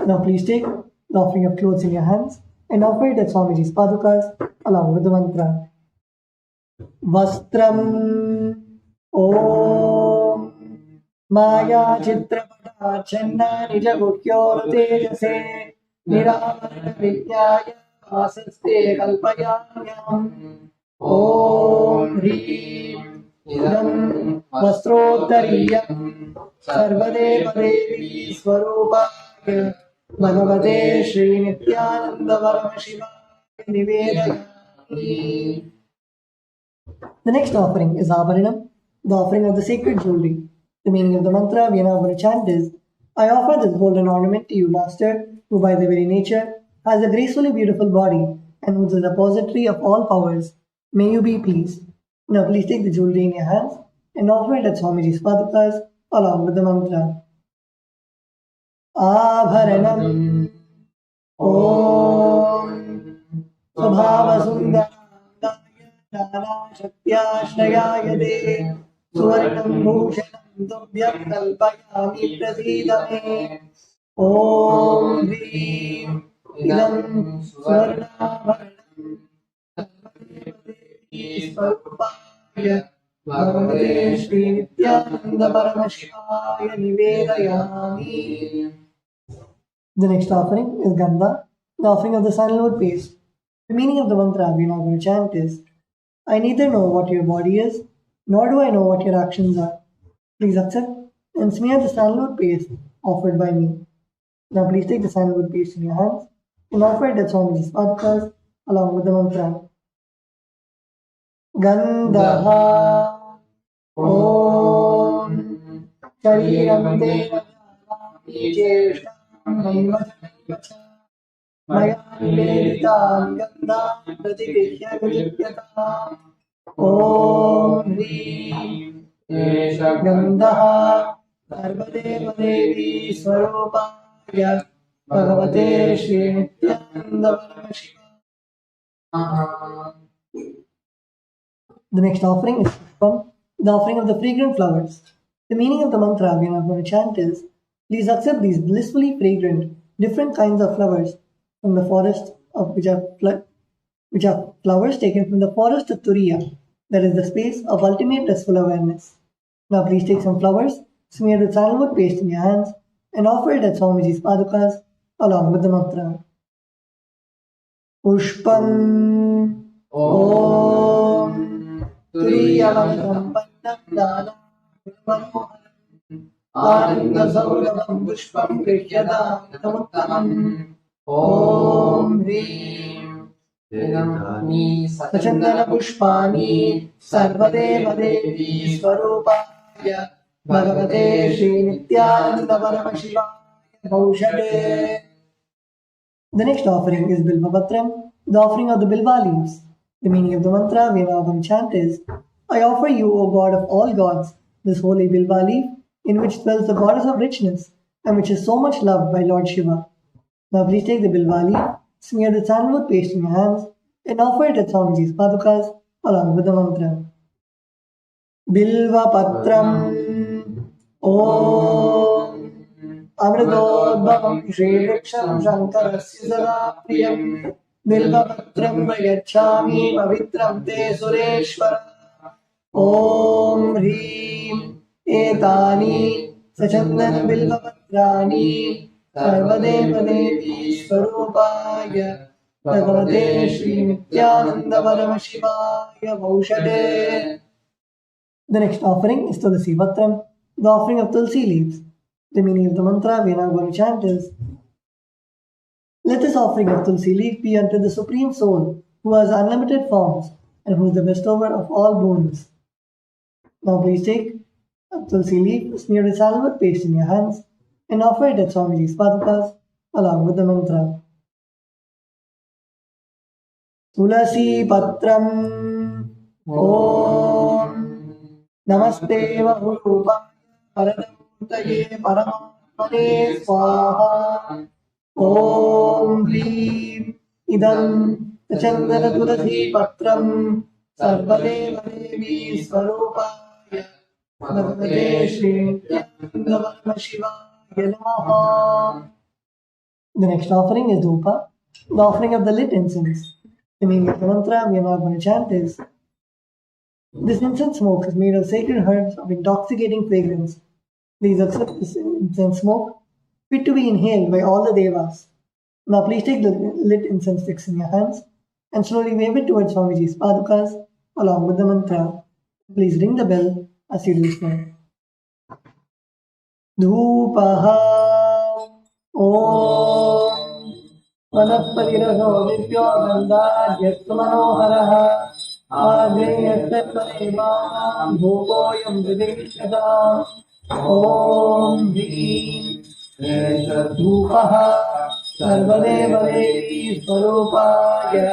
Now please take the offering of clothes in your hands and offer it at Swamiji's Padukas along with the mantra. Vastram Om Maya Chitrapata Channa Nija Gukyor Tejase Niravarana Vidyaya Vasaste Kalpayamyam Om Hrim Idam Vastrottariyam Sarvadeva Devi Swarupaya Bhagavate Shri Nithyananda Paramashivaya Nivedayami. The next offering is Abharanam, the offering of the sacred jewelry. The meaning of the mantra we are now going to chant is, I offer this golden ornament to you, Master, who by their very nature has a gracefully beautiful body and who is the repository of all powers. May you be pleased. Now please take the jewelry in your hands and offer it at Swamiji's Padukas along with the mantra. Abharanam Om Swabhava Sundara Nana Shaktyashrayaya De Suvarnam Bhushanam Tubhyam Kalpayami Prasidame Om Hrim Idam Swarnabharanam Sarvadevadevi Swarupaya Bhagavate Shri Nithyananda Paramashivaya Nivedayami. The next offering is Gandha, the offering of the sandalwood paste. The meaning of the mantra we are now going to chant is, I neither know what your body is, nor do I know what your actions are. Please accept and smear the sandalwood paste offered by me. Now please take the sandalwood paste in your hands and offer it at Swamiji's padukas along with the mantra. Gandha Om Shariram Deva Maya Niveditaam Gandham Pratikishya Vidyataam Om Hrim Esha Gandha Sarvadeva Devi Swarupaya Bhagavate Shri Nithyananda Paramashivaya. The next offering is Pushpam, the offering of the fragrant flowers. The meaning of the mantra we are going to chant is, please accept these blissfully fragrant, different kinds of flowers from the forest of which are flowers taken from the forest of Turiya, that is the space of ultimate blissful awareness. Now please take some flowers, smear with sandalwood paste in your hands, and offer it at Swamiji's padukas along with the mantra. Pushpam Om Turiyavanam Dana Anandasauravam Pushpam Prishyadam Tamuttamam Om Hrim Vedani Sachandana Pushpani Sarvadeva Devi Swarupaya Bhagavate Shri Nithyananda Paramashivaya Bhaushade. The next offering is Bilvapatram, the offering of the Bilva leaves. The meaning of the mantra we are now going to chant is, I offer you, O God of all gods, this holy Bilva leaf, in which dwells the goddess of richness, and which is so much loved by Lord Shiva. Now please take the Bilva leaf, smear the sandalwood paste in your hands, and offer it at Swamiji's padukas along with the mantra. Bilvapatram Om Amritodbhavam Shri Vriksham Shankarasya Sada Priyam Bilvapatram Prayachami Pavitram Te Sureshwara. Om Hrim Etani Sachandana Bilvapatrani Sarvadeva Devi Swarupaya Bhagavate Shri Nithyananda Paramashivaya Bhaushade. The next offering is Tulsi Vatram, the offering of Tulsi leaves. The meaning of the mantra we are now going to chant is, let this offering of Tulsi leaf be unto the Supreme Soul, who has unlimited forms and who is the bestower of all boons. Now please take a Tulsi leaf, smear with sandalwood paste in your hands, and offer it at Swamiji's padukas along with the mantra. Tulasi Patram Om Namaste Vahurupa Paramutaye Paramatmane Swaha. Om Hrim Idam Chandana Tulasi Patram Sarvadeva Devi Swarupaya Bhagavate Shri Nithyananda Paramashivaya Namaha. The next offering is Dhupa, the offering of the lit incense. The meaning of the mantra we are now going to chant is, this incense smoke is made of sacred herbs of intoxicating fragrance. Please accept this incense smoke, fit to be inhaled by all the devas. Now please take the lit incense sticks in your hands and slowly wave it towards Swamiji's padukas along with the mantra. Please ring the bell as you do so. Dhupaha Om Vanapatiraho Divyo Gandhadhyatva Manoharaha Agneyatatvadevanam Bhuvoyam Vidikshadam Om Hrim Dhupaha Sarvadeva Devi Swarupaya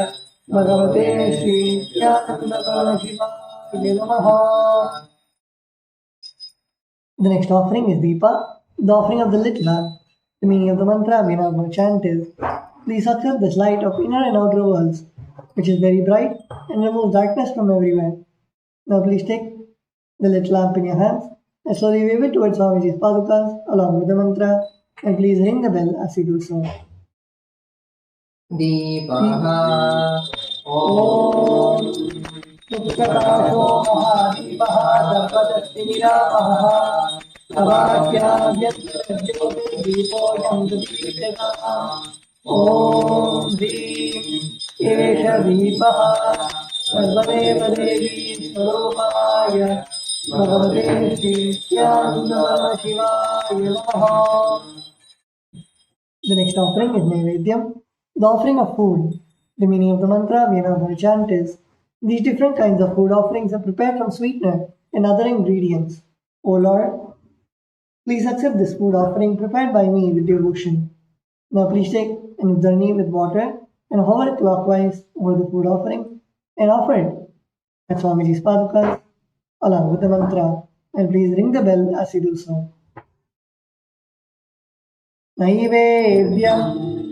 Bhagavate Shri Nithyananda Paramashivaya Namaha. The next offering is Deepa, the offering of the lit lamp. The meaning of the mantra we are now going to chant is, please accept this light of inner and outer worlds, which is very bright and removes darkness from everywhere. Now please take the lit lamp in your hands and slowly wave it towards Swamiji's padukas along with the mantra, and please ring the bell as you do so. Deepaha Om Sukkataso Mahadeepaha Dharpadasti Niramaha Tavakyāvyatyajote Deepoyam Dupikshata. Om Hrim Esha Deepaha Sarvadeva Devi Swarupaya Bhagavate Shri Nithyananda Paramashivaya Namaha. The next offering is Naivedyam, The offering of food. The meaning of the mantra we are now going to chant is, these different kinds of food offerings are prepared from sweetener and other ingredients. O Lord, please accept this food offering prepared by me with devotion. Now please take an udharni with water and hover it clockwise over the food offering and offer it at Swamiji's padukas along with the mantra, and please ring the bell as you do so. Naivedyam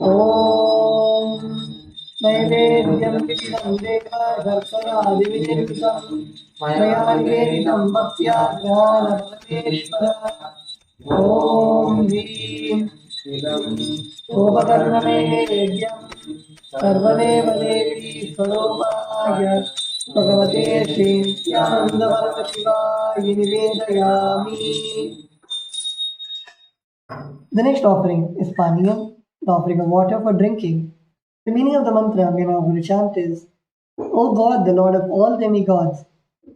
Om Naivedyam Vichidam Deva Sharkara Maya Nivedam Bhaktya Jnana Om Hrim Sopakarnamedyam Sarvadeva Devi Swarupaya Bhagavate Shri Nithyananda Paramashivaya Nivedayami. The next offering is Paniyam, the offering of water for drinking. The meaning of the mantra we are now going to chant is, O God, the Lord of all demigods,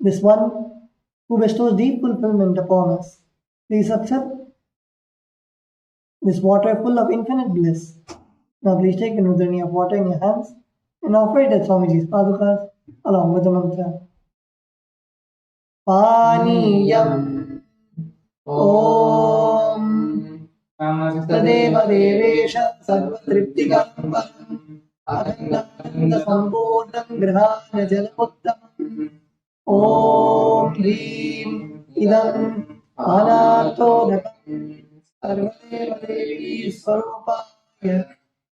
this one who bestows deep fulfillment upon us, please accept this water full of infinite bliss. Now please take an udharni of water in your hands and offer it at Swamiji's padukas along with the mantra. Paniyam Om Namaste Devesha Sarvatriptikam Param Akhandakanda Sambodham Grihana Jalamuttamam Om Hrim Idam Anatodakam Sarvadeva Devi Swarupaya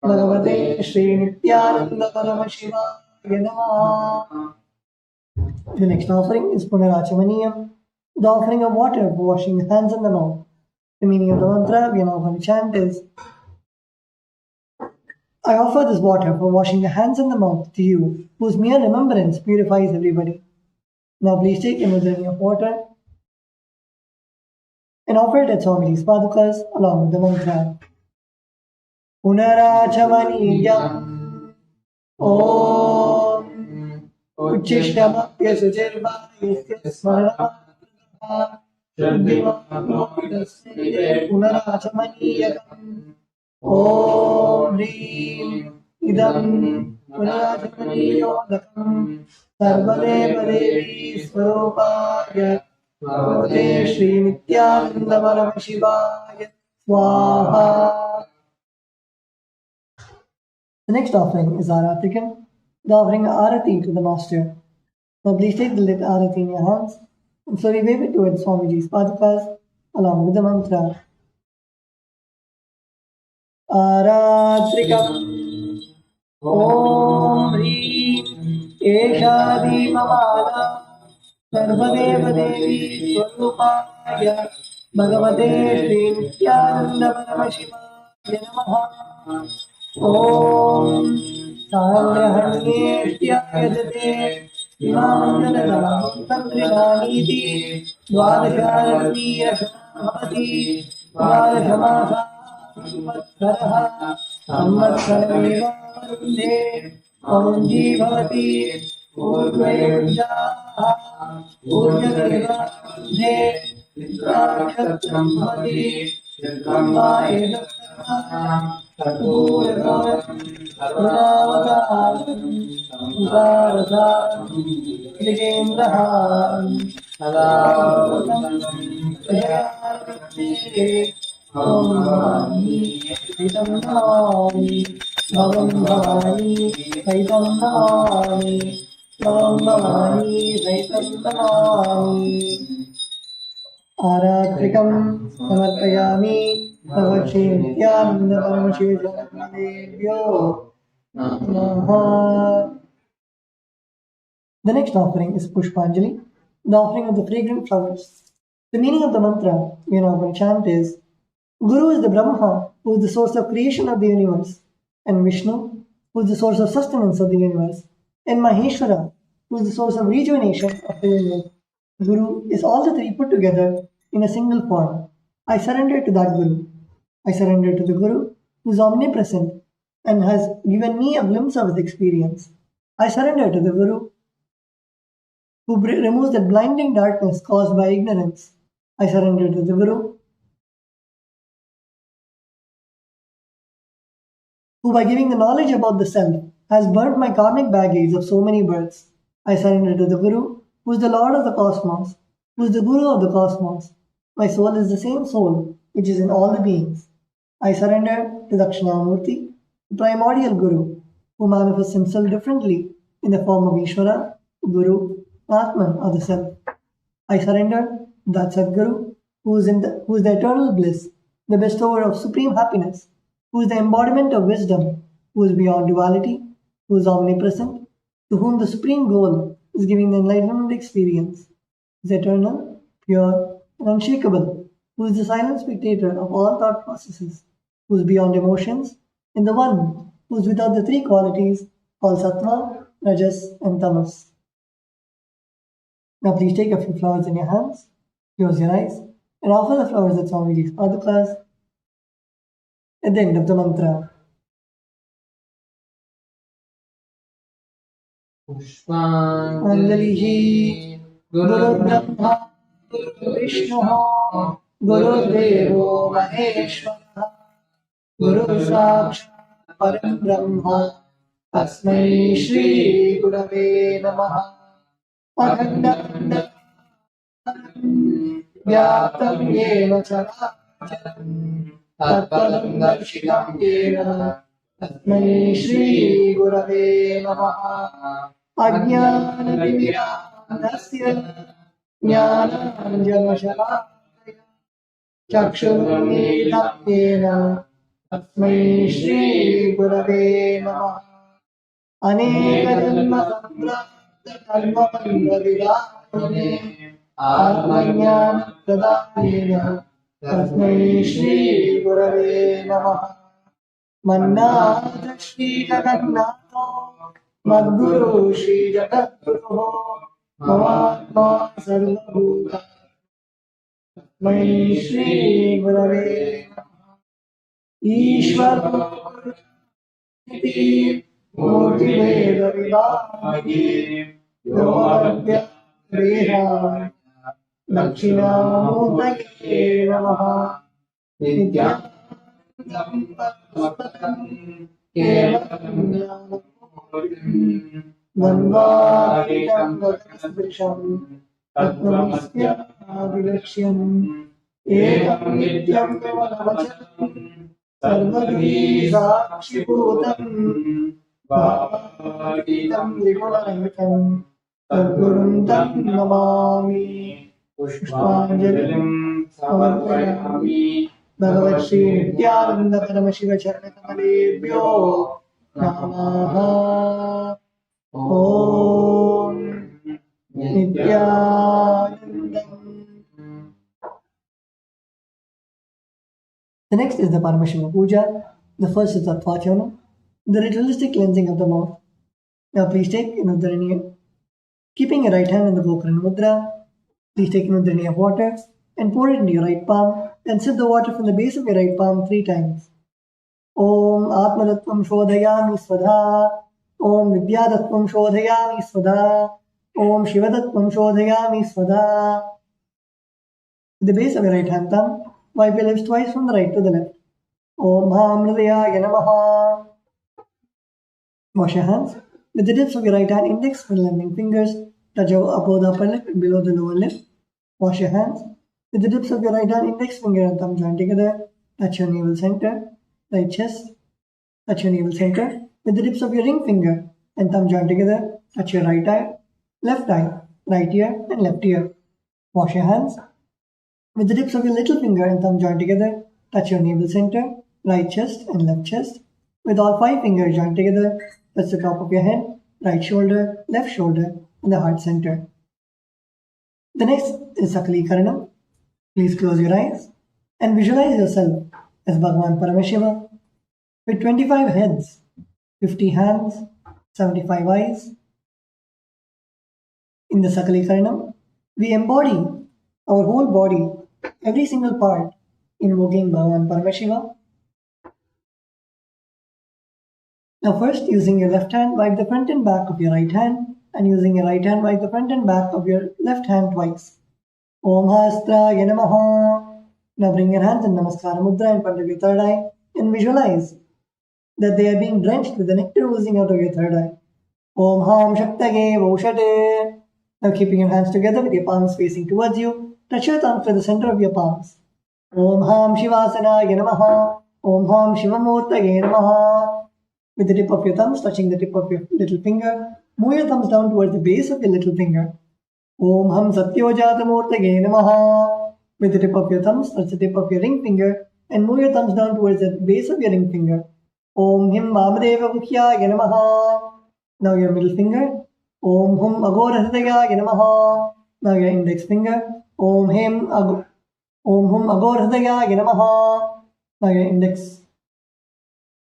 Bhagavate Shri Nithyananda Paramashivaya Namaha. The next offering is Punarachamaniyam, the offering of water for washing the hands and the mouth. The meaning of the mantra we are now going to chant is, I offer this water for washing the hands and the mouth to you, whose mere remembrance purifies everybody. Now please take an udharni of water and offer it at Swamiji's padukas along with the mantra. Punarachamaniyam Om Uchishtamapya Sujirvayasya Smarana Shraddhimapnotasmide Punarachamaniyakam Om Hrim Idam Punarachamaniyodakam Sarvadeva Devi Swarupaya Bhagavate Shri Nithyananda Paramashivaya Swaha. The next offering is Aratikam, the offering of Arati to the Master. Now please take the lit Arati in your hands and slowly wave it towards Swamiji's padukas along with the mantra. Aratrikam Om Hrim Eshadi Mamala Sarvadeva Devi Swarupaya Bhagavate Shri Nithyananda Paramashivaya Namaha. Om Sangrahanyeshyayajate Imamandana Tandrinaniti Dvadasharasmiyashamati Dvadashamasa Samvatsaraha Samvatsarveva Vande Om Jivati Urvayurjaha Urjadeva Vande Vidrakshatram Bhati Brahma Edakana Sadhuravaram Sarunavataram Samsarasaram Vijendraharam Sadavatam Prajarati Om Bhavani Saitam Namami Bhavam Bhavani Saitam Namami Bhavam Bhavani Saitam Namami. Aratrikam samarpayami Bhagavate Nithyananda Paramashivaya Namaha. The next offering is Pushpanjali, the offering of the fragrant flowers. The meaning of the mantra we are now going to chant is, Guru is the Brahma, who is the source of creation of the universe, and Vishnu, who is the source of sustenance of the universe, and Maheshwara, who is the source of rejuvenation of the universe. Guru is all the three put together in a single form. I surrender to that Guru. I surrender to the Guru who is omnipresent and has given me a glimpse of his experience. I surrender to the Guru who removes that blinding darkness caused by ignorance. I surrender to the Guru who by giving the knowledge about the self has burnt my karmic baggage of so many births. I surrender to the Guru, who is the Lord of the cosmos, who is the Guru of the cosmos. My soul is the same soul which is in all the beings. I surrender to Dakshinamurti, the primordial Guru, who manifests himself differently in the form of Ishvara, Guru, Atman, or the Self. I surrender to that Sadguru, who is the eternal bliss, the bestower of supreme happiness, who is the embodiment of wisdom, who is beyond duality, who is omnipresent, to whom the supreme goal is giving the enlightenment experience, is eternal, pure, and unshakable, who is the silent spectator of all thought processes, who is beyond emotions, and the one who is without the three qualities called Sattva, Rajas, and Tamas. Now please take a few flowers in your hands, close your eyes, and offer the flowers at Swamiji's padukas at the end of the mantra. Anjalihi Guru Brahma Guru Vishnu Guru Devo Maheshwara Guru Sakshat Param Brahma Tasmai Shri Gurave Namaha Akhanda Vyaptam Yena Characharam Tatparam Darshitam Yena Tasmai Shri Gurave Namaha Ajnana-timirandasya Jnananjana-shalakaya Chakshurunmilitam yena Tasmai Shri Gurave Namaha Aneka-janma-samprapta-karma-bandha-vidayane Atmajnana-pradayena Tasmai Shri Gurave Namaha Mannath Shri Jagannatho Madguru Shri Jagadguru Mahatma Sarvabhuta Tasmai Shri Gurave Namaha Ishvaro Niti Murti Veda Vivagi Yomadya Deha Dakshinamurtaye Namaha Nithyananda Kevalam Vandāritam Vatasvrisham Tattvamsya Avilakshyan Ekam Nityam Vimalavachanam Sarvadhi Sakshibhutam Bhavatītam Vigunarahitam Sadgurum Tam Namami Pushpanjalim Samarpayami Bhagavat Shri Nithyananda Paramashiva Charanakamaleebhyo Namaha Om Nithyanandam. The next is the Paramashiva Puja. The first is the Tvachanam, the ritualistic cleansing of the mouth. Now please take an Uddharaniya. Keeping your right hand in the Gokarana Mudra, please take an Uddharaniya of water and pour it into your right palm. Then sip the water from the base of your right palm 3 times. Om Atmadattvam Shodhayami Svadha. Om Vidyadattvam Shodhayami Svadha. Om Shivadattvam Shodhayami Svadha. With the base of your right hand thumb, wipe your lips twice from the right to the left. Om Hamridayaya Namaha. Wash your hands. With the tips of your right hand index, middle and ring fingers, touch above the upper lip and below the lower lip. Wash your hands. With the tips of your right hand index finger and thumb joined together, touch your navel center, right chest, touch your navel center. With the tips of your ring finger and thumb joined together, touch your right eye, right ear, and left ear. Wash your hands. With the tips of your little finger and thumb joined together, touch your navel center, right chest, and left chest. With all 5 fingers joined together, touch the top of your head, right shoulder, left shoulder, and the heart center. The next is Sakala Krama. Please close your eyes and visualize yourself as Bhagavan Paramashiva with 25 heads, 50 hands, 75 eyes. In the Sakala Krama, we embody our whole body, every single part, invoking Bhagavan Paramashiva. Now first, using your left hand, wipe the front and back of your right hand, and using your right hand, wipe the front and back of your left hand twice. Om Hastraya Namaha. Now bring your hands in Namaskara Mudra in front of your third eye and visualize that they are being drenched with the nectar oozing out of your third eye. Om Ham Shaktage Voshate. Now keeping your hands together with your palms facing towards you, touch your thumbs to the center of your palms. Om Ham Shivasanaye Namaha. Om Ham Shivamurtaye Namaha. With the tip of your thumbs touching the tip of your little finger, move your thumbs down towards the base of your little finger. Om Ham Satyojatamurtaye Namaha. With the tip of your thumbs touch the tip of your ring finger and move your thumbs down towards the base of your ring finger. Om Him Vamadeva Mukhyaye Namaha. Now your middle finger. Om Hum Aghorahridayaye Namaha. Now your index finger. Om Hum Aghorahridayaye Namaha. Now your index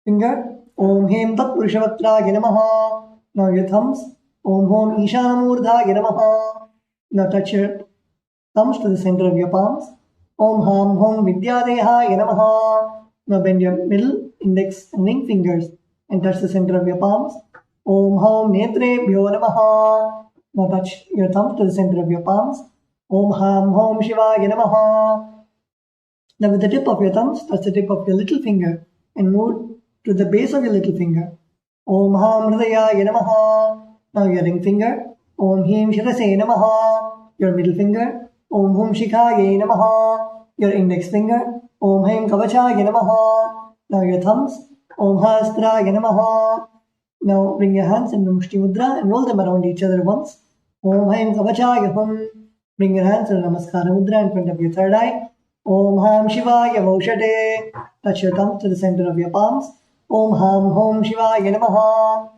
finger. Om Hem Tat Purushavattraye Namaha. Now your thumbs. Om Hom Ishanamurdhaye Namaha. Now touch your thumbs to the center of your palms. Om Ham Hom Vidyadehaye Namaha. Now bend your middle, index and ring fingers and touch the center of your palms. Om Hom Netrebhyo Namaha. Now touch your thumbs to the center of your palms. Om Ham Hom Shivaye Namaha. Now with the tip of your thumbs, touch the tip of your little finger and move to the base of your little finger. Om Ham Hridayaye Namaha. Now your ring finger. Om Him Shirase Namaha. Your middle finger. Om Hum Shikhaye Namaha. Your index finger. Om Hem Kavachaye Namaha. Now your thumbs. Om Hastraye Namaha. Now bring your hands in the Mushti Mudra and roll them around each other once. Om Hem Kavachaya Hum. Bring your hands in Namaskara Mudra in front of your third eye. Om Ham Shivaya Voshate. Touch your thumbs to the center of your palms. Om Ham Hom Shivaya Namaha.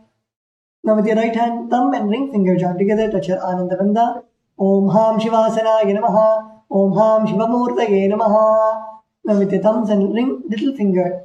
Now with your right hand, thumb and ring finger joined together, touch your Ananda Bandha. Om Ham Shivasanaye Namaha. Om Ham Shivamurtaye Namaha. Now with your thumbs and ring little finger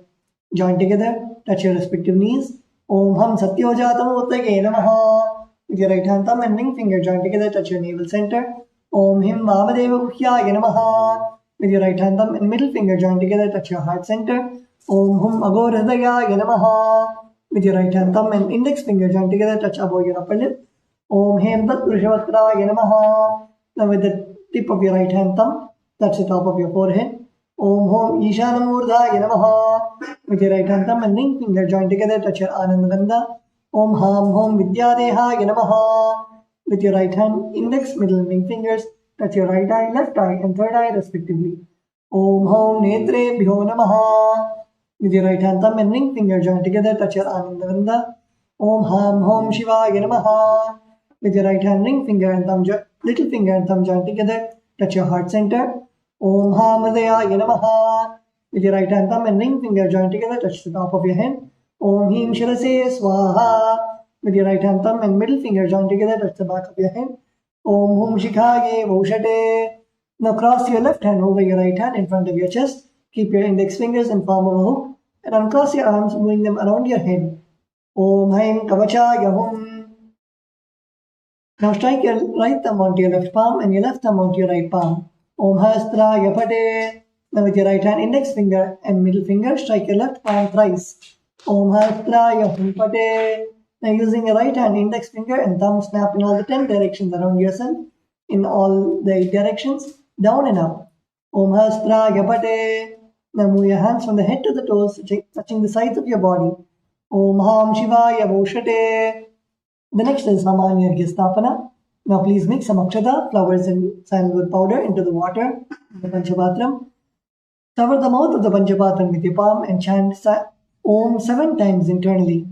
joined together, touch your respective knees. Om Ham Satyojatamurtaye Namaha. With your right hand, thumb and ring finger joined together, touch your navel center. Om Him Vamadeva Guhyaye Namaha. With your right hand, thumb and middle finger joined together, touch your heart center. Om Hum Aghorahridayaye Namaha. With your right hand, thumb and index finger joined together, touch above your upper lip. Om Hem Tat Purushavattraye Namaha. Now with the tip of your right hand thumb, touch the top of your forehead. Om Hom Ishanamurdhaye Namaha. With your right hand thumb and ring finger joined together, touch your Ananda Bandha. Om Ham Hom Vidyadehaye Namaha. With your right hand, index, middle and ring fingers, touch your right eye, left eye and third eye respectively. Om Hom Netrebhyo Namaha. With your right hand, thumb and ring finger joined together, touch your Ananda Bandha. Om Ham Hom Shivaya Namaha. With your right hand, ring finger and thumb, little finger and thumb joined together, touch your heart center. Om Ham Hridayaye Namaha. With your right hand, thumb and ring finger joined together, touch the top of your head. Om Him Shirase Swaha. With your right hand, thumb and middle finger joined together, touch the back of your head. Om Hum Shikhaye Voshate. Now cross your left hand over your right hand in front of your chest. Keep your index fingers in form of a hook and uncross your arms, moving them around your head. Om Haim Kavachaya Hum. Now strike your right thumb onto your left palm and your left thumb onto your right palm. Om Hastraya Pate. Now with your right hand, index finger and middle finger, strike your left palm thrice. Om Hastraya Hum Pate. Now using your right hand, index finger and thumb, snap in all the 10 directions around yourself, in all the 8 directions, down and up. Om Hastraya Pate. Now move your hands from the head to the toes, touching the sides of your body. Om Ham Shivaya Voshate. The next is Samanya Arghya. Now please mix some akshata, flowers and sandalwood powder into the water in the Panchapatram. Cover the mouth of the Panchapatram with your palm and chant Om 7 times internally.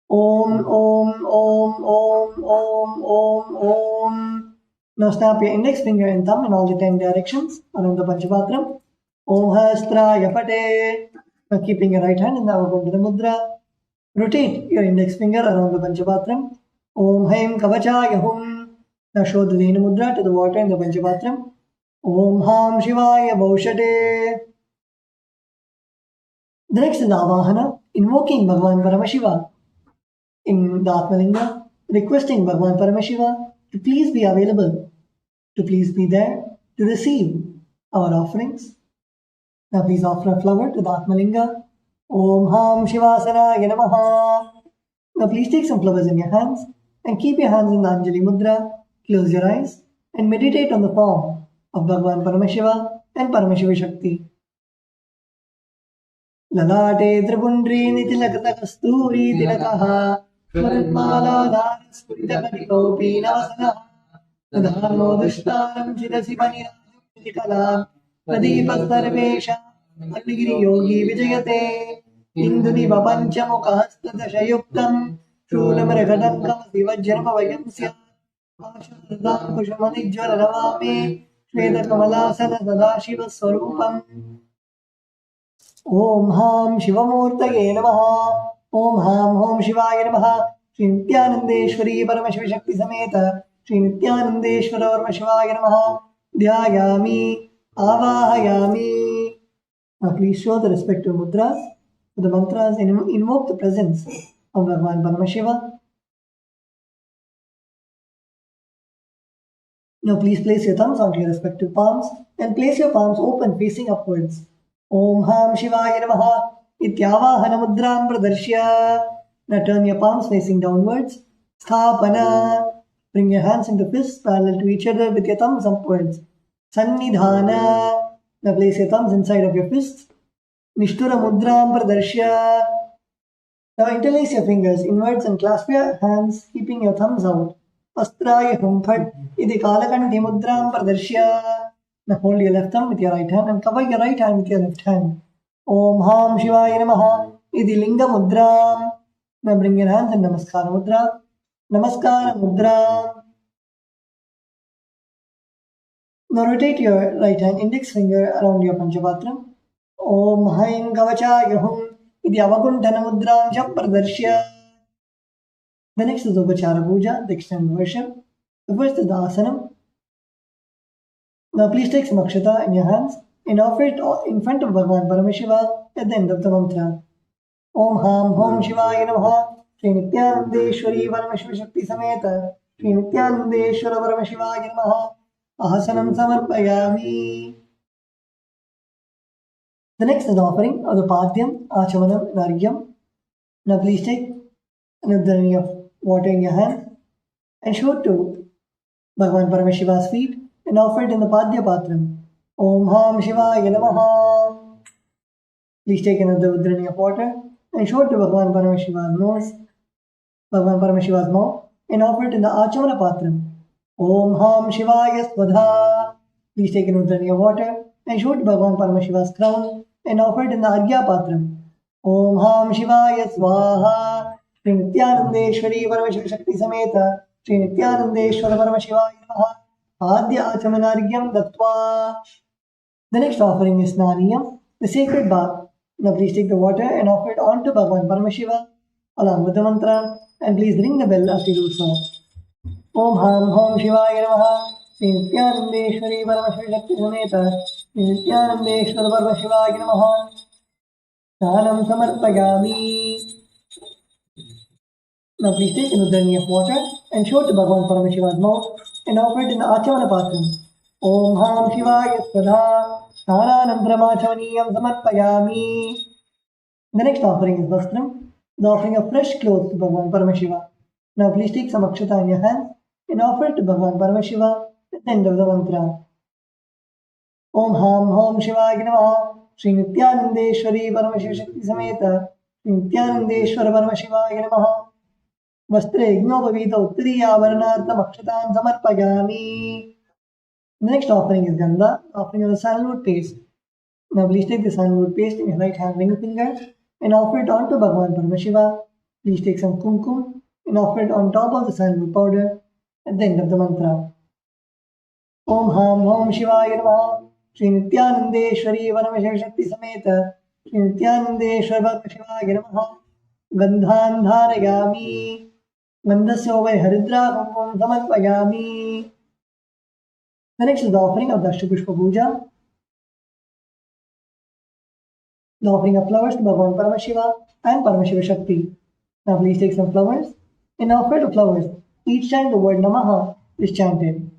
Om, Om, Om, Om, Om, Om, Om. Now snap your index finger and thumb in all the 10 directions around the Panchapatram. Om Hastraya Pate. Now keeping your right hand in the Avagundana Mudra. Rotate your index finger around the Panchapatram. Om Haim Kavachaya Hum. Now show the Dena Mudra to the water in the Panchapatram. Om Ham Shivaya Voshate. The next is Avahana, invoking Bhagavan Paramashiva in the Atmalinga, requesting Bhagavan Paramashiva to please be available, to please be there to receive our offerings. Now please offer a flower to the Atmalinga. Om Ham Shivasanaye Namaha. Now please take some flowers in your hands and keep your hands in the Anjali Mudra. Close your eyes and meditate on the form of Bhagavan Paramashiva and Paramashiva Shakti. ललाटे त्रिपुण्ड्रीनितिलकृतकस्तूरीतिलकः स्फुरन्मालाधारस्फुरितकटिकौपीनासनः दधानो दुष्टारं शिरसि मणिराजुकला प्रदीपः सर्वेषाम् मल्लिगिरियोगी विजयते इन्दुदिव पञ्चमुखहस्तदशयुक्तं शूलमृगदं कमसि वज्रमवयं स्यात् पाशुरदाङ्कुशमनिज्वलनमामि श्वेतकमलासन सदाशिवस्वरूपम् ॐ हां शिवमूर्तये नमः ॐ हां हों शिवाय नमः श्री नित्यानन्देश्वरी परमशिवशक्ति समेत श्री नित्यानन्देश्वर परमशिवाय नमः ध्यायामि आवाहयामि. Now please show the respective mudras for the mantras and invoke the presence of Bhagavan Paramashiva. Now please place your thumbs onto your respective palms and place your palms open facing upwards. Om Ham Shivaya Namaha Ityavahana Mudram Pradarshya. Now turn your palms facing downwards. Sthapana. Bring your hands into fists parallel to each other with your thumbs upwards. Sannidhana. Now place your thumbs inside of your fists. Nishtura Mudram Pradarshya. Now interlace your fingers inwards and clasp your hands, keeping your thumbs out. Astraya Humphat Idi Kalakanti Mudram Pradarshya. Now hold your left thumb with your right hand and cover your right hand with your left hand. Om Ham Shivaya Namaha Idi Linga Mudram. Now bring your hands in Namaskara Mudra. Namaskara Mudra. Now rotate your right hand index finger around your Panchapatram. Om Haim Kavachaya Hum Idi Avakuntana Mudram Pradarshya. The next is Upachara Puja, the extended version. The first is the Asanam. Now please take some akshata in your hands and offer it in front of Bhagavan Paramashiva at the end of the mantra. Om Ham Hom Shivaya Namaha Shri Nithyanandeshwari Paramashiva Shakti Sameta Shri Nithyanandeshwara Paramashivaya Namaha Ahasanam Samarpayami. The next is the offering of the Padhyam, Achamanam and Argyam. Now please take another of water in your hand and show it to Bhagavan Paramashiva's feet and offer it in the Padya Patram. Om Ham Shivaya Namaha. Please take another udhrani of water and show it to Bhagavan Paramashiva's nose, Bhagavan Paramashiva's mouth, and offer it in the Achamana Patram. Om Ham Shivaya Svadha. Please take an udhrani of water and show it to Bhagavan Paramashiva's crown and offer it in the Argya Patram. Om Ham Shivaya Swaha. Shri Nithyanandeshwari Paramashiva Shakti Sameta Shri Nithyanandeshwara Paramashivaya Namaha Adya Achamanargyam Dattva. The next offering is Snaniyam, the sacred bath. Now please take the water and offer it onto Bhagavan Paramashiva along with the mantra and please ring the bell as you do so. Om Ham Hom Shivaya Namaha Shri Nithyanandeshwari Paramashiva Shakti Sameta Shri Nithyanandeshwara Paramashivaya Namaha Snanam Samarpayami. Now please take an udhrani of water and show it to Bhagavan Paramashiva's mouth and offer it in the Achavana Patram. Om Ham Shivaya Svadha Snananandramachaniyam Samarpayami. The next offering is Vastram, the offering of fresh clothes to Bhagavan Paramashiva. Now please take some akshata in your hands and offer it to Bhagavan Paramashiva at the end of the mantra. Om Ham Hom Shivaya Namaha Shri Nithyanandeshwari Paramashiva Shakti Sameta Shri Nithyanandeshwara Paramashivaya Namaha Vastre Ignopavita Uttariyavarnartham Akshatam Samarpayami. The next offering is Gandha, offering of the sandalwood paste. Now please take the sandalwood paste in your right hand ring finger and offer it onto Bhagavan Paramashiva. Please take some kumkum and offer it on top of the sandalwood powder at the end of the mantra. Om Ham Hom Shivaya Namaha Shri Nithyanandeshwari Paramashivaya Shakti Sameta Shri Nithyanandeshwara Paramashivaya Namaha Gandhan Dharayami. Gandhasya over Haridra Kumpum Samarpayami. The next is the offering of the Ashtapushpa Puja. The offering of flowers to Bhagavan Paramashiva and Paramashiva Shakti. Now please take some flowers and offer the flowers each time the word Namaha is chanted.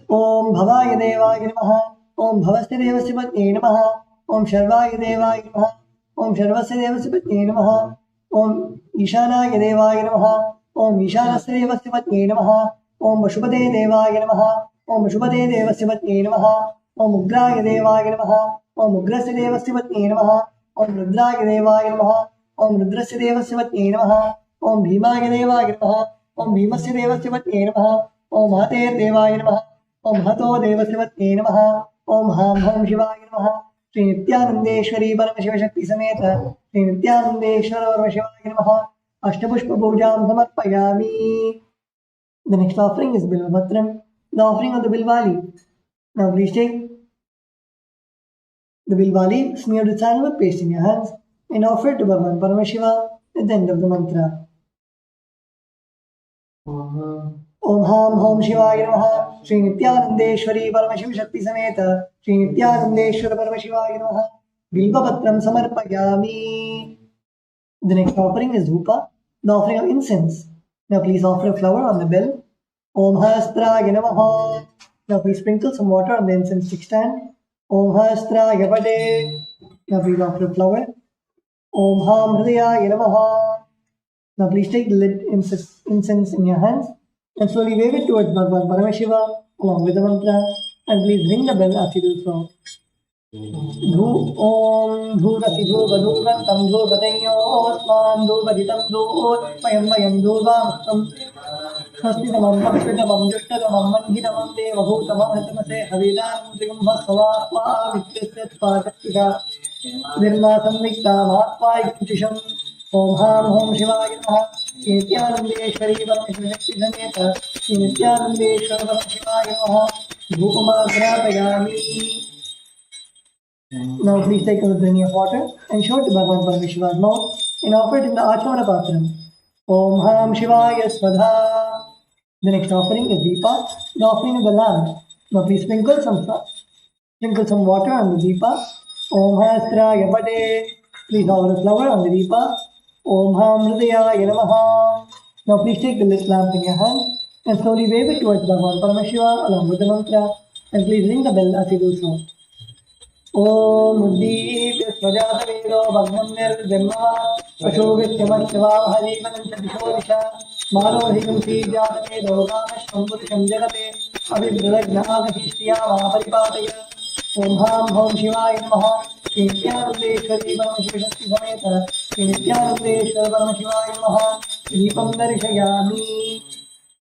Om Bhavaya Devaya Namaha Om Bhavasya Devasya Patne Namaha Om Sharvaya Devaya Namaha Om Sharvasya Devasya Patne Namaha Om Ishanaya Devaya Namaha Om Ishanasya Devasya Patne Namaha Om Vashupade Devaya Namaha Om Vashupade Devasya Patne Namaha Om Ugraya Devaya Namaha ॐ उग्रस्य देवस्य पत्न्यै नमः ॐ रुद्राय देवाय नमः ॐ रुद्रस्य देवस्य पत्न्यै नमः ॐ भीमाय देवाय नमः ॐ भीमस्य देवस्य पत्न्यै नमः ॐ महतेर्देवाय नमः ॐ महतो देवस्य पत्न्यै नमः ॐ हां हौं शिवाय नमः श्री नित्यानन्देश्वरी परमशिवशक्ति समेत श्री नित्यानन्देश्वर परमशिवाय नमः अष्टपुष्पपूजां समर्पयामि. The next offering is Bilvabatram, the offering of the Bilwali. Now please take the Bilwali smeared with sandalwood paste in your hands and offer it to Bhagavan Paramashiva at the end of the mantra. Om Ham Hom Shivaya Namaha Shri Nithyanandeshwari Paramashiva Shakti Sameta Shri Nithyanandeshwara Paramashivaya Namaha Bilvabatram Samarpayami. The next offering is Dhupa, the offering of incense. Now please offer a flower on the bell. Om Hastraya Namaha. Now please sprinkle some water on the incense stick stand. Om Hastraya Vade. Now please offer a flower. Om Ham Hridayaya Namaha. Now please take the lit incense in your hands and slowly wave it towards Bhagavan Paramashiva along with the mantra, and please ring the bell as you do so. Dhu Om Dhurati Dhurvadurantam Dhurvatayosman Dhurvaditam Dhurvayam Dhurvamastam Swastinamam Pakshvitamam Jushtatamam Manhitamam Devabhutamam Hatamase Havidam Trigam Bhasvava Vityasya Spachaktika Nirmasam Vikta Mahatmai Kuchisham. Om Ham Hom Shivaya Namaha Shri Nithyanandeshwari Paramashiva Shakti Sameta Shri Nithyanandeshwara Paramashivaya Namaha Dhupamagrapayami. Now please take a drink of water and show it to Bhagavan Paramashiva's mouth and offer it in the Achmana Patram. Om Ham Shivaya Swadha. The next offering is Deepa, the offering of the lamp. Now please sprinkle some water on the Deepa. Om Hastraya Vade. Please offer a flower on the Deepa. Om Ham Hridayaya Namaha. Now please take the lit lamp in your hand and slowly wave it towards Bhagavan Paramashiva along with the mantra, and please ring the bell as you do so. Om Uddipya Svajatavedo Bhagnam Nirjamma Ashogityamashtava Harivananta Dishodisha Marohikam Srijatavedo Kamashvam Purusham Jagate Abhidradagnaagashishtiya Mahaparipataya. Om Ham Hom Shivaya Namaha Shri Nithyanandeshwari Paramashiva Shakti Sameta Shri Nithyanandeshwara Paramashivaya Namaha Deepam Darshayami.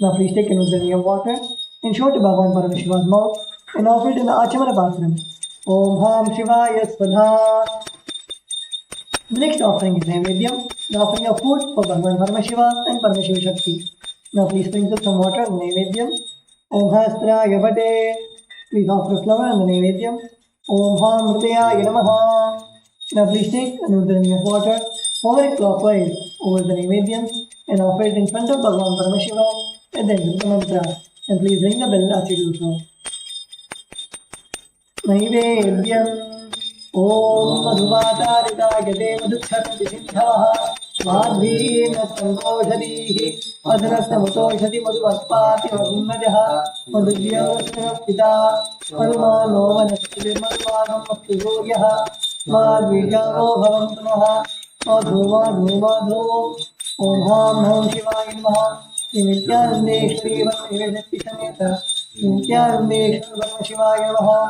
Now please take another drink of water and show it to Bhagavan Paramashiva's mouth and offer it in the Achmana Patram. Om Ham Shivaya Swadha. The next offering is Naivedyam, the offering of food for Bhagavan Paramashiva and Paramashiva Shakti. Now please sprinkle some water on the Naivedyam. Om Hastraya Vade. Please offer a flower on the Naivedyam. Om Ham Hridayaya Namaha. Now please take another drink of water, pour it clockwise over the Naivedyam and offer it in front of Bhagavan Paramashiva at the end of the mantra, and please ring the bell as you do so. Naivedyam Om Madhuvataritaayate Madhuksharati Sindhavaha Madhvina Sankoshadihi Madhurasamutoshadi Madhuvaspati Madhunajaha Madhuvyavasya Pita Madhumano Vanasya Madhuvanam Madhusuryaha Madhvijavo Bhavantunaha Madhu Madhu Madhu. Om Ham Hom Shivaya Namaha Shri Nithyanandeshwari Paramashiva Shakti Sameta Shri Nithyanandeshwara Paramashivaya Namaha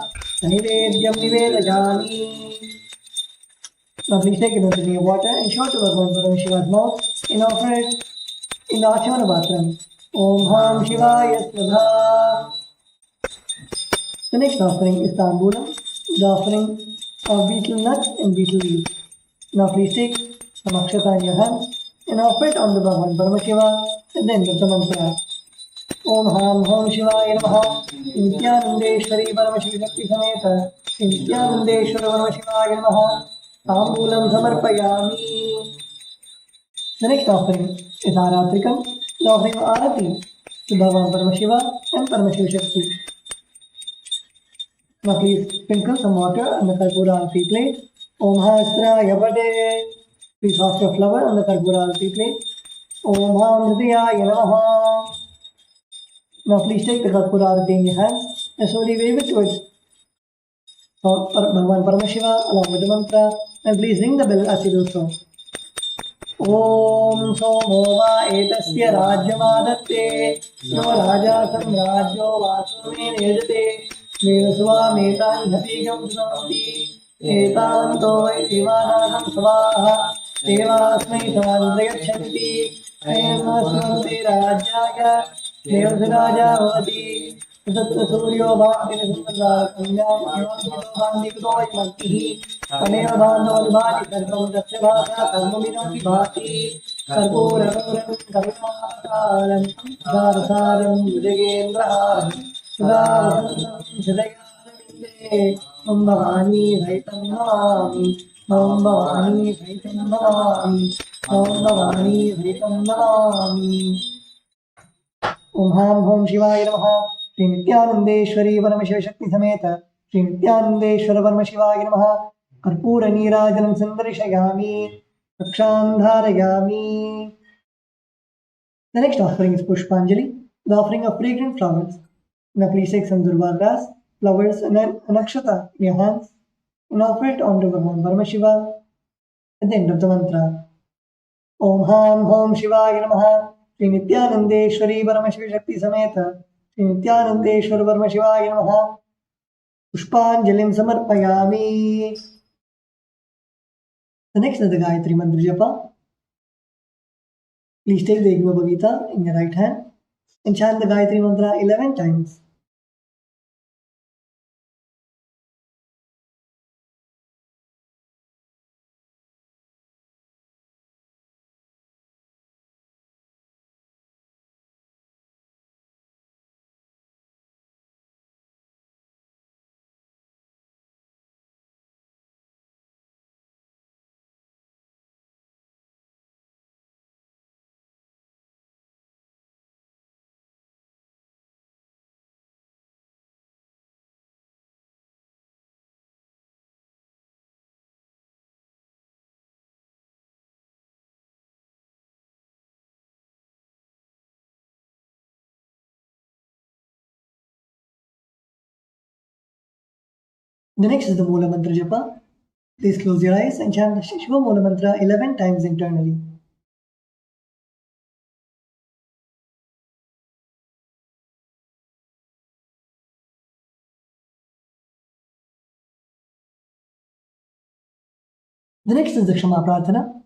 Naivedyam Nivedayami. Now please take another drink of water and show it to Bhagavan Paramashiva's mouth and offer it in the Achmana Patram. Om Ham Shivaya Swadha. The next offering is Tambulam, the offering of betel nuts and betel leaves. Now please take some akshata in your hands and offer it on the Bhagavan Paramashiva at the end of the mantra. Om Ham Hom Shivaya Namaha Nithyanandeshwari Paramashiva Shakti Sameta Nithyanandeshwara Paramashivaya Namaha Tambulam Samarpayami. The next offering is Aratrikam, the offering of Arati to Bhagavan Paramashiva and Paramashiva Shakti. Now please sprinkle some water on the Karpura Arati plate. Om Hastraya Vade. Please offer a flower on the Karpura Arati plate. Om Ham Hridayaya Namaha. Now please take the Karpura Arati in your hands and slowly wave it towards Bhagavan Paramashiva along with the mantra, and please ring the bell as you do so. Om Somo Va Etasya Rajyamadatte Yo Raja Samrajyo Vasumi Nejate Devasva Metani Hatigam Sunamati एतान्तो इति मानानं स्वाहा देवास्मै तान् प्रयच्छन्ति अयमस्मन्ते राज्याय देवराजा भवति तत्र सूर्यो भाति कन्याकुतो वैमन्तिः अनेन बान्धवविभाति सर्वं तस्य भाषा कर्मविदमपि भाति कर्पूरगौरं करुणावतारं दारसारं भुजगेन्द्रहारं सुधावसन्तं हृदयारविन्दे मम भवानी सहितं नमामि मम भवानी सहितं नमामि मम भवानी सहितं नमामि। ओम हां होम शिवाय नमः। श्री नित्यानंदेश्वरी परमशिवशक्ति समेत श्री नित्यानंदेश्वर परमशिवाय नमः। कर्पूर नीराजनं संदर्शयामि रक्षां धारयामि। The next offering is Pushpanjali, the offering of fragrant flowers. Now please take some durva grass, flowers and an akshata in your hands and offer it onto Bhagavan Paramashiva at the end of the mantra. Om Ham Hom Shivaya Namaha. Shri नित्यानंदेश्वरी Paramshiva शक्ति समेत श्री नित्यानंदेश्वर परमशिवाय नमः। पुष्पांजलिं समर्पयामि। The next is the Gayatri Mantra Japa. Please take the Yajna Bhavita in your right hand and chant the Gayatri Mantra 11 times. The next is the Moola Mantra Japa. Please close your eyes and chant the Shiva Moola Mantra 11 times internally. The next is the Kshama Prarthana,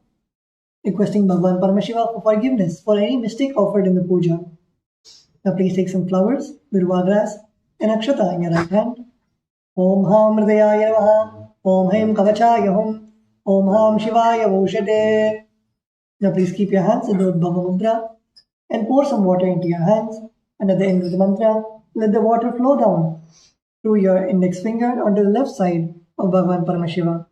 requesting Bhagavan Paramashiva for forgiveness for any mistake offered in the puja. Now please take some flowers, durva grass, and akshata in your right hand. Om Ham Hridayaya Namaha. Om Haim Kavachaya Hum. Om Ham Shivaya Voshate. Now please keep your hands in the Udbhava Mudra and pour some water into your hands, and at the end of the mantra, let the water flow down through your index finger onto the left side of Bhagavan Paramashiva.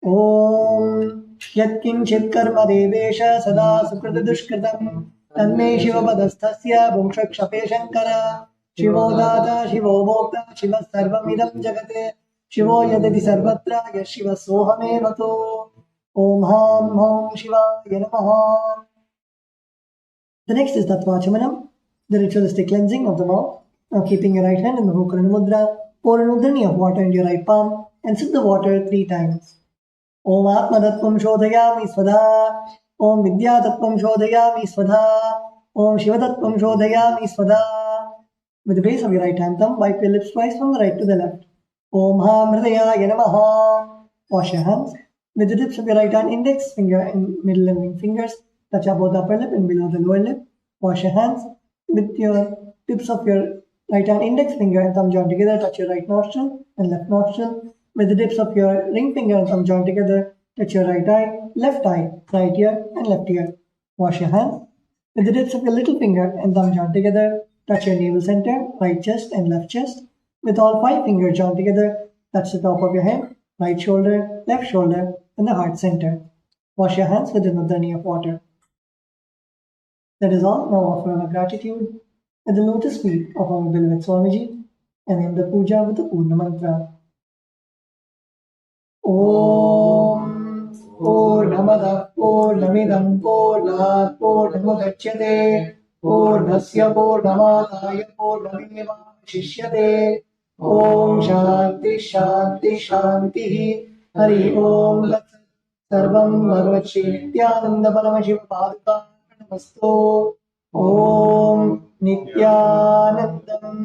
Om Yatkinchit Karma Devesha Sada Sukrita Dushkritam Tanme Shiva Padasthasya Bhukshakshape Shankara Shivo Data Shivo Bhokta Shiva Sarvamidam Jagate Shivo Yadati Sarvatra Yashiva Sohame Vato. Om Ham Hom Shivaya Namaha. The next is Tattvachamanam, the ritualistic cleansing of the mouth. Now keeping your right hand in the Hokarana Mudra, pour an udhrani of water into your right palm and sip the water 3 times. Om Atmadattvam Shodhayami Svadha. Om Vidyatatvam Shodhayami Svadha. Om Shivadattvam Shodhayami Svadha. With the base of your right hand thumb, wipe your lips twice from the right to the left. Om Ham Hridayaya Namaha. Wash your hands. With the tips of your right hand index finger and middle and ring fingers, touch up both upper lip and below the lower lip. Wash your hands. With your tips of your right hand index finger and thumb joined together, touch your right nostril and left nostril. With the tips of your ring finger and thumb joined together, touch your right eye, right ear and left ear. Wash your hands. With the tips of your little finger and thumb joined together, touch your navel center, right chest and left chest. With all 5 fingers joined together, touch the top of your head, right shoulder, left shoulder and the heart center. Wash your hands with an udhrani of water. That is all. Now offer our gratitude at the lotus feet of our beloved Swamiji and end the puja with the Purna Mantra. Om Purnamada Purnamidam Purnat Purnamudachyate Purnasya Purnamadaya Purnameva Shishyate. Om Shanti Shanti Shanti. Hari Om Tat Sarvam Bhagavat Shri Nityananda Paramashiva Paduka Namasto. Om Nityanandam.